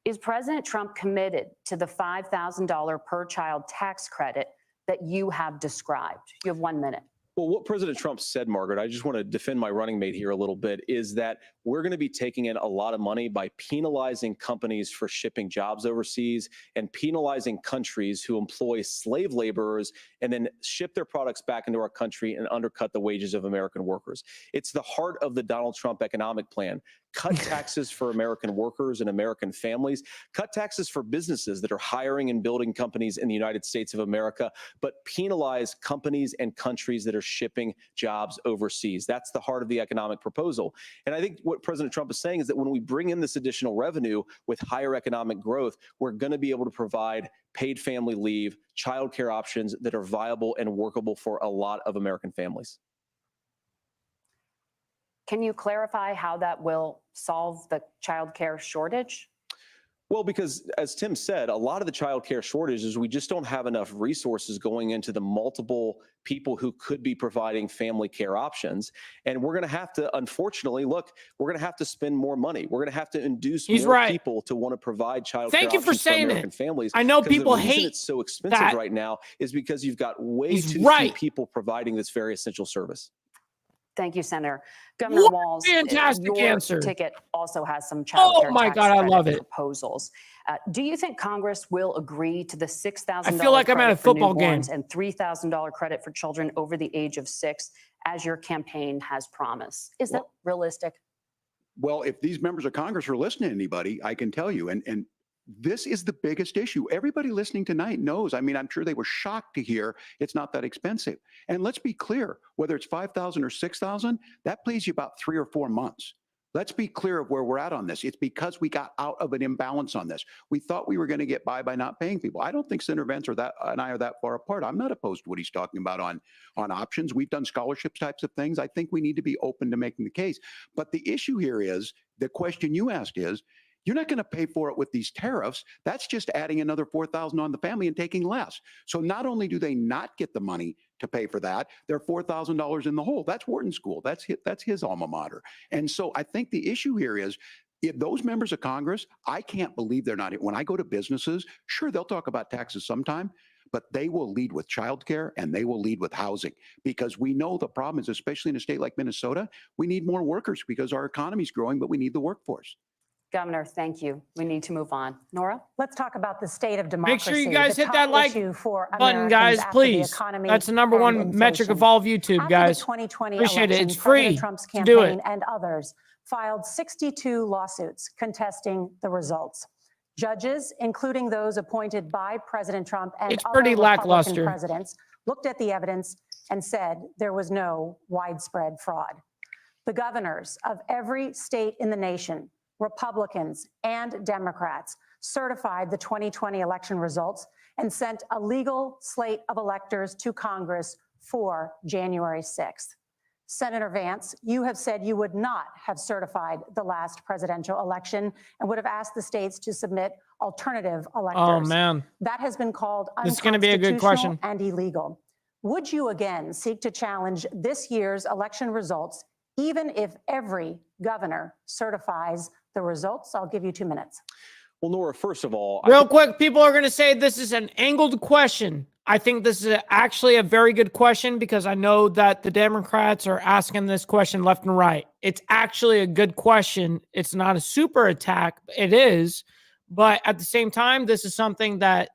Is President Trump committed to the $5,000 per child tax credit that you have described? You have 1 minute. Well, what President Trump said, Margaret, I just want to defend my running mate here a little bit, is that we're going to be taking in a lot of money by penalizing companies for shipping jobs overseas and penalizing countries who employ slave laborers and then ship their products back into our country and undercut the wages of American workers. It's the heart of the Donald Trump economic plan. Cut taxes for American workers and American families, cut taxes for businesses that are hiring and building companies in the United States of America, but penalize companies and countries that are shipping jobs overseas. That's the heart of the economic proposal. And I think what President Trump is saying is that when we bring in this additional revenue with higher economic growth, we're going to be able to provide paid family leave, childcare options that are viable and workable for a lot of American families. Can you clarify how that will solve the childcare shortage? Well, because as Tim said, a lot of the child care shortage is we just don't have enough resources going into the multiple people who could be providing family care options. And we're going to have to, unfortunately, look, we're going to have to spend more money. We're going to have to induce He's more right. people to want to provide child Thank care you for options saying American it. families. I know 'Cause people the reason hate it's so expensive that. right now is because you've got way He's too few right. people providing this very essential service. Thank you, Senator. Governor What a Walz, fantastic your answer. ticket also has some child care my tax God, I credit love it. proposals. Do you think Congress will agree to the $6,000 I feel like I'm at a credit for football newborns game. and $3,000 credit for children over the age of 6, as your campaign has promised? Is that realistic? Well, if these members of Congress are listening to anybody, I can tell you, and this is the biggest issue. Everybody listening tonight knows. I mean, I'm sure they were shocked to hear it's not that expensive. And let's be clear, whether it's 5,000 or 6,000, that plays you about 3 or 4 months. Let's be clear of where we're at on this. It's because we got out of an imbalance on this. We thought we were going to get by not paying people. I don't think Senator Vance and I are that far apart. I'm not opposed to what he's talking about on options. We've done scholarships types of things. I think we need to be open to making the case. But the issue here is, the question you asked is, you're not going to pay for it with these tariffs. That's just adding another $4,000 on the family and taking less. So not only do they not get the money to pay for that, they're $4,000 in the hole. That's Wharton School. That's his alma mater. And so I think the issue here is, if those members of Congress, I can't believe they're not. When I go to businesses, sure, they'll talk about taxes sometime, but they will lead with childcare and they will lead with housing, because we know the problem is, especially in a state like Minnesota, we need more workers because our economy is growing, but we need the workforce. Governor, thank you. We need to move on. Nora? Let's talk about the state of democracy. Make sure you guys the hit that top like issue for button, Americans guys, after the please. economy That's the number and one metric of inflation. all of YouTube, After guys. the 2020 Appreciate it. election, It's free President Trump's to do campaign it. and others filed 62 lawsuits contesting the results. Judges, including those appointed by President Trump and It's other pretty Republican lackluster. presidents, looked at the evidence and said there was no widespread fraud. The governors of every state in the nation, Republicans and Democrats, certified the 2020 election results and sent a legal slate of electors to Congress for January 6th. Senator Vance, you have said you would not have certified the last presidential election and would have asked the states to submit alternative electors. Oh, man. That has been called This is gonna be a good unconstitutional question. and illegal. Would you again seek to challenge this year's election results, even if every governor certifies the results? I'll give you 2 minutes. Well, Nora, first of all, Real quick, people are going to say this is an angled question. I think this is actually a very good question, because I know that the Democrats are asking this question left and right. It's actually a good question. It's not a super attack. It is. But at the same time, this is something that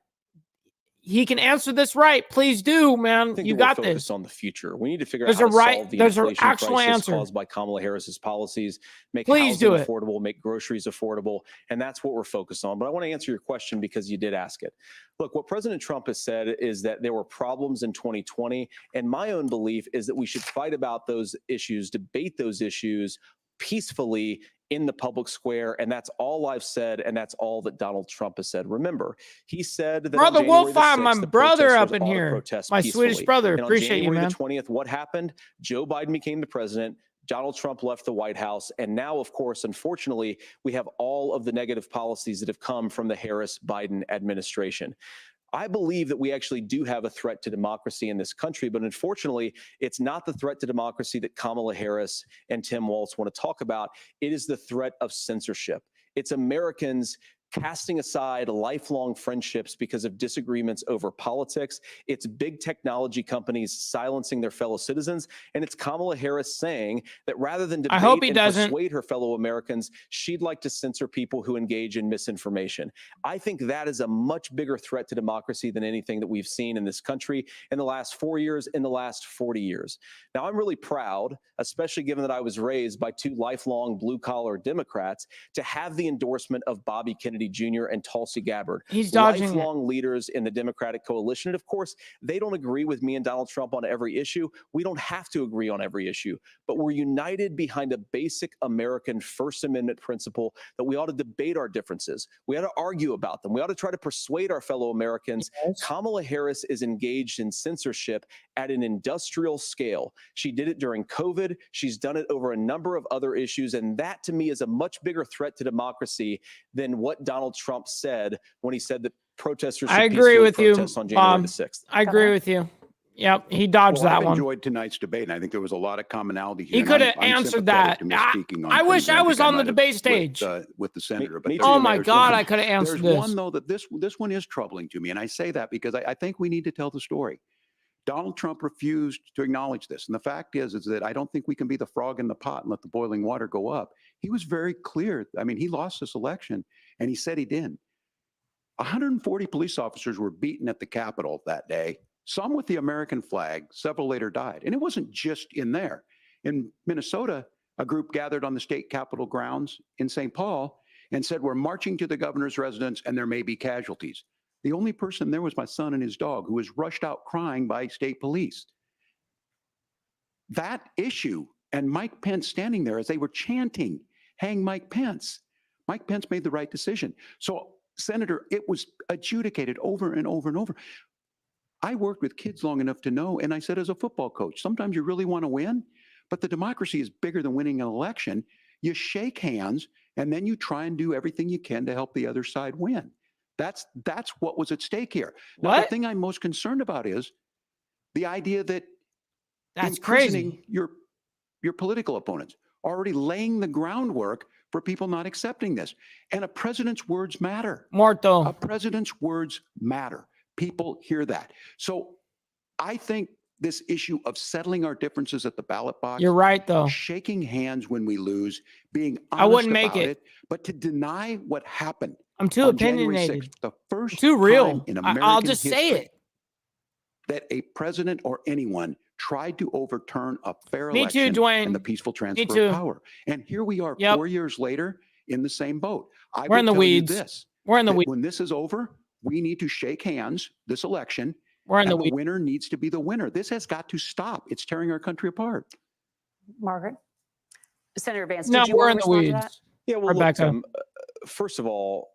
he can answer this right, please do, I man. think You that we're got focused this. on the future. We need to figure There's out a how to right- solve the there's an inflation actual crisis answer. caused by Kamala Harris's policies, make Please housing do it. affordable, make groceries affordable, and that's what we're focused on. But I want to answer your question because you did ask it. Look, what President Trump has said is that there were problems in 2020, and my own belief is that we should fight about those issues, debate those issues peacefully in the public square, and that's all I've said, and that's all that Donald Trump has said. Remember, he said that Brother on January Wolf, the I'm 6th, my the brother up protesters in ought to here. protest My peacefully. Swedish brother. And on Appreciate you, January man. the 20th, what happened? Joe Biden became the president. Donald Trump left the White House. And now, of course, unfortunately, we have all of the negative policies that have come from the Harris-Biden administration. I believe that we actually do have a threat to democracy in this country, but unfortunately, it's not the threat to democracy that Kamala Harris and Tim Walz want to talk about. It is the threat of censorship. It's Americans casting aside lifelong friendships because of disagreements over politics. It's big technology companies silencing their fellow citizens. And it's Kamala Harris saying that rather than I hope debate he and doesn't. persuade her fellow Americans, she'd like to censor people who engage in misinformation. I think that is a much bigger threat to democracy than anything that we've seen in this country in the last 4 years, in the last 40 years. Now, I'm really proud, especially given that I was raised by two lifelong blue-collar Democrats, to have the endorsement of Bobby Kennedy Jr. and Tulsi Gabbard. He's dodging it. lifelong leaders in the Democratic coalition. And of course, they don't agree with me and Donald Trump on every issue. We don't have to agree on every issue, but we're united behind a basic American First Amendment principle that we ought to debate our differences. We ought to argue about them. We ought to try to persuade our fellow Americans. Yes. Kamala Harris is engaged in censorship at an industrial scale. She did it during COVID. She's done it over a number of other issues. And that, to me, is a much bigger threat to democracy than what Donald Trump said when he said that protesters should I agree peacefully with you, protest on January Bob. the 6th. I agree with you. Yep, he dodged Well, that I've one. enjoyed tonight's debate, and I think there was a lot of commonality here. He and could have I'm answered sympathetic that. to misspeaking on I things wish that I was think on the might have debate with, stage. with the senator. But me there's- too. Oh my there's God, one- I could have answered There's this. one, though, that this one is troubling to me, and I say that because I think we need to tell the story. Donald Trump refused to acknowledge this. And the fact is that I don't think we can be the frog in the pot and let the boiling water go up. He was very clear. I mean, he lost this election, and he said he didn't. 140 police officers were beaten at the Capitol that day, some with the American flag, several later died. And it wasn't just in there. In Minnesota, a group gathered on the state capitol grounds in St. Paul and said, "We're marching to the governor's residence and there may be casualties." The only person there was my son and his dog, who was rushed out crying by state police. That issue and Mike Pence standing there as they were chanting, "Hang Mike Pence." Mike Pence made the right decision. So, Senator, it was adjudicated over and over and over. I worked with kids long enough to know, and I said as a football coach, sometimes you really want to win, but the democracy is bigger than winning an election. You shake hands, and then you try and do everything you can to help the other side win. That's what was at stake here. Now, the What? thing I'm most concerned about is the idea that That's crazy. imprisoning your political opponents, already laying the groundwork for people not accepting this. And a president's words matter. A Morto. president's words matter. People hear that. So I think this issue of settling our differences at the ballot box, You're right, though. shaking hands when we lose, being honest I wouldn't make about it. but to deny what happened I'm too on January opinionated. 6th, the first Too real. time in I'll American just say history it. that a president or anyone tried to overturn a fair Me too, election Dwayne. and the peaceful transfer too. of power. And here we are Yep. 4 years later in the same boat. I We're in will the tell you weeds. this, We're in the that weeds. when this is over, we need to shake hands this election, We're in and the the weeds. winner needs to be the winner. This has got to stop. It's tearing our country apart. Margaret? Senator Vance, No, did you we're want in to the respond to that? weeds. Yeah, well, look, Rebecca. Tim, first of all,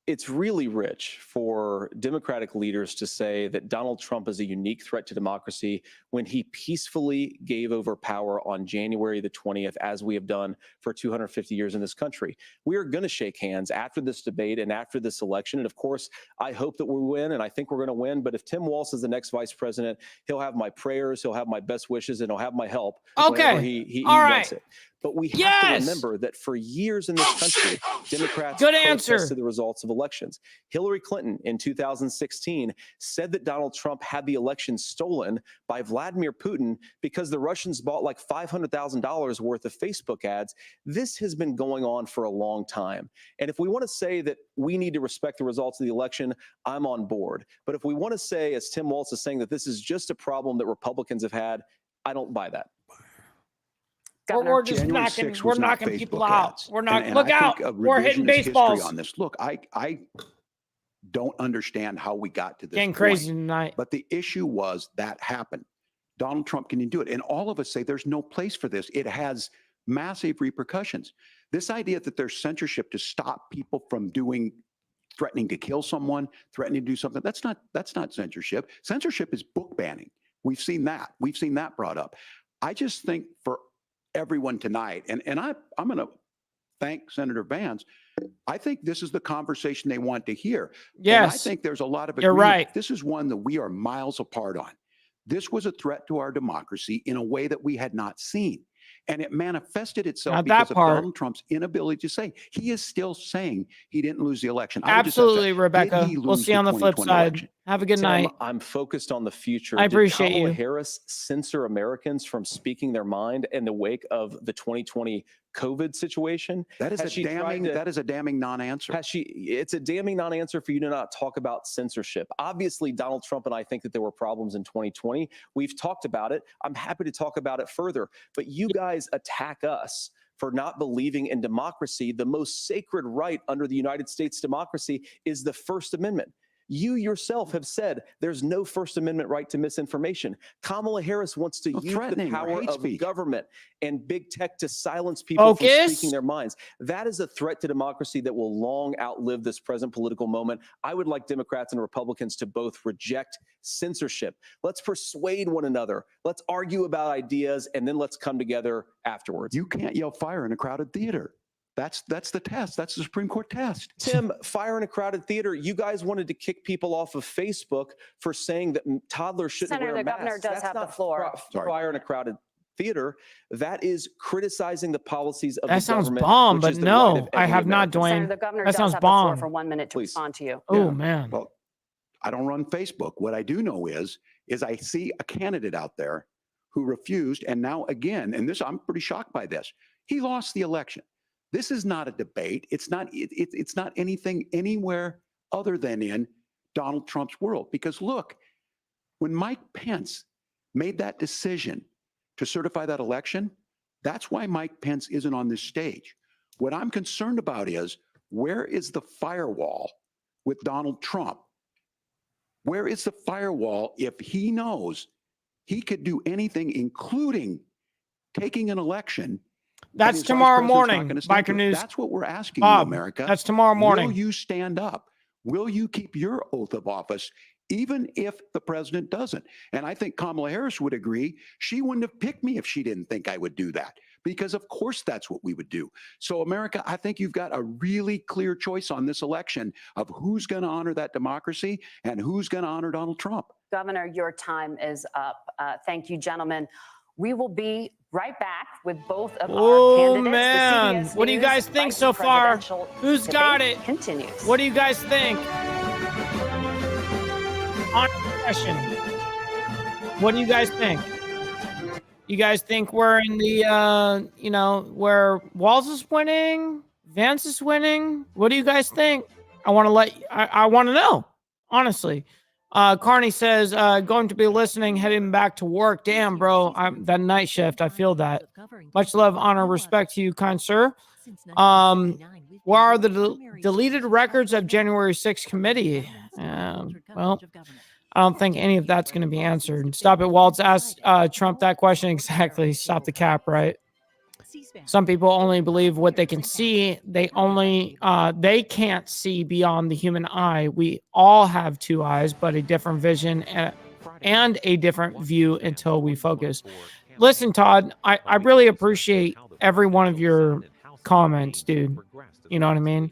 it's really rich for Democratic leaders to say that Donald Trump is a unique threat to democracy when he peacefully gave over power on January the 20th, as we have done for 250 years in this country. We are going to shake hands after this debate and after this election. And of course, I hope that we win, and I think we're going to win. But if Tim Walz is the next vice president, he'll have my prayers, he'll have my best wishes, and he'll have my help whenever Okay. he All wants right. it. But we have Yes! to remember that for years in this country, Democrats Good answer. protested the results of elections. Hillary Clinton in 2016 said that Donald Trump had the election stolen by Vladimir Putin because the Russians bought like $500,000 worth of Facebook ads. This has been going on for a long time. And if we want to say that we need to respect the results of the election, I'm on board. But if we want to say, as Tim Walz is saying, that this is just a problem that Republicans have had, I don't buy that. We're just January knocking. 6th We're was not knocking people Facebook out. ads. We're not. And Look I out. think a We're hitting revisionist history baseballs. on this. Look, I don't understand how we got to this Getting point, crazy tonight. but the issue was that happened. Donald Trump can do it. And all of us say there's no place for this. It has massive repercussions. This idea that there's censorship to stop people from threatening to kill someone, threatening to do something, that's not censorship. Censorship is book banning. We've seen that. We've seen that brought up. I just think for everyone tonight, and I'm going to thank Senator Vance. I think this is the conversation they want to hear. And I Yes. think there's a lot of You're agreement. right. This is one that we are miles apart on. This was a threat to our democracy in a way that we had not seen. And it manifested itself Not that because of part. Donald Trump's inability to say. He is still saying he didn't lose the election. I would just ask Absolutely, that, Rebecca. did he We'll lose see you on the flip 2020 side. election? Have a good Tim, night. I'm focused on the future. I appreciate Did Kamala you. Harris censor Americans from speaking their mind in the wake of the 2020 COVID situation? That is Has she tried to- that is a damning non-answer. It's a damning non-answer for you to not talk about censorship. Obviously, Donald Trump and I think that there were problems in 2020. We've talked about it. I'm happy to talk about it further. But you guys attack us for not believing in democracy. The most sacred right under the United States democracy is the First Amendment. You yourself have said there's no First Amendment right to misinformation. Kamala Harris wants to No use the threatening or power hate of speech. government and big tech to silence people from Focus. speaking their minds. That is a threat to democracy that will long outlive this present political moment. I would like Democrats and Republicans to both reject censorship. Let's persuade one another. Let's argue about ideas, and then let's come together afterwards. You can't yell fire in a crowded theater. That's the test. That's the Supreme Court test. Tim, fire in a crowded theater. You guys wanted to kick people off of Facebook for saying that toddlers shouldn't Senator, wear the governor masks. does That's have the not floor. Sorry. Fire in a crowded theater. That is criticizing the policies of That the sounds government, bomb, which but is the no, right of I every have not, American. Senator, Dwayne. the governor That does sounds have the floor bomb. for 1 minute to Please. respond to you. Oh Yeah. man. Well, I don't run Facebook. What I do know is I see a candidate out there who refused, and now again, and this I'm pretty shocked by this. He lost the election. This is not a debate. It's not. It's not anything anywhere other than in Donald Trump's world. Because look, when Mike Pence made that decision to certify that election, that's why Mike Pence isn't on this stage. What I'm concerned about is where is the firewall with Donald Trump? Where is the firewall if he knows he could do anything, including taking an election? and That's his vice tomorrow president's not morning. gonna stand Biker for it? News. That's what we're asking Bob, you, America. That's tomorrow morning. Will you stand up? Will you keep your oath of office, even if the president doesn't? And I think Kamala Harris would agree. She wouldn't have picked me if she didn't think I would do that, because of course that's what we would do. So America, I think you've got a really clear choice on this election of who's going to honor that democracy and who's going to honor Donald Trump. Governor, your time is up. Thank you, gentlemen. We will be right back with both of our Oh candidates. The man. CBS What do you News guys think Vice so far? Presidential Who's got debate it? Continues. What do you guys think? On question. What do you guys think? You guys think we're in the where Walz is winning, Vance is winning? What do you guys think? I want to know, honestly. Carney says, going to be listening, heading back to work. Damn, bro, I'm that night shift. I feel that. Much love, honor, respect to you, kind sir. Where are the deleted records of January 6th committee? Well, I don't think any of that's going to be answered. Stop it, Waltz asked Trump that question exactly. Stop the cap, right? Some people only believe what they can see. They can't see beyond the human eye. We all have two eyes, but a different vision and a different view until we focus. Listen, Todd, I really appreciate every one of your comments, dude. You know what I mean?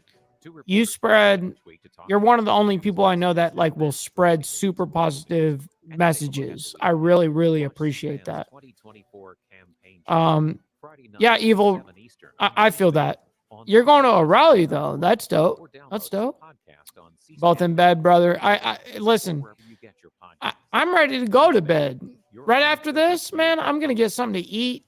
You're one of the only people I know that will spread super positive messages. I really, really appreciate that. Yeah, Evil. I feel that. You're going to a rally though. That's dope. That's dope. Both in bed, brother. I listen. I'm ready to go to bed. Right after this, man, I'm gonna get something to eat,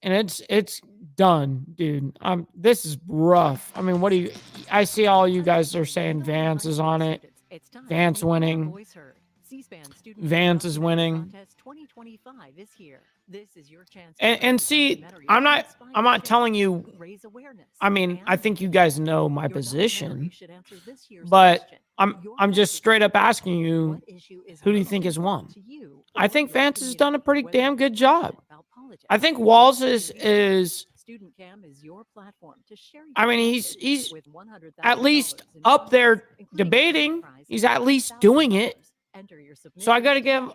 and it's done, dude. This is rough. I mean, what do you? I see all you guys are saying Vance is on it. Vance winning. Vance is winning. 2025 is here. This is your chance. And see, I'm not telling you. I mean, I think you guys know my position, but I'm just straight up asking you, who do you think has won? I think Vance has done a pretty damn good job. I think Walz is I mean, he's at least up there debating. He's at least doing it. So I gotta give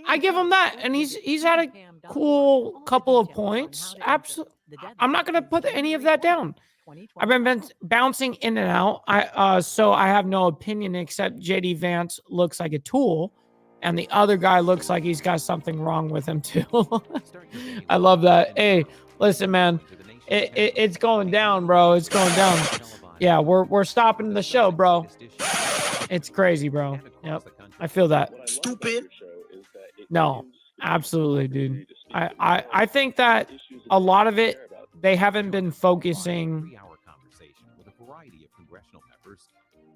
I give him that, and he's had a cool couple of points. Absolutely, I'm not gonna put any of that down. I've been bouncing in and out. So I have no opinion except JD Vance looks like a tool, and the other guy looks like he's got something wrong with him too. I love that. Hey, listen, man, it's going down, bro. It's going down. Yeah, we're stopping the show, bro. It's crazy, bro. Yep, I feel that. Stupid. No, absolutely, dude. I think that a lot of it, they haven't been focusing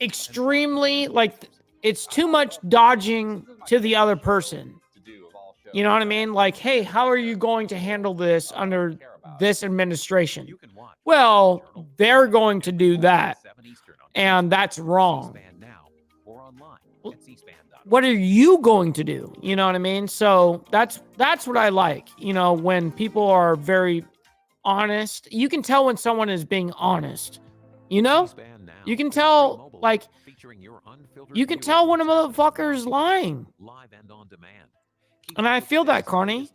extremely, like, it's too much dodging to the other person. You know what I mean? Like, hey, how are you going to handle this under this administration? Well, they're going to do that, and that's wrong. What are you going to do? You know what I mean? So that's what I like. You know, when people are very honest, you can tell when someone is being honest. You know, you can tell, like, you can tell when a motherfucker is lying. And I feel that, Carney.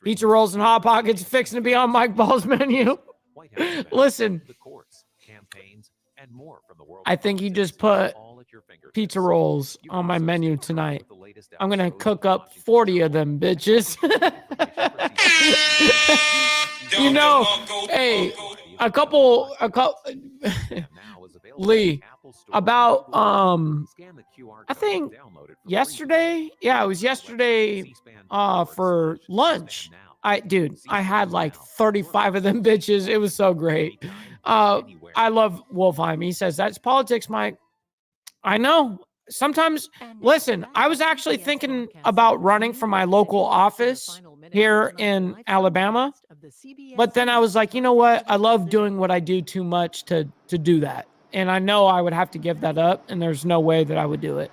Pizza rolls and Hot Pockets fixing to be on Mike Ball's menu. Listen, I think you just put pizza rolls on my menu tonight. I'm going to cook up 40 of them, bitches. You know, hey, a couple Lee, about I think yesterday, yeah, it was yesterday for lunch. I had like 35 of them bitches. It was so great. I love Wolfheim. He says that's politics, Mike. I know. Sometimes, listen, I was actually thinking about running for my local office here in Alabama, but then I was like, you know what? I love doing what I do too much to do that. And I know I would have to give that up, and there's no way that I would do it.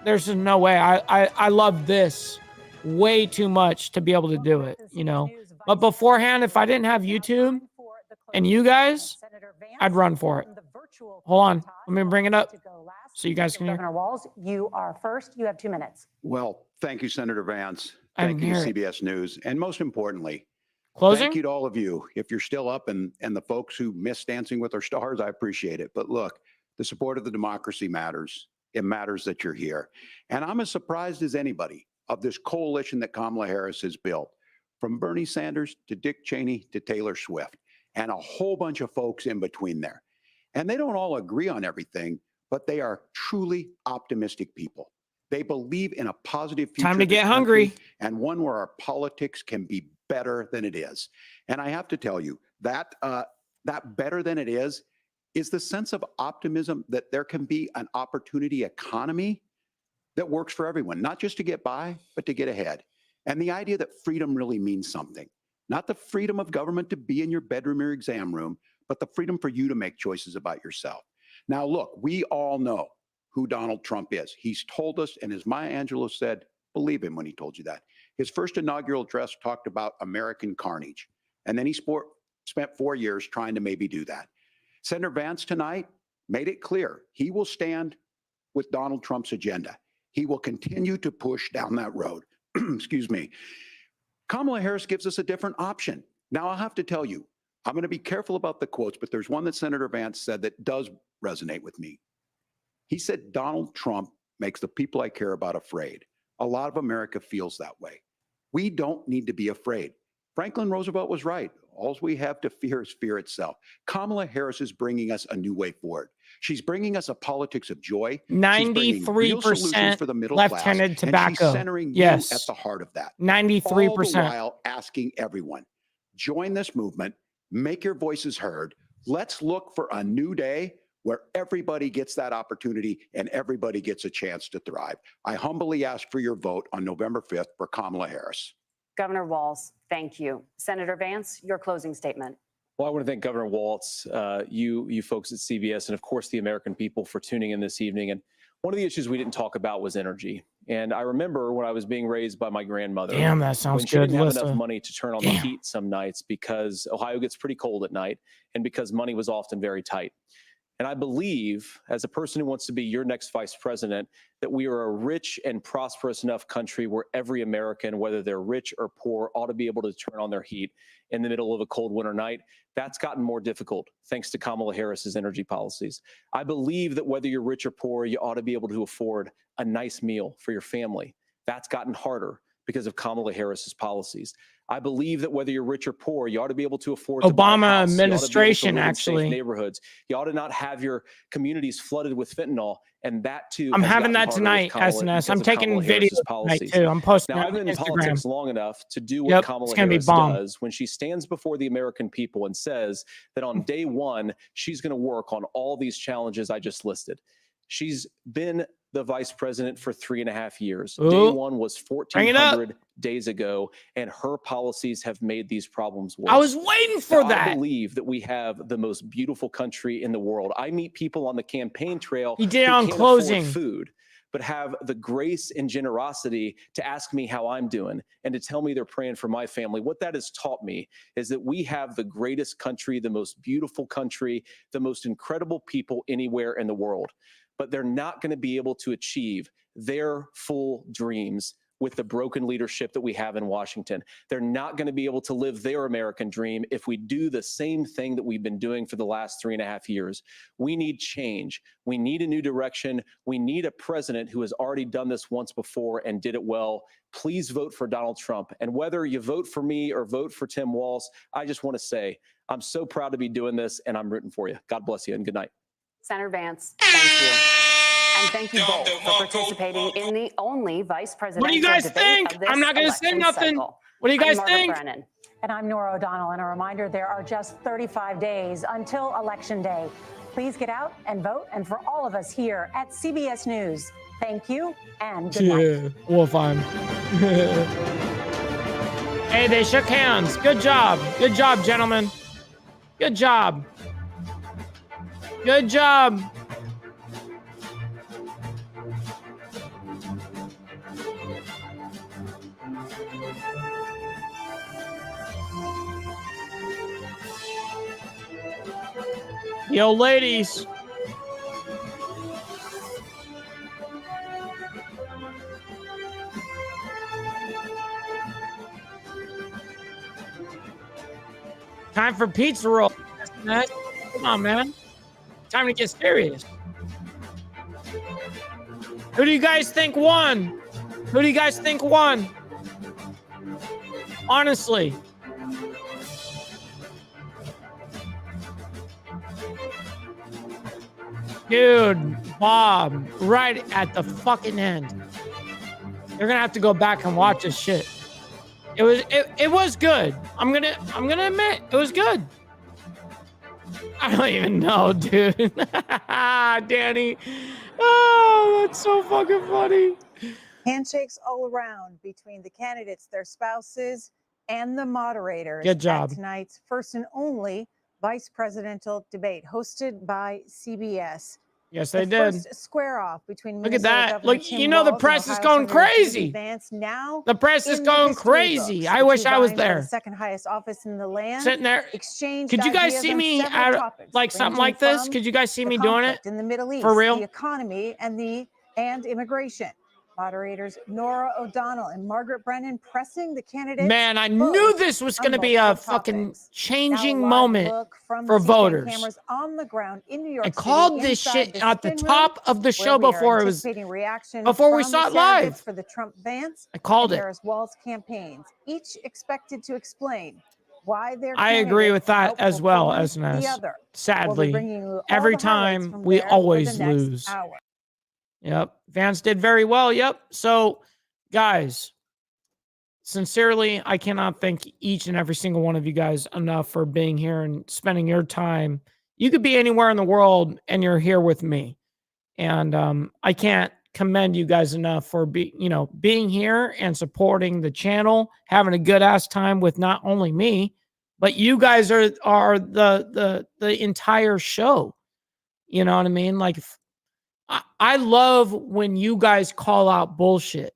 There's no way. I love this way too much to be able to do it, you know? But beforehand, if I didn't have YouTube and you guys, I'd run for it. Hold on. Let me bring it up so you guys can hear. Governor Walz, you are first. You have 2 minutes. Well, thank you, Senator Vance. I Thank you, didn't hear CBS News. And most importantly, Closing? thank you to all of you. If you're still up and the folks who miss Dancing with Our Stars, I appreciate it. But look, the support of the democracy matters. It matters that you're here. And I'm as surprised as anybody of this coalition that Kamala Harris has built, from Bernie Sanders to Dick Cheney to Taylor Swift, and a whole bunch of folks in between there. And they don't all agree on everything, but they are truly optimistic people. They believe in a positive future. Time to get hungry. And one where our politics can be better than it is. And I have to tell you, that better than it is the sense of optimism that there can be an opportunity economy that works for everyone, not just to get by, but to get ahead. And the idea that freedom really means something, not the freedom of government to be in your bedroom or exam room, but the freedom for you to make choices about yourself. Now, look, we all know who Donald Trump is. He's told us, and as Maya Angelou said, believe him when he told you that. His first inaugural address talked about American carnage, and then he spent 4 years trying to maybe do that. Senator Vance tonight made it clear he will stand with Donald Trump's agenda. He will continue to push down that road. Excuse me. Kamala Harris gives us a different option. Now, I'll have to tell you, I'm going to be careful about the quotes, but there's one that Senator Vance said that does resonate with me. He said, Donald Trump makes the people I care about afraid. A lot of America feels that way. We don't need to be afraid. Franklin Roosevelt was right. All we have to fear is fear itself. Kamala Harris is bringing us a new way forward. She's bringing us a politics of joy. She's bringing real solutions 93% for the middle class, left-handed and tobacco. she's centering Yes. you at the heart of that. 93%. All the while asking everyone, join this movement, make your voices heard. Let's look for a new day where everybody gets that opportunity and everybody gets a chance to thrive. I humbly ask for your vote on November 5th for Kamala Harris. Governor Walz, thank you. Senator Vance, your closing statement. Well, I want to thank Governor Walz, you folks at CBS, and of course the American people for tuning in this evening. And one of the issues we didn't talk about was energy. And I remember when I was being raised by my grandmother. Damn, that sounds when she good, didn't have Lissa. enough money to turn on the heat some nights because Ohio gets pretty cold at night and because money was often very tight. And I believe, as a person who wants to be your next vice president, that we are a rich and prosperous enough country where every American, whether they're rich or poor, ought to be able to turn on their heat in the middle of a cold winter night. That's gotten more difficult thanks to Kamala Harris's energy policies. I believe that whether you're rich or poor, you ought to be able to afford a nice meal for your family. That's gotten harder because of Kamala Harris's policies. I believe that whether you're rich or poor, you ought to be able to afford to buy a Obama house. You ought to be able to administration, live in safe actually. neighborhoods. You ought to not have your communities flooded with fentanyl, and that too. I'm has having gotten that harder with tonight, Kamala SNS. because I'm of taking Kamala videos Harris's tonight policies. too. I'm posting Now, it I've on been in Instagram. politics long enough to do what Yep, Kamala it's gonna be Harris bomb. does when she stands before the American people and says that on day one, she's going to work on all these challenges I just listed. She's been the vice president for 3.5 years. Day Ooh. one was Bring it up. 1,400 days ago, and her policies have made these problems worse. I was waiting for Now, that. I believe that we have the most beautiful country in the world. I meet people on the campaign trail He did it who on can't closing. afford food, but have the grace and generosity to ask me how I'm doing and to tell me they're praying for my family. What that has taught me is that we have the greatest country, the most beautiful country, the most incredible people anywhere in the world. But they're not going to be able to achieve their full dreams with the broken leadership that we have in Washington. They're not going to be able to live their American dream if we do the same thing that we've been doing for the last 3.5 years. We need change. We need a new direction. We need a president who has already done this once before and did it well. Please vote for Donald Trump. And whether you vote for me or vote for Tim Walz, I just want to say I'm so proud to be doing this, and I'm rooting for you. God bless you, and good night. Senator Vance, thank you. And thank you both for participating in the only vice presidential What do you guys debate think? of this I'm not going to say election nothing. cycle. What do you I'm guys Margaret think? Brennan. And I'm Nora O'Donnell. And a reminder, there are just 35 days until Election Day. Please get out and vote. And for all of us here at CBS News, thank you and good night. Yeah, wolf on. Hey, they shook hands. Good job. Good job, gentlemen. Good job. Good job. Yo, ladies. Time for pizza roll. Come on, man. Time to get serious. Who do you guys think won? Who do you guys think won? Honestly. Dude, Bob, right at the fucking end. You're gonna have to go back and watch this shit. It was good. I'm gonna admit it was good. I don't even know, dude. Danny. Oh, that's so fucking funny. Handshakes all around between the candidates, their spouses, and the moderators. Good job. At tonight's first and only vice presidential debate hosted by CBS. Yes, The they did. first square off between Look at Minnesota that. Governor Look, Tim you know the Walz and press is Ohio going Senator J.D. crazy. Vance now The press is in the going history crazy. books. I The wish two I was vying for there. the second highest office in the land. Sitting there. Exchanged Could you guys ideas see on me several at topics, like something ranging like this? from Could you guys see the me doing it? conflict in the Middle East, For real? the economy, and immigration. Moderators Nora O'Donnell and Margaret Brennan pressing the candidates. Man, I knew this was going to be a fucking changing moment for voters. Cameras on the ground in New York I City, called this inside shit at the spin top room, of the show where we are before it was anticipating reactions before we from saw the it live. candidates for the Trump Vance I called and it. Harris Walz campaigns, each expected to explain why their I agree with that candidates as well, outperformed as the other. We'll be sadly, bringing you all every the highlights time from we there for always the next lose. hour. Yep. Vance did very well. Yep. So, guys, sincerely, I cannot thank each and every single one of you guys enough for being here and spending your time. You could be anywhere in the world and you're here with me. And I can't commend you guys enough for being here and supporting the channel, having a good ass time with not only me, but you guys are the entire show. You know what I mean? Like, I love when you guys call out bullshit.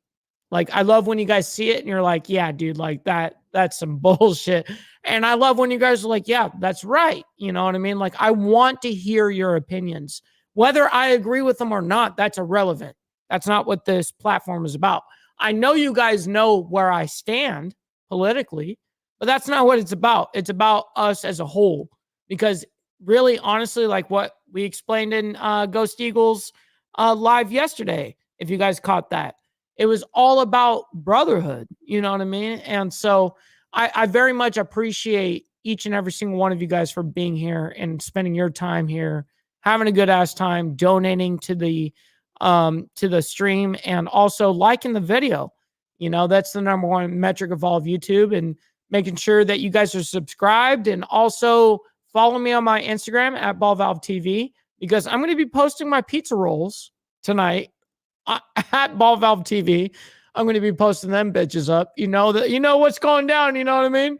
Like, I love when you guys see it and you're like, yeah, dude, like that's some bullshit. And I love when you guys are like, yeah, that's right. You know what I mean? Like, I want to hear your opinions. Whether I agree with them or not, that's irrelevant. That's not what this platform is about. I know you guys know where I stand politically, but that's not what it's about. It's about us as a whole. Because really, honestly, like what we explained in Ghost Eagles live yesterday, if you guys caught that, it was all about brotherhood. You know what I mean? And so I very much appreciate each and every single one of you guys for being here and spending your time here, having a good ass time, donating to the stream, and also liking the video. You know, that's the number one metric of all of YouTube, and making sure that you guys are subscribed, and also follow me on my Instagram at BallValveTV, because I'm going to be posting my pizza rolls tonight at BallValveTV. I'm going to be posting them bitches up. You know what's going down. You know what I mean?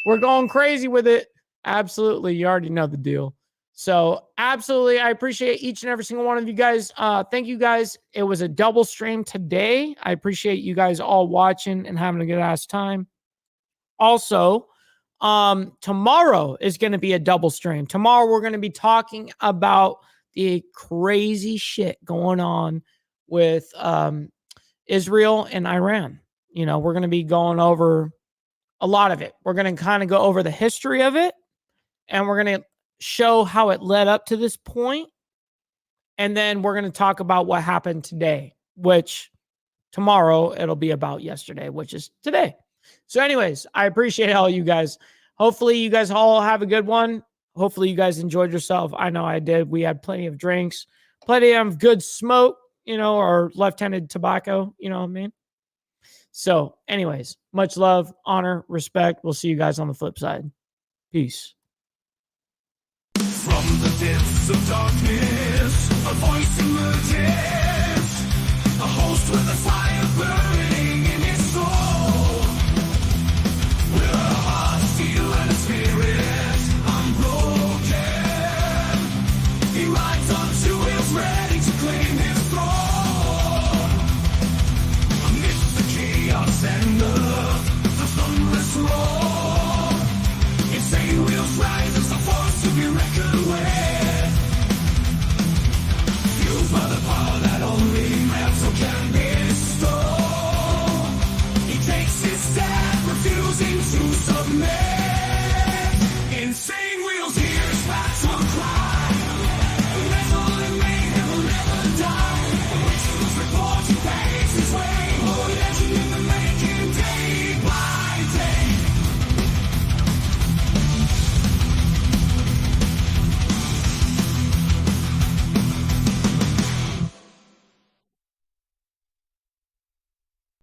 We're going crazy with it. Absolutely. You already know the deal. So absolutely, I appreciate each and every single one of you guys. Thank you guys. It was a double stream today. I appreciate you guys all watching and having a good ass time. Also, tomorrow is going to be a double stream. Tomorrow we're going to be talking about the crazy shit going on with Israel and Iran. You know, we're going to be going over a lot of it. We're going to kind of go over the history of it, and we're going to show how it led up to this point. And then we're going to talk about what happened today, which tomorrow it'll be about yesterday, which is today. So anyways, I appreciate all you guys. Hopefully you guys all have a good one. Hopefully you guys enjoyed yourself. I know I did. We had plenty of drinks, plenty of good smoke, you know, or left-handed tobacco, you know what I mean? So anyways, much love, honor, respect. We'll see you guys on the flip side. Peace. From the depths of darkness, a voice emerges, a host with a fire burning in his soul. With a heart, steel, and a spirit unbroken, he rides on two wheels, ready to claim his throne. Amidst the chaos and the thunderous roar, insane wheels rise as the force to be reckoned with. Fueled by the power that only Manso can bestow, he takes his stand, refusing to submit.